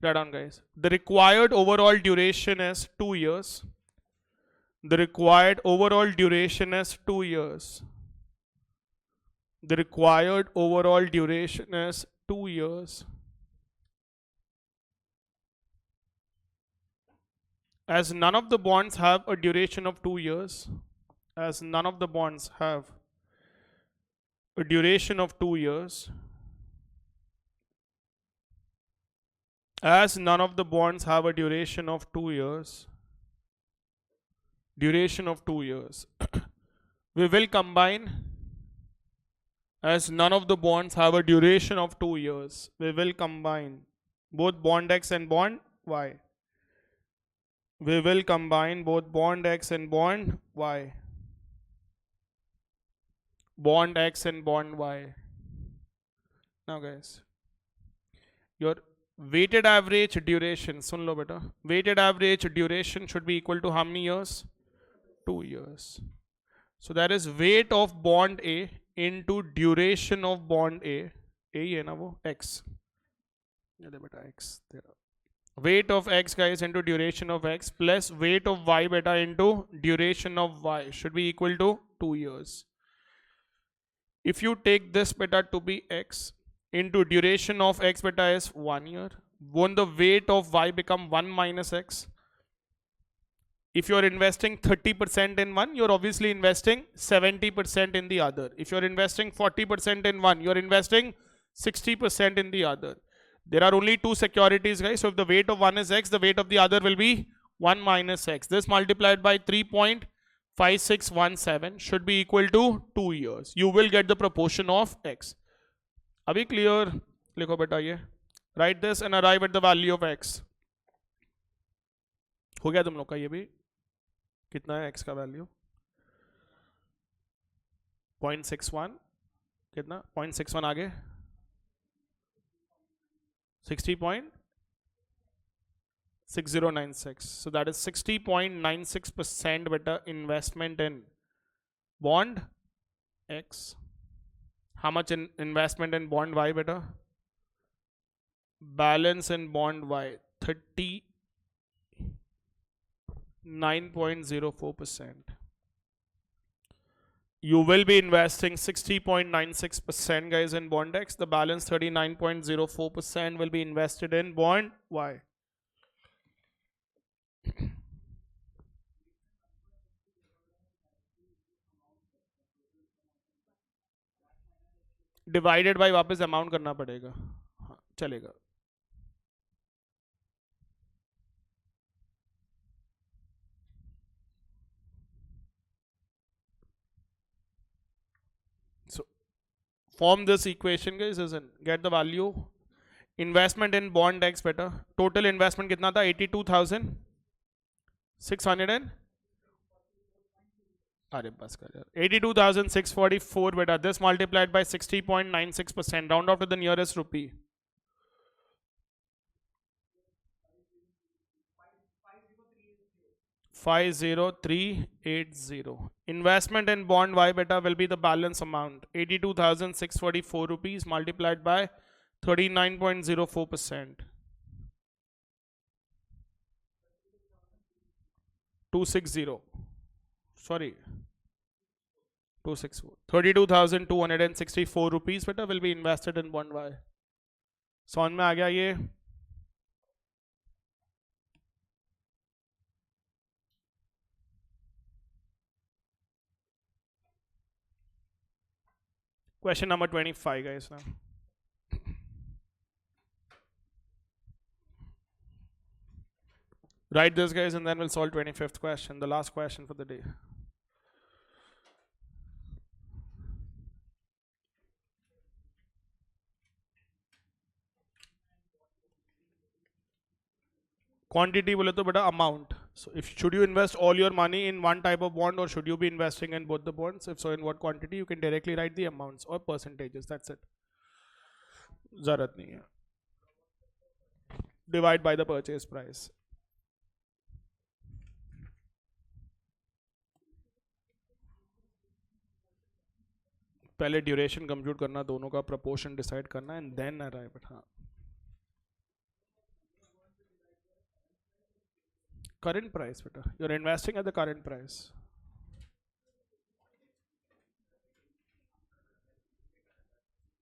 Write down, guys. The required overall duration is 2 years. The required overall duration is 2 years. The required overall duration is 2 years. As none of the bonds have a duration of 2 years, as none of the bonds have a duration of 2 years, as none of the bonds have a duration of 2 years, we will combine, as none of the bonds have a duration of 2 years, we will combine both bond X and bond Y. We will combine both bond X and bond Y. Bond X and bond Y. Now, guys, your weighted average duration, sun lo beta, weighted average duration should be equal to how many years? 2 years. So that is weight of bond A into duration of bond A. A hai na wo? X. Beta X. Weight of X, guys, into duration of X plus weight of Y beta into duration of Y should be equal to 2 years. If you take this beta to be X, into duration of X beta is 1 year, won't the weight of Y become 1 minus X? If you're investing 30% in one, you're obviously investing 70% in the other. If you're investing 40% in one, you're investing 60% in the other. There are only two securities, guys. So if the weight of one is X, the weight of the other will be 1 minus X. This multiplied by 3.5617 should be equal to 2 years. You will get the proportion of X. Are we clear? Likho beta ye. Write this and arrive at the value of X. हो गया तुम लोग का ये भी? कितना है X का वैल्यू? 0.61. कितना? 0.61 आगे? 60.6096. So that is 60.96% beta investment in bond X. How much in investment in bond Y beta? Balance in bond Y 30. 9.04%. You will be investing 60.96% guys in bond X. The balance 39.04% will be invested in bond Y. Divided by वापस amount करना पड़ेगा. हाँ, चलेगा. So form this equation guys, isn't get the value. Investment in bond X better. Total investment कितना था? 82,600 and अरे बस कर यार. 82,644 बेटा. This multiplied by 60.96%. Round off to the nearest rupee. 50380. Investment in bond Y beta will be the balance amount 82,644 rupees multiplied by 39.04%. 260. Sorry. 264. 32,264 rupees beta will be invested in bond Y. समझ में आ गया ये? Question number 25 guys now. Write this guys and then we'll solve 25th question, the last question for the day. Quantity बोले तो बेटा amount. So if should you invest all your money in one type of bond or should you be investing in both the bonds? If so, in what quantity? You can directly write the amounts or percentages. That's it. जरूरत नहीं है. Divide by the purchase price. पहले duration compute करना, दोनों का proportion decide करना and then arrive at. हाँ, current price beta. You're investing at the current price.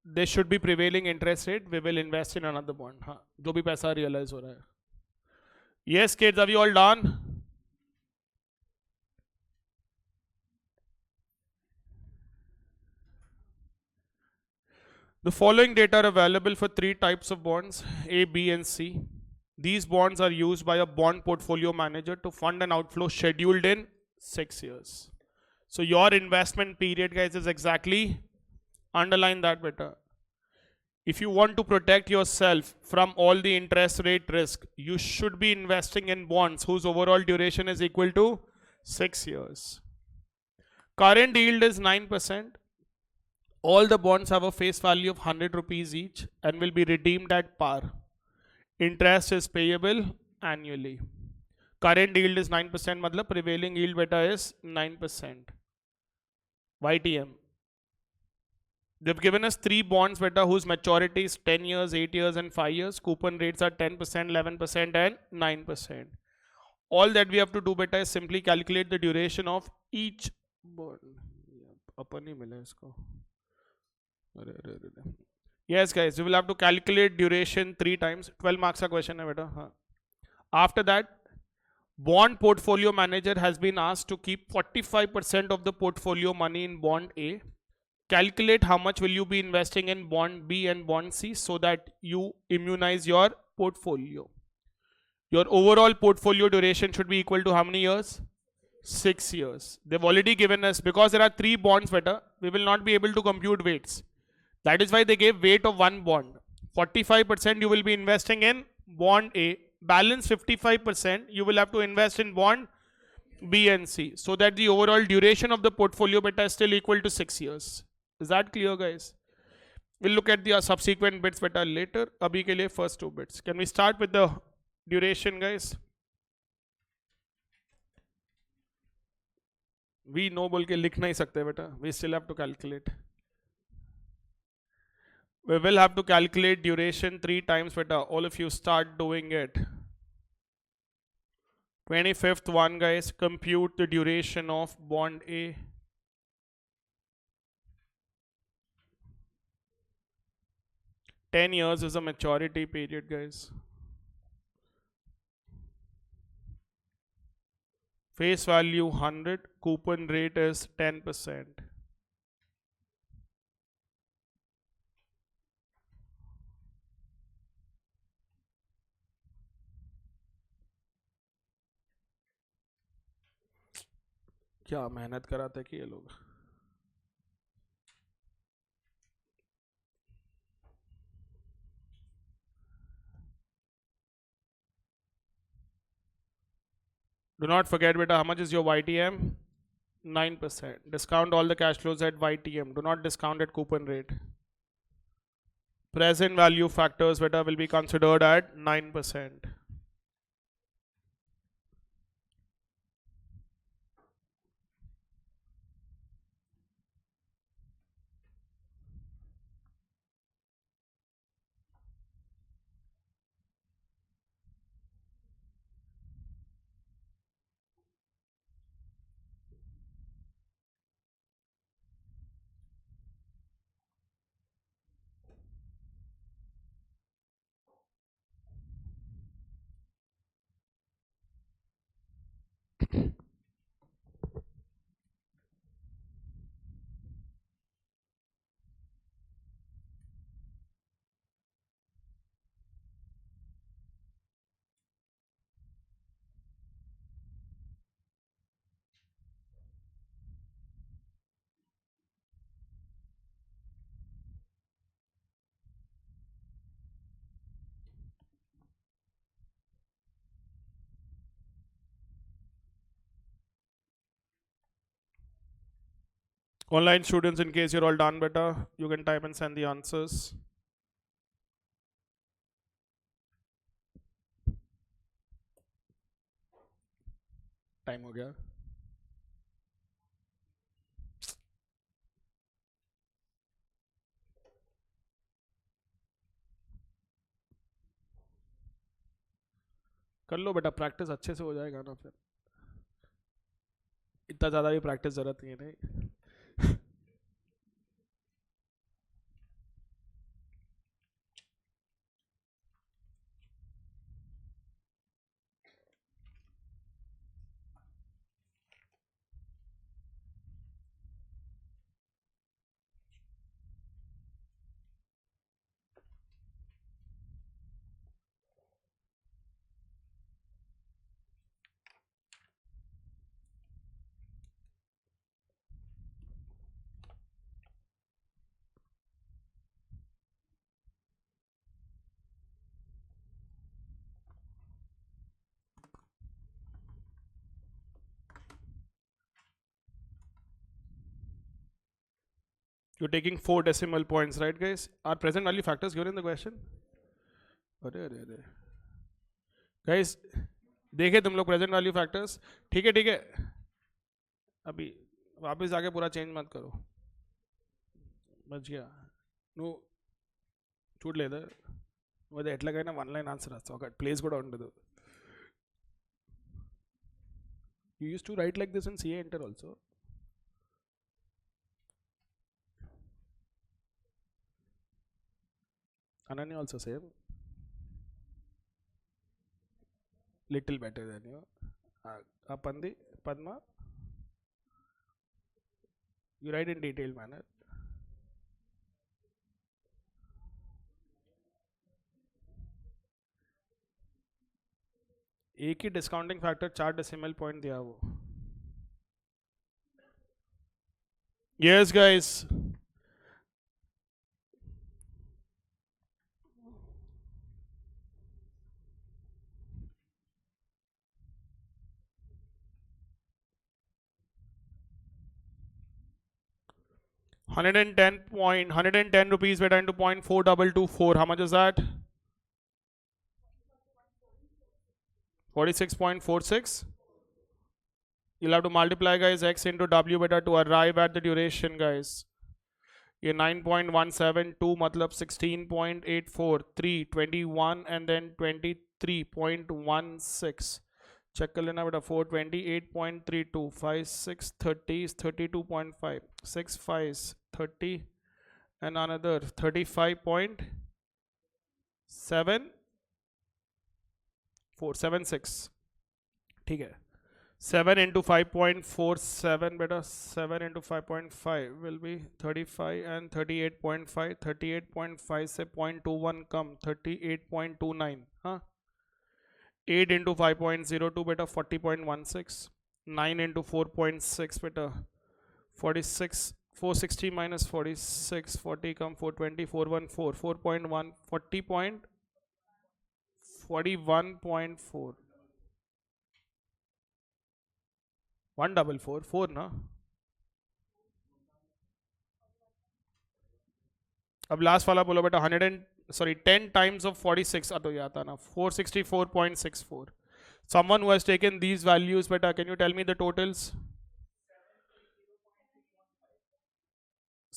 This should be prevailing interest rate. We will invest in another bond. हाँ, जो भी पैसा realize हो रहा है. Yes kids, are you all done? The following data are available for three types of bonds, A, B and C. These bonds are used by a bond portfolio manager to fund an outflow scheduled in 6 years. So your investment period guys is exactly, underline that better. If you want to protect yourself from all the interest rate risk, you should be investing in bonds whose overall duration is equal to 6 years. Current yield is 9%. All the bonds have a face value of 100 rupees each and will be redeemed at par. Interest is payable annually. Current yield is 9%, मतलब prevailing yield beta is 9%. YTM. They've given us three bonds beta whose maturity is 10 years, 8 years and 5 years. Coupon rates are 10%, 11% and 9%. All that we have to do beta is simply calculate the duration of each bond. अपन ही मिला इसको. Yes guys, we will have to calculate duration 3 times. 12 marks का question है बेटा. हाँ. After that, bond portfolio manager has been asked to keep 45% of the portfolio money in bond A. Calculate how much will you be investing in bond B and bond C so that you immunize your portfolio. Your overall portfolio duration should be equal to how many years? 6 years. They've already given us, because there are 3 bonds better, we will not be able to compute weights. That is why they gave weight of one bond. 45% you will be investing in bond A. Balance 55% you will have to invest in bond B and C, so that the overall duration of the portfolio beta is still equal to 6 years. Is that clear guys? We'll look at the subsequent bits beta later. Abhi ke liye first 2 bits. Can we start with the duration guys? We know बोल के लिख नहीं सकते बेटा. We still have to calculate. We will have to calculate duration 3 times beta. All of you start doing it. 25th one, guys, compute the duration of bond A. $10 is a maturity period, guys. Face value 100, coupon rate is 10%. क्या मेहनत कराते कि ये लोग. Do not forget, beta, how much is your YTM? 9%. Discount all the cash flows at YTM. Do not discount at coupon rate. Present value factors, beta, will be considered at 9%. Online students, in case you're all done, beta, you can type and send the answers. Time हो गया. कर लो बेटा, practice अच्छे से हो जाएगा ना फिर. इतना ज़्यादा भी प्रैक्टिस ज़रूरत नहीं है. नहीं, you're taking 4 decimal points, right, guys? Are present value factors given in the question? अरे अरे अरे guys, देखे तुम लोग प्रेजेंट वैल्यू फैक्टर्स? ठीक है ठीक है, अभी वापस जाके पूरा चेंज मत करो. बच गया. నువ్వు చూడలేదు అది ఎట్లాగైనా 1 లైన్ ఆన్సర్ రాస్తావు. ఒక ప్లేస్ కూడా ఉండదు. You use to right like this in CA inter also. Ananya also same. Little better than you. Apandi, Padma, you write in detailed manner. एक ही डिस्काउंटिंग फैक्टर 4 डेसिमल पॉइंट दिया वो. Yes guys. $110 rupees beta into 0.4224. How much is that? 46.46. You'll have to multiply, guys, x into w beta to arrive at the duration, guys. ये 9.172 मतलब 16.843, 21 and then 23.16. Check कर लेना बेटा 428.32 5 6 30 is 32.5 6 5 is 30 and another 35.7476 ठीक है 7 into 5.47 beta 7 into 5.5 will be 35 and 38.5 38.5 से 0.21 कम 38.29 हाँ 8 into 5.02 beta 40.16 9 into 4.6 beta 46 460 minus 46 40 come 420 414 4.1 40.41.4 144 4 ना अब लास्ट वाला बोलो बेटा 10 times of 46 तो ये आता ना 464.64 someone who has taken these values beta can you tell me the totals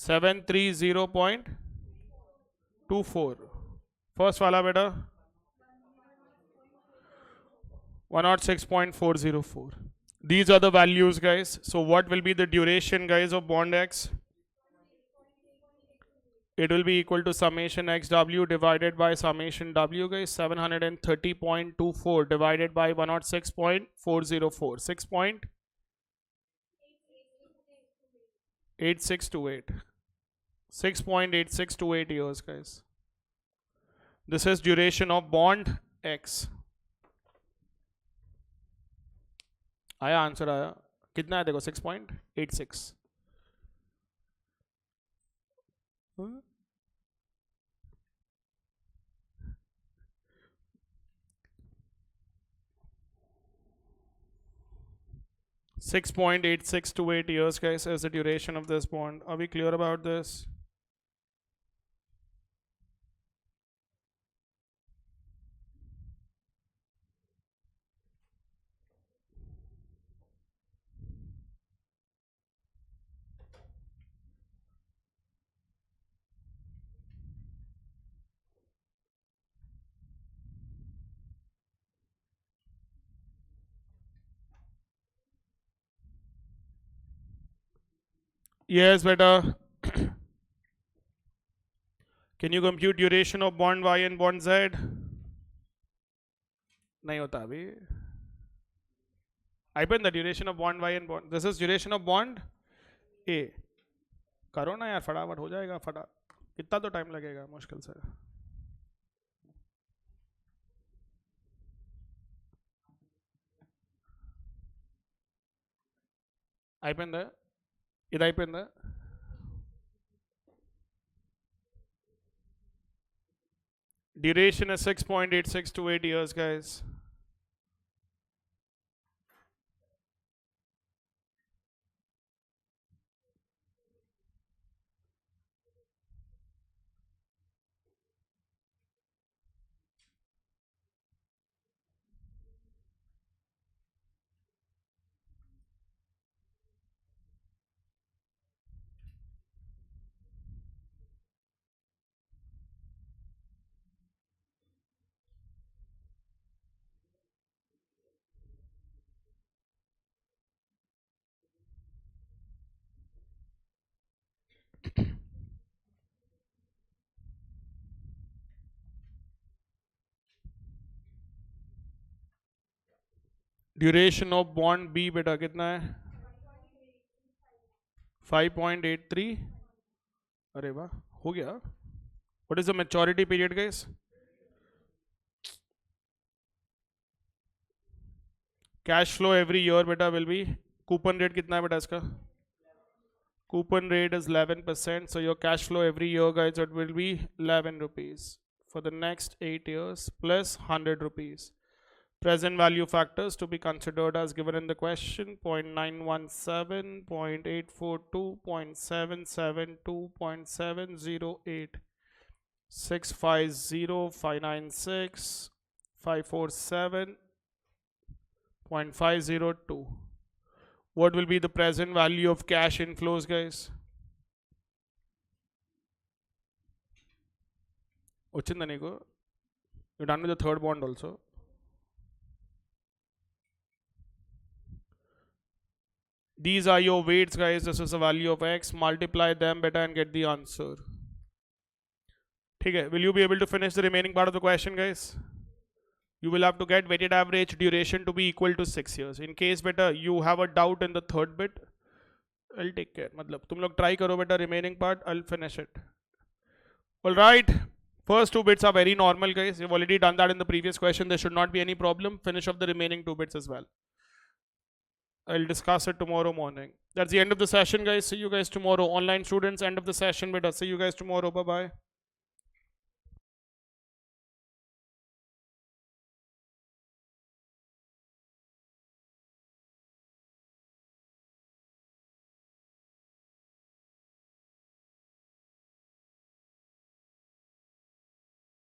730.24 first वाला बेटा 106.404 these are the values guys so what will be the duration guys of bond X it will be equal to summation xw divided by summation w guys 730.24 divided by 106.404 6.8628 6.8628 years guys this is duration of bond X आया answer आया कितना है देखो 6.86 6.8628 years guys is the duration of this bond are we clear about this yes beta can you compute duration of bond Y and bond Z नहीं होता अभी I been the duration of bond Y and bond this is duration of bond A करो ना यार फटाफट हो जाएगा फटा कितना तो टाइम लगेगा मुश्किल से అయిపోయిందా ఇది అయిపోయిందా duration is 6.8628 years guys duration of bond B बेटा कितना है 5.83 अरे वाह हो गया what is the maturity period guys cash flow every year बेटा विल बी कूपन रेट कितना है बेटा इसका coupon rate is 11% so your cash flow every year guys it will be 11 rupees for the next 8 years plus 100 rupees present value factors to be considered as given in the question 0.917 0.842 0.772 0.708 650 596 547 0.502 what will be the present value of cash inflows guys వచ్చిందా నీకు you done with the third bond also These are your weights, guys. This is the value of x. Multiply them beta and get the answer. Okay, will you be able to finish the remaining part of the question, guys? You will have to get weighted average duration to be equal to 6 years. In case beta you have a doubt in the third bit, I'll take care. मतलब तुम लोग try करो beta remaining part. I'll finish it. All right. First two bits are very normal, guys. You've already done that in the previous question. There should not be any problem. Finish off the remaining two bits as well. I'll discuss it tomorrow morning. That's the end of the session, guys. See you guys tomorrow. Online students, end of the session. Beta. See you guys tomorrow. Bye bye.